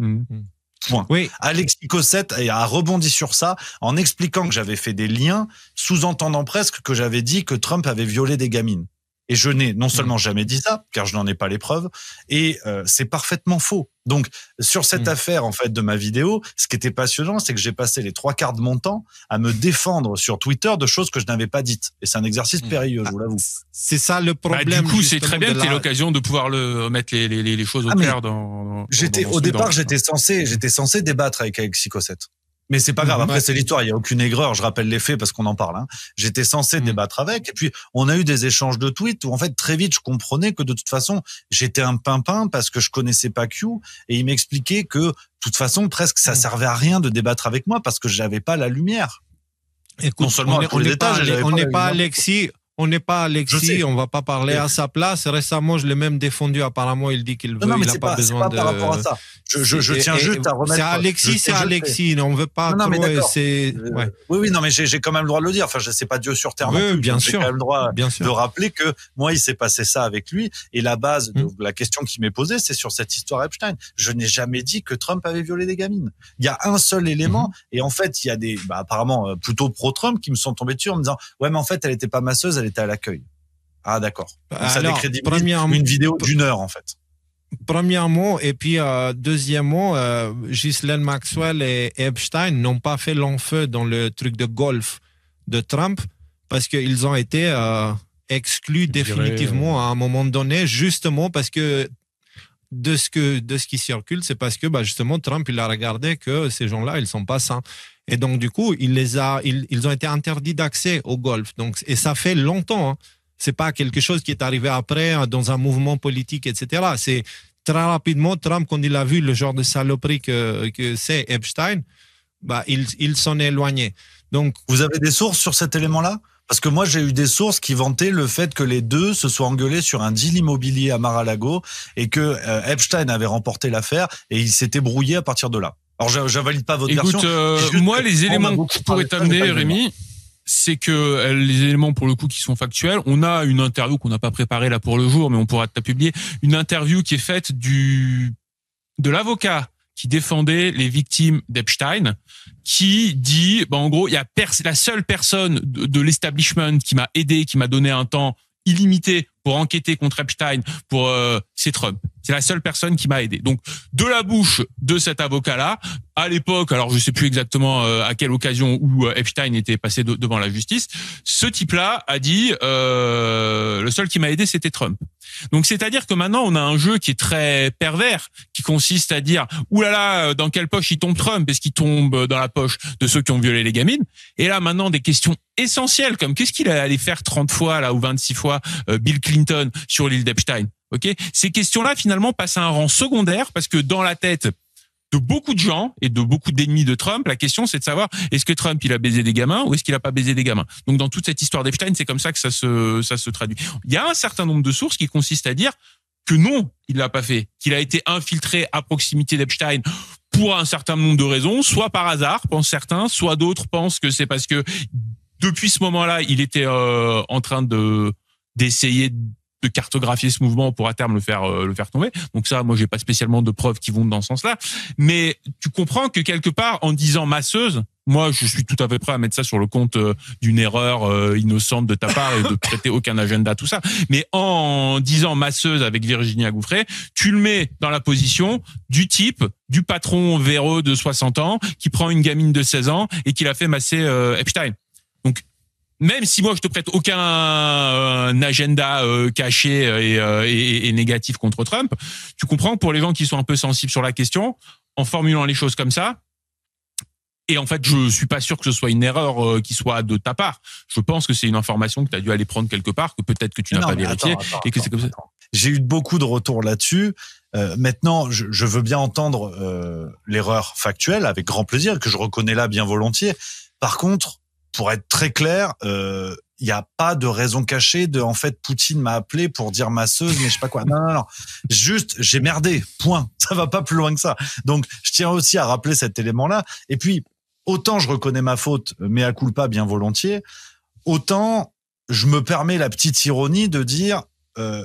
S4: Oui. Alexis Cossette a rebondi sur ça en expliquant que j'avais fait des liens, sous-entendant presque que j'avais dit que Trump avait violé des gamines. Et je n'ai non seulement jamais dit ça, car je n'en ai pas les preuves, et c'est parfaitement faux. Donc, sur cette affaire, en fait, de ma vidéo, ce qui était passionnant, c'est que j'ai passé les 3/4 de mon temps à me défendre sur Twitter de choses que je n'avais pas dites. Et c'est un exercice périlleux, je vous l'avoue.
S1: C'est ça le problème.
S3: Du coup, c'est très bien que tu aies l'occasion de pouvoir mettre les choses au clair
S4: au départ, j'étais censé débattre avec Alexis Cossette. Mais c'est pas grave. Après, c'est l'histoire. Il y a aucune aigreur. Je rappelle les faits parce qu'on en parle. J'étais censé débattre avec. Et puis, on a eu des échanges de tweets où, en fait, très vite, je comprenais que de toute façon, j'étais un pimpin parce que je connaissais pas Q. Et il m'expliquait que, de toute façon, presque, ça servait à rien de débattre avec moi parce que j'avais pas la lumière.
S1: Écoute, non seulement on n'est pas Alexis. On n'est pas Alexis, on va pas parler à sa place. Récemment, je l'ai même défendu. Apparemment, il dit qu'il veut, il n'a pas besoin de.
S4: Par rapport à ça. Je tiens juste à remettre.
S1: C'est Alexis. On veut pas trop.
S4: Oui, non, mais j'ai quand même le droit de le dire. Enfin, je sais pas Dieu sur terre.
S1: Oui, bien sûr.
S4: J'ai quand même le droit de rappeler que moi, il s'est passé ça avec lui. Et la base de la question qui m'est posée, c'est sur cette histoire Epstein. Je n'ai jamais dit que Trump avait violé des gamines. Il y a un seul élément. Et en fait, il y a des, apparemment, plutôt pro-Trump qui me sont tombés dessus en me disant, ouais, mais en fait, elle était pas masseuse, elle était à l'accueil. Ah, d'accord. Ça décrédibilise une vidéo d'1 heure, en fait.
S1: Premièrement, et puis deuxièmement, Ghislaine Maxwell et Epstein n'ont pas fait long feu dans le truc de golf de Trump parce qu'ils ont été exclus définitivement à un moment donné, justement parce que de ce qui circule, c'est parce que justement Trump il a regardé que ces gens-là ils sont pas sains et donc du coup ils ont été interdits d'accès au golf. Donc et ça fait longtemps. Hein. C'est pas quelque chose qui est arrivé après dans un mouvement politique, etc. C'est très rapidement Trump quand il a vu le genre de saloperie que c'est Epstein, il s'en est éloigné. Donc
S4: vous avez des sources sur cet élément-là? Parce que moi, j'ai eu des sources qui vantaient le fait que les deux se soient engueulés sur un deal immobilier à Mar-a-Lago et que Epstein avait remporté l'affaire et il s'était brouillé à partir de là. Alors, je valide pas votre version.
S3: Moi, les éléments que je pourrais t'amener, Rémi, c'est que les éléments, pour le coup, qui sont factuels, on a une interview qu'on n'a pas préparée là pour le jour, mais on pourra te la publier, une interview qui est faite de l'avocat qui défendait les victimes d'Epstein, qui dit, en gros, il y a la seule personne de l'establishment qui m'a aidé, qui m'a donné un temps illimité pour enquêter contre Epstein, c'est Trump. C'est la seule personne qui m'a aidé. Donc, de la bouche de cet avocat-là, à l'époque, alors je sais plus exactement à quelle occasion où Epstein était passé devant la justice, ce type-là a dit le seul qui m'a aidé, c'était Trump. Donc, c'est-à-dire que maintenant, on a un jeu qui est très pervers, qui consiste à dire oulala, dans quelle poche il tombe Trump? Est-ce qu'il tombe dans la poche de ceux qui ont violé les gamines? Et là, maintenant, des questions essentielles comme qu'est-ce qu'il allait faire 30 fois là ou 26 fois Bill Clinton sur l'île d'Epstein? Ok, ces questions-là finalement passent à un rang secondaire parce que dans la tête de beaucoup de gens et de beaucoup d'ennemis de Trump, la question c'est de savoir est-ce que Trump il a baisé des gamins ou est-ce qu'il a pas baisé des gamins. Donc dans toute cette histoire d'Epstein, c'est comme ça que ça se traduit. Il y a un certain nombre de sources qui consistent à dire que non, il l'a pas fait, qu'il a été infiltré à proximité d'Epstein pour un certain nombre de raisons, soit par hasard, pensent certains, soit d'autres pensent que c'est parce que depuis ce moment-là, il était en train d'essayer de cartographier ce mouvement pour à terme le faire tomber. Donc ça, moi, j'ai pas spécialement de preuves qui vont dans ce sens-là. Mais tu comprends que quelque part, en disant masseuse, moi, je suis tout à fait prêt à mettre ça sur le compte d'une erreur innocente de ta part et de prêter aucun agenda, tout ça. Mais en disant masseuse avec Virginia Gouffret, tu le mets dans la position du type, du patron véreux de 60 ans qui prend une gamine de 16 ans et qui l'a fait masser Epstein. Donc, même si moi je te prête aucun agenda caché et négatif contre Trump, tu comprends que pour les gens qui sont un peu sensibles sur la question, en formulant les choses comme ça, et en fait je suis pas sûr que ce soit une erreur qui soit de ta part. Je pense que c'est une information que tu as dû aller prendre quelque part, que peut-être que tu n'as pas vérifié et que c'est comme ça.
S4: J'ai eu beaucoup de retours là-dessus. Maintenant, je veux bien entendre l'erreur factuelle avec grand plaisir, que je reconnais là bien volontiers. Par contre, pour être très clair, il n'y a pas de raison cachée de, en fait, Poutine m'a appelé pour dire masseuse, mais je sais pas quoi. Non. Juste, j'ai merdé. Point. Ça va pas plus loin que ça. Donc, je tiens aussi à rappeler cet élément-là. Et puis, autant je reconnais ma faute, mea culpa bien volontiers, autant je me permets la petite ironie de dire,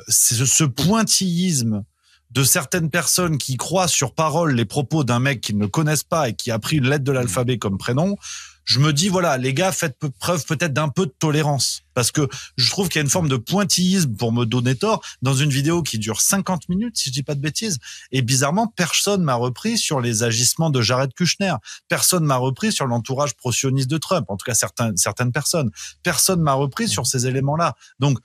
S4: ce pointillisme de certaines personnes qui croient sur parole les propos d'un mec qu'ils ne connaissent pas et qui a pris une lettre de l'alphabet comme prénom, je me dis, voilà, les gars, faites preuve peut-être d'un peu de tolérance. Parce que je trouve qu'il y a une forme de pointillisme, pour me donner tort, dans une vidéo qui dure 50 minutes, si je dis pas de bêtises. Et bizarrement, personne m'a repris sur les agissements de Jared Kushner. Personne m'a repris sur l'entourage pro-sioniste de Trump. En tout cas, certaines personnes. Personne m'a repris sur ces éléments-là. Donc,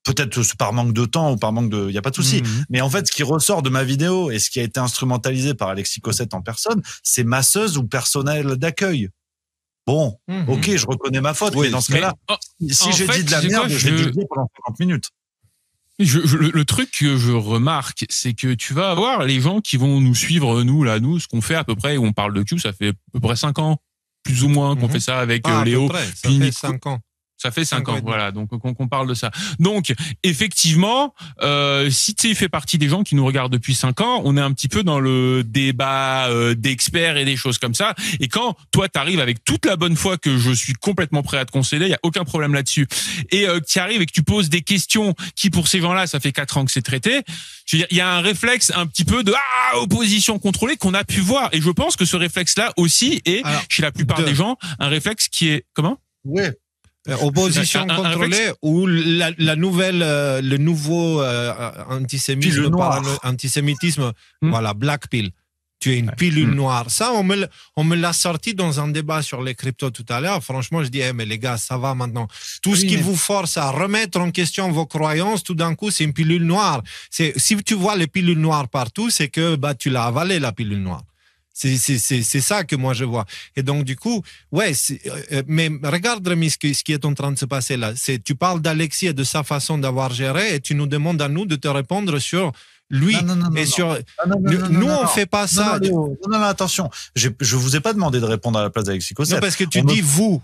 S4: peut-être par manque de temps ou par manque de... Il n'y a pas de souci. Mais en fait, ce qui ressort de ma vidéo et ce qui a été instrumentalisé par Alexis Cossette en personne, c'est masseuse ou personnel d'accueil. Bon, ok, je reconnais ma faute, mais dans ce cas-là, si j'ai dit de la merde, je vais dire pendant 50 minutes.
S3: Le truc que je remarque, c'est que tu vas avoir les gens qui vont nous suivre, nous, ce qu'on fait à peu près, où on parle de Q, ça fait à peu près 5 ans, plus ou moins, qu'on fait ça avec Léo.
S1: Ça fait 5 ans.
S3: Ça fait 5 ans, voilà. Donc, qu'on parle de ça. Donc, effectivement, si tu fais partie des gens qui nous regardent depuis 5 ans, on est un petit peu dans le débat d'experts et des choses comme ça. Et quand toi, t'arrives avec toute la bonne foi que je suis complètement prêt à te concéder, il y a aucun problème là-dessus. Et tu arrives et que tu poses des questions qui, pour ces gens-là, ça fait 4 ans que c'est traité. Je veux dire, il y a un réflexe un petit peu de opposition contrôlée qu'on a pu voir. Et je pense que ce réflexe-là aussi est, chez la plupart des gens, un réflexe qui est... Comment ?
S4: Oui.
S1: Opposition contrôlée ou la nouvelle, le nouveau antisémitisme, voilà, Black Pill. Tu es une pilule noire. Ça, on me l'a sorti dans un débat sur les cryptos tout à l'heure. Franchement, je dis, mais les gars, ça va maintenant. Tout ce qui vous force à remettre en question vos croyances, tout d'un coup, c'est une pilule noire. Si tu vois les pilules noires partout, c'est que tu l'as avalé, la pilule noire. C'est ça que moi je vois. Et donc, du coup, mais regarde, Rémi, ce qui est en train de se passer là. Tu parles d'Alexis et de sa façon d'avoir géré et tu nous demandes à nous de te répondre sur lui. Nous, on fait pas ça.
S4: Non, attention. Je vous ai pas demandé de répondre à la place d'Alexis Cossette.
S1: Non, parce que tu dis vous,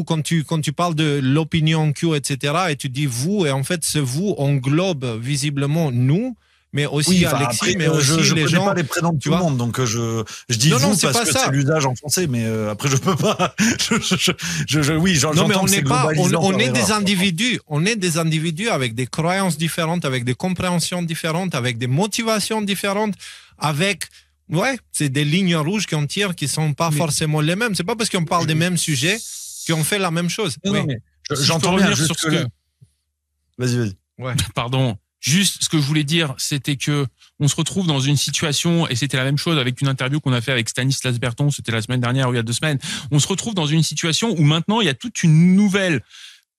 S1: quand tu parles de l'opinion Q, etc., et tu dis vous, et en fait, ce vous englobe visiblement nous, mais aussi Alexis, après, mais aussi
S4: je
S1: les gens.
S4: Je connais pas les prénoms de tout le monde, donc je dis vous parce que c'est l'usage en français, mais après je peux pas. Oui, j'entends
S1: mais
S4: on
S1: est des individus, on est des individus avec des croyances différentes, avec des compréhensions différentes, avec des motivations différentes, avec c'est des lignes rouges qu'on tire qui sont pas forcément les mêmes. C'est pas parce qu'on parle des mêmes sujets qu'on fait la même chose.
S4: Non, mais j'entends bien sur ce que. Vas-y.
S3: Ouais. Pardon. Juste, ce que je voulais dire, c'était que on se retrouve dans une situation, et c'était la même chose avec une interview qu'on a fait avec Stanislas Berton, c'était la semaine dernière ou il y a 2 semaines. On se retrouve dans une situation où maintenant il y a toute une nouvelle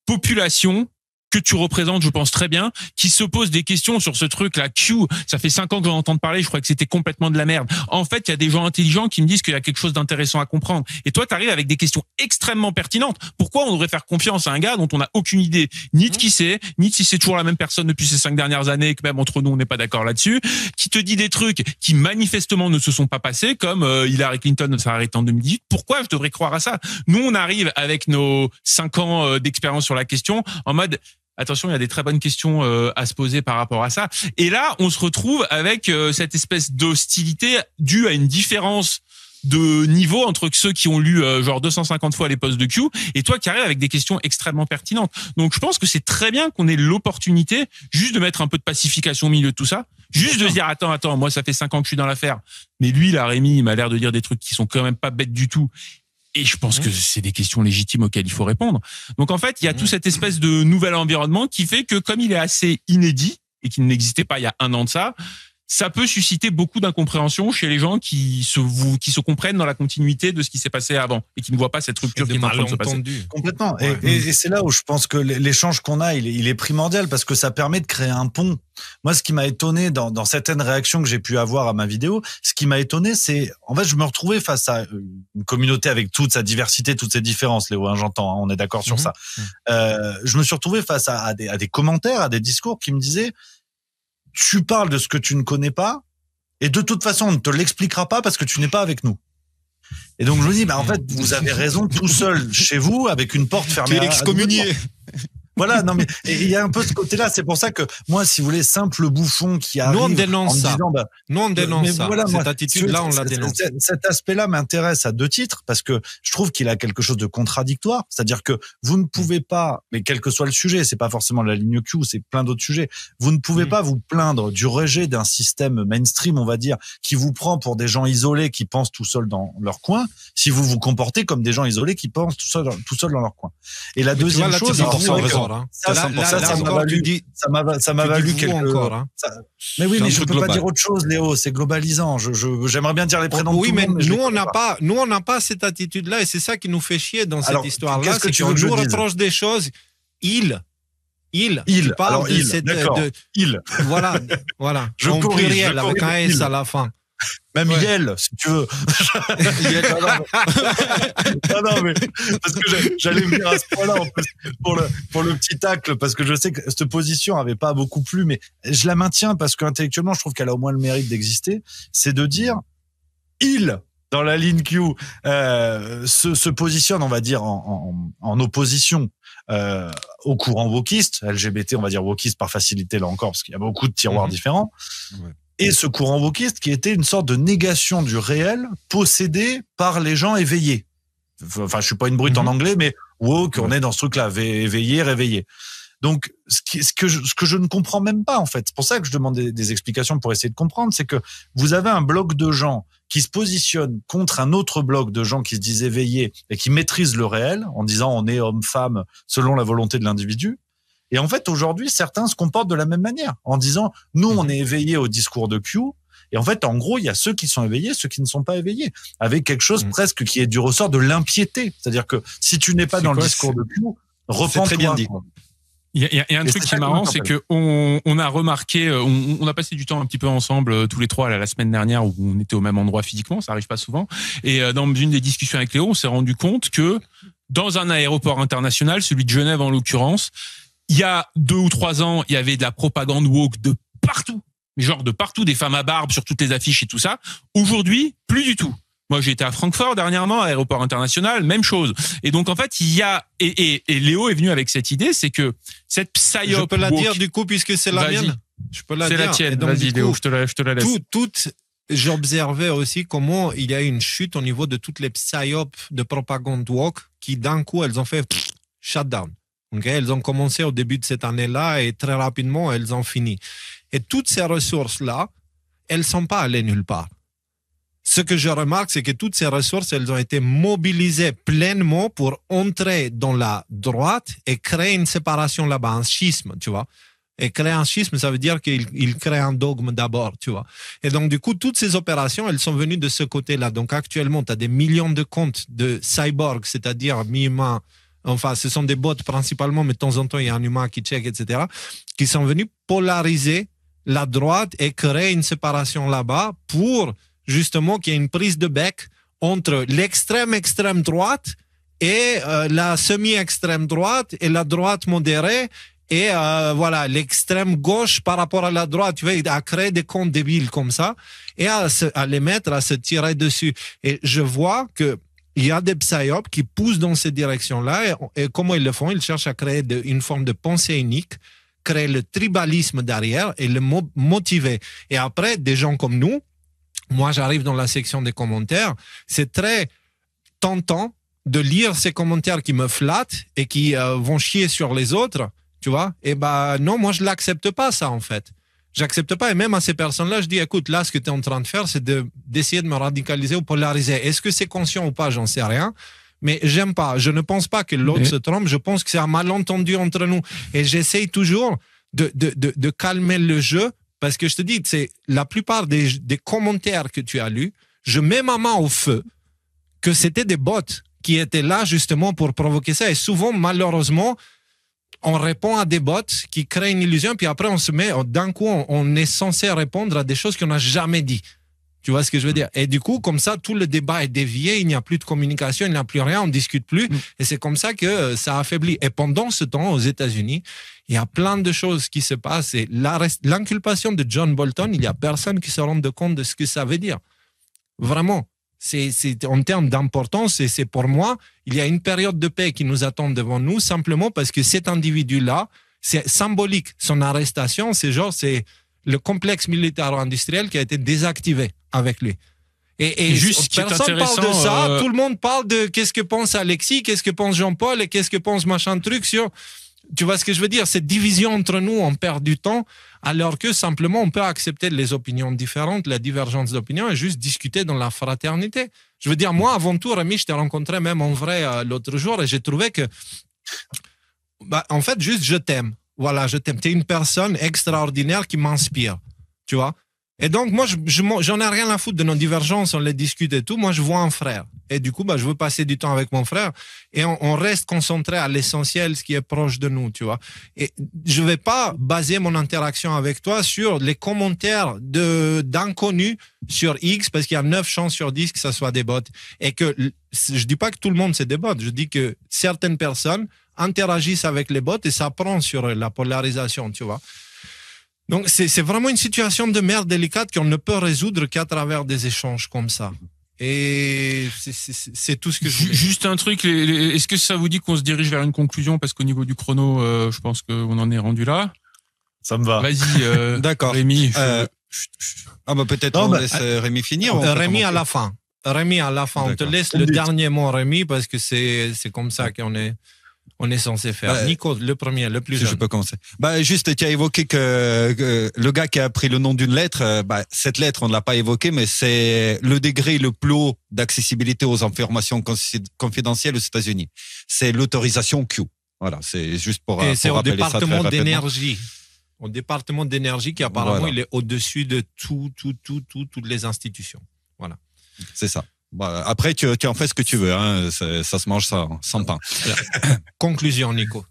S3: population que tu représentes, je pense très bien, qui se pose des questions sur ce truc-là. Q, ça fait 5 ans que j'en entends parler, je crois que c'était complètement de la merde. En fait, il y a des gens intelligents qui me disent qu'il y a quelque chose d'intéressant à comprendre. Et toi, tu arrives avec des questions extrêmement pertinentes. Pourquoi on devrait faire confiance à un gars dont on n'a aucune idée, ni de qui c'est, ni de si c'est toujours la même personne depuis ces 5 dernières années, et que même entre nous, on n'est pas d'accord là-dessus, qui te dit des trucs qui manifestement ne se sont pas passés, comme Hillary Clinton s'est arrêtée en 2018. Pourquoi je devrais croire à ça? Nous, on arrive avec nos 5 ans d'expérience sur la question, en mode... Attention, il y a des très bonnes questions à se poser par rapport à ça. Et là, on se retrouve avec cette espèce d'hostilité due à une différence de niveau entre ceux qui ont lu genre 250 fois les posts de Q et toi qui arrives avec des questions extrêmement pertinentes. Donc, je pense que c'est très bien qu'on ait l'opportunité juste de mettre un peu de pacification au milieu de tout ça. Juste de se dire, attends, moi, ça fait 5 ans que je suis dans l'affaire. Mais lui, là, Rémi, il m'a l'air de dire des trucs qui sont quand même pas bêtes du tout. Et je pense que c'est des questions légitimes auxquelles il faut répondre. Donc, en fait, il y a tout cette espèce de nouvel environnement qui fait que, comme il est assez inédit et qu'il n'existait pas il y a 1 an de ça peut susciter beaucoup d'incompréhension chez les gens qui se comprennent dans la continuité de ce qui s'est passé avant et qui ne voient pas cette rupture qui est en train de se passer.
S4: Complètement. Et c'est là où je pense que l'échange qu'on a, il est primordial parce que ça permet de créer un pont. Moi, ce qui m'a étonné dans certaines réactions que j'ai pu avoir à ma vidéo, ce qui m'a étonné, c'est, en fait, je me retrouvais face à une communauté avec toute sa diversité, toutes ses différences, Léo, j'entends, on est d'accord sur ça. Je me suis retrouvé face à des commentaires, à des discours qui me disaient, tu parles de ce que tu ne connais pas, et de toute façon, on ne te l'expliquera pas parce que tu n'es pas avec nous. Et donc, je me dis, en fait, vous avez raison tout seul chez vous, avec une porte fermée.
S2: Tu es excommunié.
S4: Voilà, non mais il y a un peu ce côté-là. C'est pour ça que moi, si vous voulez, simple bouffon qui arrive.
S1: Nous on dénonce ça.
S4: Disant,
S1: nous on dénonce ça.
S4: Voilà,
S1: cette attitude-là, on la dénonce.
S4: Cet aspect-là m'intéresse à 2 titres parce que je trouve qu'il a quelque chose de contradictoire. C'est-à-dire que vous ne pouvez pas, mais quel que soit le sujet, c'est pas forcément la ligne Q, c'est plein d'autres sujets. Vous ne pouvez pas vous plaindre du rejet d'un système mainstream, on va dire, qui vous prend pour des gens isolés qui pensent tout seuls dans leur coin, si vous vous comportez comme des gens isolés qui pensent tout seuls dans leur coin. Et la deuxième chose, ça m'a valu quelques.
S1: Encore,
S4: mais oui, mais je peux pas dire autre chose, Léo. C'est globalisant. J'aimerais bien dire les prénoms.
S1: Oui,
S4: de tout
S1: mais
S4: le monde,
S1: nous on n'a pas cette attitude-là, et c'est ça qui nous fait chier dans cette histoire-là.
S4: C'est
S1: qu'on nous reproche des choses. Il.
S4: Alors il.
S1: Voilà.
S4: Je
S1: en
S4: corrige,
S1: pluriel avec un S à la fin.
S4: Même Yel, si tu veux. non, mais parce que j'allais venir à ce point-là en plus pour le petit tacle, parce que je sais que cette position avait pas beaucoup plu, mais je la maintiens parce qu'intellectuellement, je trouve qu'elle a au moins le mérite d'exister. C'est de dire il dans la ligne Q se positionne, on va dire, en opposition au courant wokiste, LGBT, on va dire wokiste par facilité là encore, parce qu'il y a beaucoup de tiroirs différents. Ouais. Et ce courant wokiste qui était une sorte de négation du réel possédé par les gens éveillés. Enfin, je suis pas une brute en anglais, mais woke, on est dans ce truc-là, éveillé, réveillé. Donc, ce que je ne comprends même pas, en fait. C'est pour ça que je demande des explications pour essayer de comprendre, c'est que vous avez un bloc de gens qui se positionnent contre un autre bloc de gens qui se disent éveillés et qui maîtrisent le réel en disant on est homme-femme selon la volonté de l'individu. Et en fait, aujourd'hui, certains se comportent de la même manière, en disant, nous, on est éveillés au discours de Q, Et en fait, en gros, il y a ceux qui sont éveillés, ceux qui ne sont pas éveillés, avec quelque chose presque qui est du ressort de l'impiété. C'est-à-dire que si tu n'es pas dans le discours de Q, repens-toi.
S2: Très bien dit.
S3: Il y a un truc qui est marrant, c'est que on a remarqué, on a passé du temps un petit peu ensemble tous les trois la semaine dernière où on était au même endroit physiquement, ça arrive pas souvent. Et dans une des discussions avec Léo, on s'est rendu compte que dans un aéroport international, celui de Genève en l'occurrence, il y a 2 ou 3 ans, il y avait de la propagande woke de partout, genre de partout, des femmes à barbe sur toutes les affiches et tout ça. Aujourd'hui, plus du tout. Moi, j'ai été à Francfort dernièrement, à l'aéroport international, même chose. Et donc, en fait, il y a, et Léo est venu avec cette idée, c'est que cette psyop.
S1: Je peux la
S3: woke,
S1: dire du coup, puisque c'est la mienne. Je peux la dire.
S3: C'est la tienne.
S1: Donc,
S3: vas-y, Léo,
S1: coup,
S3: je te la laisse.
S1: J'observais aussi comment il y a eu une chute au niveau de toutes les psyops de propagande woke qui, d'un coup, elles ont fait shutdown. Okay? Elles ont commencé au début de cette année-là et très rapidement, elles ont fini. Et toutes ces ressources-là, elles ne sont pas allées nulle part. Ce que je remarque, c'est que toutes ces ressources, elles ont été mobilisées pleinement pour entrer dans la droite et créer une séparation là-bas, un schisme, tu vois. Et créer un schisme, ça veut dire qu'il crée un dogme d'abord, tu vois. Et donc, du coup, toutes ces opérations, elles sont venues de ce côté-là. Donc, actuellement, tu as des millions de comptes de cyborgs, c'est-à-dire mi-humains. Enfin, ce sont des bots principalement, mais de temps en temps, il y a un humain qui check, etc., qui sont venus polariser la droite et créer une séparation là-bas pour justement qu'il y ait une prise de bec entre l'extrême droite et la semi-extrême droite et la droite modérée et voilà l'extrême gauche par rapport à la droite, tu vois, à créer des comptes débiles comme ça et à les mettre, à se tirer dessus. Et je vois que il y a des psyops qui poussent dans cette direction-là et comment ils le font? Ils cherchent à créer une forme de pensée unique, créer le tribalisme derrière et le motiver. Et après, des gens comme nous, moi, j'arrive dans la section des commentaires. C'est très tentant de lire ces commentaires qui me flattent et qui vont chier sur les autres, tu vois. Et ben non, moi, je l'accepte pas, ça, en fait. J'accepte pas. Et même à ces personnes-là, je dis, écoute, là, ce que tu es en train de faire, c'est d'essayer de me radicaliser ou polariser. Est-ce que c'est conscient ou pas? J'en sais rien. Mais j'aime pas. Je ne pense pas que l'autre se trompe. Je pense que c'est un malentendu entre nous. Et j'essaye toujours de calmer le jeu. Parce que je te dis, c'est la plupart des commentaires que tu as lus, je mets ma main au feu que c'était des bots qui étaient là justement pour provoquer ça. Et souvent, malheureusement, on répond à des bots qui créent une illusion, puis après on se met, d'un coup, on est censé répondre à des choses qu'on n'a jamais dit. Tu vois ce que je veux dire? Et du coup, comme ça, tout le débat est dévié, il n'y a plus de communication, il n'y a plus rien, on ne discute plus. Et c'est comme ça que ça affaiblit. Et pendant ce temps, aux États-Unis, il y a plein de choses qui se passent. Et l'inculpation de John Bolton, il n'y a personne qui se rende compte de ce que ça veut dire. Vraiment. C'est en termes d'importance, et c'est pour moi, il y a une période de paix qui nous attend devant nous, simplement parce que cet individu-là, c'est symbolique. Son arrestation, c'est le complexe militaro-industriel qui a été désactivé avec lui. Et
S3: juste,
S1: personne parle de ça, tout le monde parle de qu'est-ce que pense Alexis, qu'est-ce que pense Jean-Paul et qu'est-ce que pense machin truc sur... Tu vois ce que je veux dire? Cette division entre nous, on perd du temps, alors que simplement on peut accepter les opinions différentes, la divergence d'opinions et juste discuter dans la fraternité. Je veux dire, moi, avant tout, Rémi, je t'ai rencontré même en vrai l'autre jour et j'ai trouvé que, en fait, juste je t'aime. Voilà, je t'aime. Tu es une personne extraordinaire qui m'inspire, tu vois. Et donc, moi, j'en ai rien à foutre de nos divergences, on les discute et tout. Moi, je vois un frère. Et du coup, je veux passer du temps avec mon frère et on reste concentré à l'essentiel, ce qui est proche de nous, tu vois. Et je vais pas baser mon interaction avec toi sur les commentaires d'inconnus sur X parce qu'il y a 9 chances sur 10 que ça soit des bots. Et que je dis pas que tout le monde c'est des bots. Je dis que certaines personnes interagissent avec les bots et ça prend sur la polarisation, tu vois. Donc, c'est vraiment une situation de merde délicate qu'on ne peut résoudre qu'à travers des échanges comme ça. Et c'est tout ce que je voulais.
S3: Juste un truc, est-ce que ça vous dit qu'on se dirige vers une conclusion? Parce qu'au niveau du chrono, je pense qu'on en est rendu là.
S4: Ça me va.
S3: Vas-y,
S2: d'accord.
S3: Rémi.
S2: Peut-être on laisse Rémi finir.
S1: Rémi à la fin. Rémi à la fin. On te laisse le dernier mot, Rémi, parce que c'est comme ça qu'on est censé faire. Nico, le premier, le plus jeune.
S2: Je peux commencer. Juste, tu as évoqué que le gars qui a pris le nom d'une lettre, cette lettre, on ne l'a pas évoquée, mais c'est le degré le plus haut d'accessibilité aux informations confidentielles aux États-Unis. C'est l'autorisation Q. Voilà, c'est juste pour
S1: Et c'est au
S2: rappeler ça très
S1: département
S2: rapidement.
S1: d'énergie. au département d'énergie qui apparemment
S2: Voilà.
S1: il est au-dessus de toutes les institutions. Voilà.
S2: C'est ça. Bah, après, tu en fais ce que tu veux. Hein. Ça se mange ça, sans pain.
S1: Conclusion, Nico.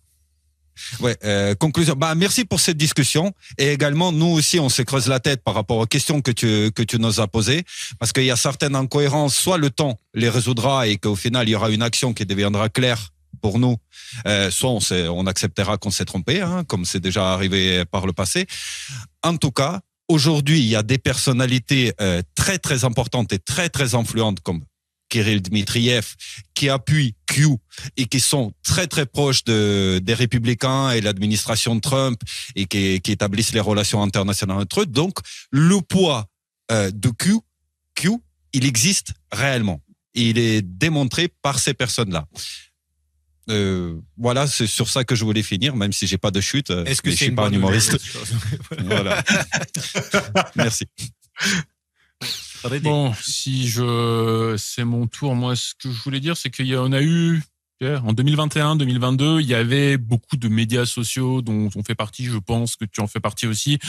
S2: Ouais, conclusion. Bah, merci pour cette discussion. Et également, nous aussi, on se creuse la tête par rapport aux questions que tu nous as posées. Parce qu'il y a certaines incohérences. Soit le temps les résoudra et qu'au final, il y aura une action qui deviendra claire pour nous. Soit on acceptera qu'on s'est trompé, hein, comme c'est déjà arrivé par le passé. En tout cas, aujourd'hui, il y a des personnalités très, très importantes et très, très influentes comme Kirill Dmitriev, qui appuient Q et qui sont très très proches des républicains et l'administration de Trump et qui établissent les relations internationales entre eux. Donc, le poids de Q, il existe réellement. Et il est démontré par ces personnes-là. Voilà, c'est sur ça que je voulais finir, même si j'ai pas de chute.
S1: Est-ce que
S2: je
S1: c'est
S2: suis pas un humoriste? Voilà. Merci.
S3: Bon, c'est mon tour. Moi, ce que je voulais dire, c'est qu'on a eu, en 2021, 2022, il y avait beaucoup de médias sociaux dont on fait partie. Je pense que tu en fais partie aussi.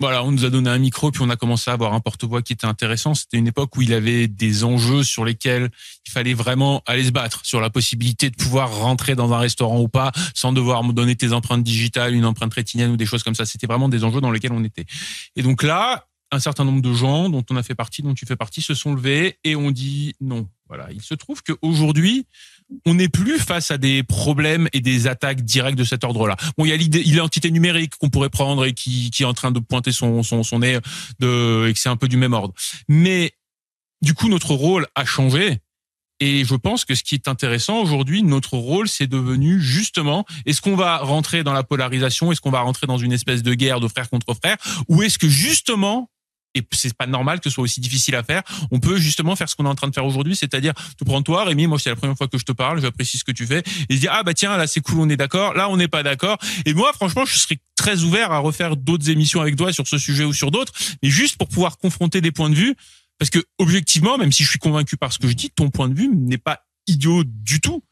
S3: Voilà, on nous a donné un micro, puis on a commencé à avoir un porte-voix qui était intéressant. C'était une époque où il avait des enjeux sur lesquels il fallait vraiment aller se battre, sur la possibilité de pouvoir rentrer dans un restaurant ou pas, sans devoir me donner tes empreintes digitales, une empreinte rétinienne ou des choses comme ça. C'était vraiment des enjeux dans lesquels on était. Et donc là, un certain nombre de gens dont on a fait partie, dont tu fais partie, se sont levés et ont dit non. Voilà. Il se trouve qu'aujourd'hui, on n'est plus face à des problèmes et des attaques directes de cet ordre-là. Bon, il y a l'identité numérique qu'on pourrait prendre et qui est en train de pointer son nez et que c'est un peu du même ordre. Mais du coup, notre rôle a changé. Et je pense que ce qui est intéressant aujourd'hui, notre rôle, c'est devenu justement, est-ce qu'on va rentrer dans la polarisation? Est-ce qu'on va rentrer dans une espèce de guerre de frère contre frère? Ou est-ce que justement, et c'est pas normal que ce soit aussi difficile à faire, on peut justement faire ce qu'on est en train de faire aujourd'hui, c'est-à-dire te prendre toi, Rémi, moi c'est la première fois que je te parle, j'apprécie ce que tu fais, et se dire, ah bah tiens, là c'est cool, on est d'accord, là on n'est pas d'accord, et moi franchement je serais très ouvert à refaire d'autres émissions avec toi sur ce sujet ou sur d'autres, mais juste pour pouvoir confronter des points de vue, parce que objectivement, même si je suis convaincu par ce que je dis, ton point de vue n'est pas idiot du tout.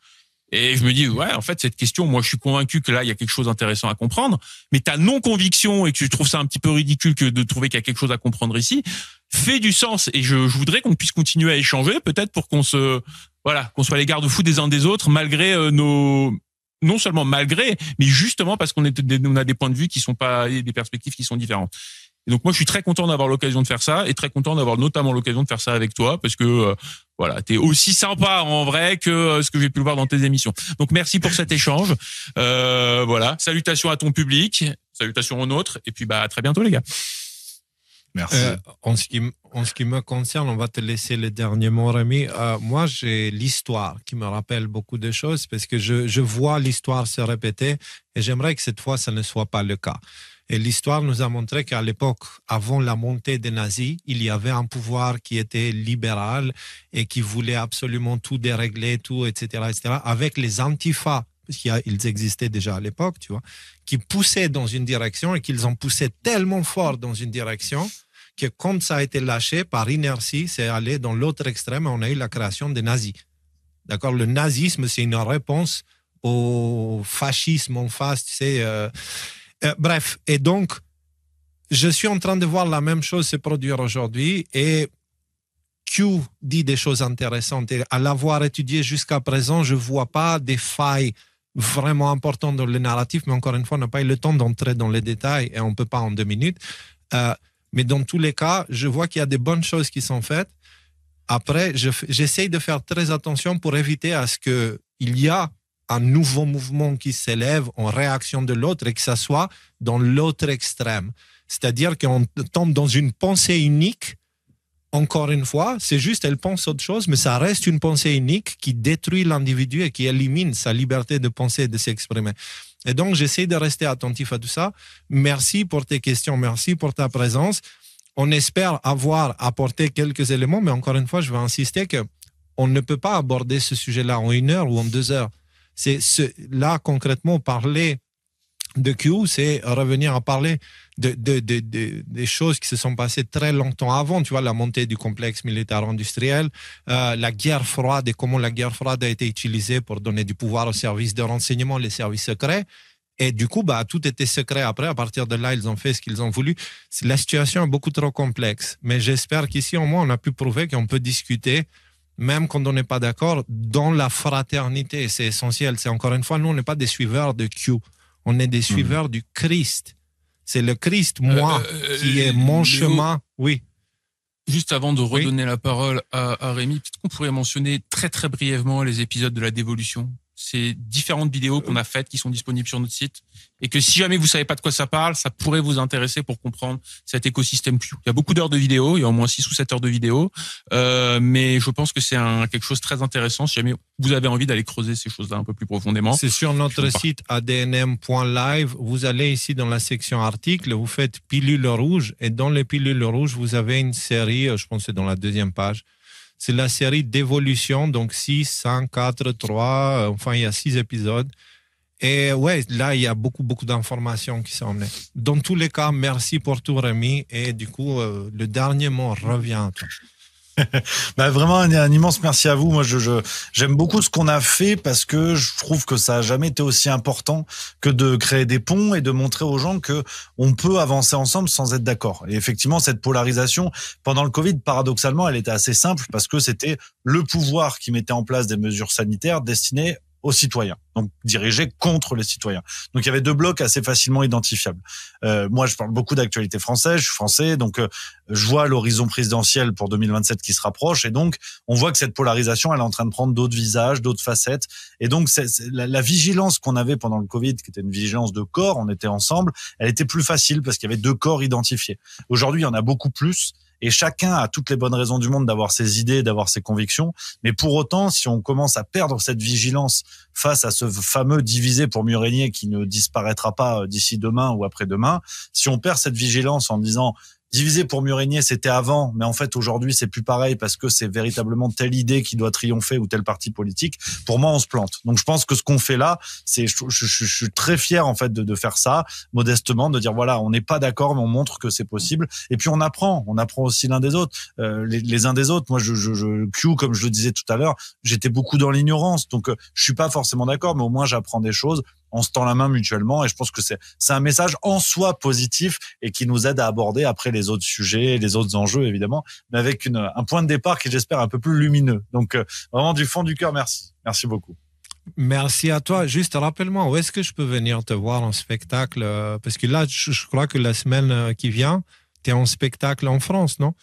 S3: Et je me dis, ouais, en fait, cette question, moi, je suis convaincu que là, il y a quelque chose d'intéressant à comprendre. Mais ta non-conviction et que tu trouves ça un petit peu ridicule que de trouver qu'il y a quelque chose à comprendre ici, fait du sens. Et je voudrais qu'on puisse continuer à échanger, peut-être pour qu'on soit les garde-fous des uns des autres, malgré non seulement malgré, mais justement parce on a des points de vue qui sont pas, des perspectives qui sont différentes. Et donc moi, je suis très content d'avoir l'occasion de faire ça et très content d'avoir notamment l'occasion de faire ça avec toi parce que voilà, t'es aussi sympa en vrai que ce que j'ai pu le voir dans tes émissions. Donc merci pour cet échange. Voilà, salutations à ton public, salutations aux nôtres et puis bah à très bientôt les gars.
S4: Merci.
S1: En ce qui me concerne, on va te laisser le dernier mot, Rémi. Moi, j'ai l'histoire qui me rappelle beaucoup de choses parce que je vois l'histoire se répéter et j'aimerais que cette fois, ça ne soit pas le cas. Et l'histoire nous a montré qu'à l'époque, avant la montée des nazis, il y avait un pouvoir qui était libéral et qui voulait absolument tout dérégler, tout, etc., etc., avec les antifas, parce qu'ils existaient déjà à l'époque, tu vois, qui poussaient dans une direction et qu'ils ont poussé tellement fort dans une direction que quand ça a été lâché par inertie, c'est allé dans l'autre extrême et on a eu la création des nazis. D'accord? Le nazisme, c'est une réponse au fascisme en face, tu sais. Bref, et donc, je suis en train de voir la même chose se produire aujourd'hui et Q dit des choses intéressantes. Et à l'avoir étudié jusqu'à présent, je ne vois pas des failles vraiment importantes dans le narratif, mais encore une fois, on n'a pas eu le temps d'entrer dans les détails et on ne peut pas en 2 minutes. Mais dans tous les cas, je vois qu'il y a des bonnes choses qui sont faites. Après, j'essaye de faire très attention pour éviter à ce qu'il y a un nouveau mouvement qui s'élève en réaction de l'autre et que ça soit dans l'autre extrême. C'est-à-dire qu'on tombe dans une pensée unique. Encore une fois, c'est juste, elle pense autre chose, mais ça reste une pensée unique qui détruit l'individu et qui élimine sa liberté de penser et de s'exprimer. Et donc, j'essaie de rester attentif à tout ça. Merci pour tes questions, merci pour ta présence. On espère avoir apporté quelques éléments, mais encore une fois, je vais insister qu'on ne peut pas aborder ce sujet-là en 1 heure ou en 2 heures. Là, concrètement, parler de Q, c'est revenir à parler des choses qui se sont passées très longtemps avant, tu vois, la montée du complexe militaire industriel, la guerre froide et comment la guerre froide a été utilisée pour donner du pouvoir aux services de renseignement, les services secrets. Et du coup, tout était secret après. À partir de là, ils ont fait ce qu'ils ont voulu. La situation est beaucoup trop complexe. Mais j'espère qu'ici, au moins, on a pu prouver qu'on peut discuter, même quand on n'est pas d'accord, dans la fraternité. C'est essentiel. C'est encore une fois, nous, on n'est pas des suiveurs de Q. On est des suiveurs du Christ. C'est le Christ, moi, qui est mon chemin. Oui.
S3: Juste avant de redonner la parole à Rémi, peut-être qu'on pourrait mentionner très très brièvement les épisodes de la Dévolution. C'est différentes vidéos qu'on a faites qui sont disponibles sur notre site et que si jamais vous savez pas de quoi ça parle, ça pourrait vous intéresser pour comprendre cet écosystème Q. Il y a beaucoup d'heures de vidéos, il y a au moins 6 ou 7 heures de vidéos, mais je pense que c'est quelque chose de très intéressant si jamais vous avez envie d'aller creuser ces choses-là un peu plus profondément.
S1: C'est sur notre site adnm.live. Vous allez ici dans la section articles, vous faites pilule rouge et dans les pilules rouges, vous avez une série, je pense que c'est dans la 2e page. C'est la série d'évolution, donc 6, 5, 4, 3, enfin il y a 6 épisodes. Et ouais, là il y a beaucoup d'informations qui sont emmenées. Dans tous les cas, merci pour tout Rémi et du coup le dernier mot revient à toi.
S4: Vraiment un immense merci à vous. Moi, j'aime beaucoup ce qu'on a fait parce que je trouve que ça a jamais été aussi important que de créer des ponts et de montrer aux gens que on peut avancer ensemble sans être d'accord. Et effectivement, cette polarisation pendant le Covid, paradoxalement, elle était assez simple parce que c'était le pouvoir qui mettait en place des mesures sanitaires destinées aux citoyens, donc dirigés contre les citoyens. Donc il y avait 2 blocs assez facilement identifiables. Moi, je parle beaucoup d'actualité française, je suis français, donc je vois l'horizon présidentiel pour 2027 qui se rapproche, et donc on voit que cette polarisation, elle est en train de prendre d'autres visages, d'autres facettes, et donc la vigilance qu'on avait pendant le Covid, qui était une vigilance de corps, on était ensemble, elle était plus facile parce qu'il y avait 2 corps identifiés. Aujourd'hui, il y en a beaucoup plus. Et chacun a toutes les bonnes raisons du monde d'avoir ses idées, d'avoir ses convictions. Mais pour autant, si on commence à perdre cette vigilance face à ce fameux diviser pour mieux régner qui ne disparaîtra pas d'ici demain ou après-demain, si on perd cette vigilance en disant diviser pour mieux régner, c'était avant, mais en fait aujourd'hui c'est plus pareil parce que c'est véritablement telle idée qui doit triompher ou tel parti politique. Pour moi, on se plante. Donc je pense que ce qu'on fait là, c'est, je suis très fier en fait de faire ça modestement, de dire voilà, on n'est pas d'accord, mais on montre que c'est possible. Et puis on apprend aussi l'un des autres, les uns des autres. Moi, Q, comme je le disais tout à l'heure, j'étais beaucoup dans l'ignorance, donc je suis pas forcément d'accord, mais au moins j'apprends des choses. On se tend la main mutuellement et je pense que c'est un message en soi positif et qui nous aide à aborder après les autres sujets, les autres enjeux évidemment, mais avec un point de départ qui j'espère un peu plus lumineux. Donc vraiment du fond du cœur, merci beaucoup.
S1: Merci à toi. Juste rappelle-moi, où est-ce que je peux venir te voir en spectacle? Parce que là, je crois que la semaine qui vient, tu es en spectacle en France, non?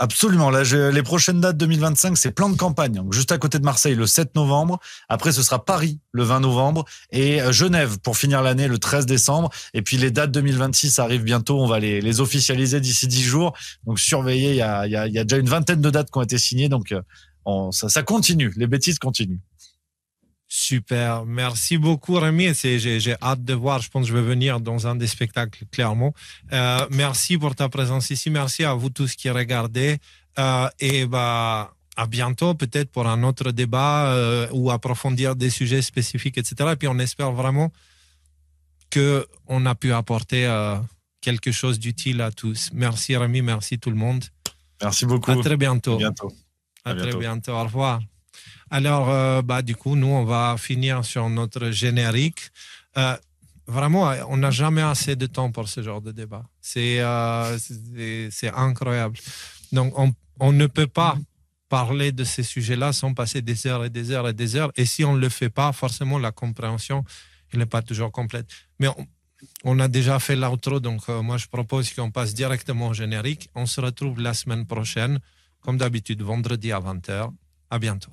S4: Absolument. Là, les prochaines dates 2025, c'est Plan de campagne, donc juste à côté de Marseille le 7 novembre. Après, ce sera Paris le 20 novembre et Genève pour finir l'année le 13 décembre. Et puis les dates 2026 arrivent bientôt. On va les officialiser d'ici 10 jours. Donc surveillez, il y a déjà une vingtaine de dates qui ont été signées. Donc ça continue. Les bêtises continuent.
S1: Super, merci beaucoup Rémi, j'ai hâte de voir, je pense que je vais venir dans un des spectacles clairement. Merci pour ta présence ici, merci à vous tous qui regardez et à bientôt peut-être pour un autre débat ou approfondir des sujets spécifiques, etc. Et puis on espère vraiment qu'on a pu apporter quelque chose d'utile à tous. Merci Rémi, merci tout le monde.
S4: Merci beaucoup.
S1: À très bientôt.
S4: À
S1: très bientôt, au revoir. Alors, du coup, nous, on va finir sur notre générique. Vraiment, on n'a jamais assez de temps pour ce genre de débat. C'est incroyable. Donc, on ne peut pas parler de ces sujets-là sans passer des heures et des heures et des heures. Et si on ne le fait pas, forcément, la compréhension n'est pas toujours complète. Mais on a déjà fait l'outro, donc moi, je propose qu'on passe directement au générique. On se retrouve la semaine prochaine, comme d'habitude, vendredi à 20h. À bientôt.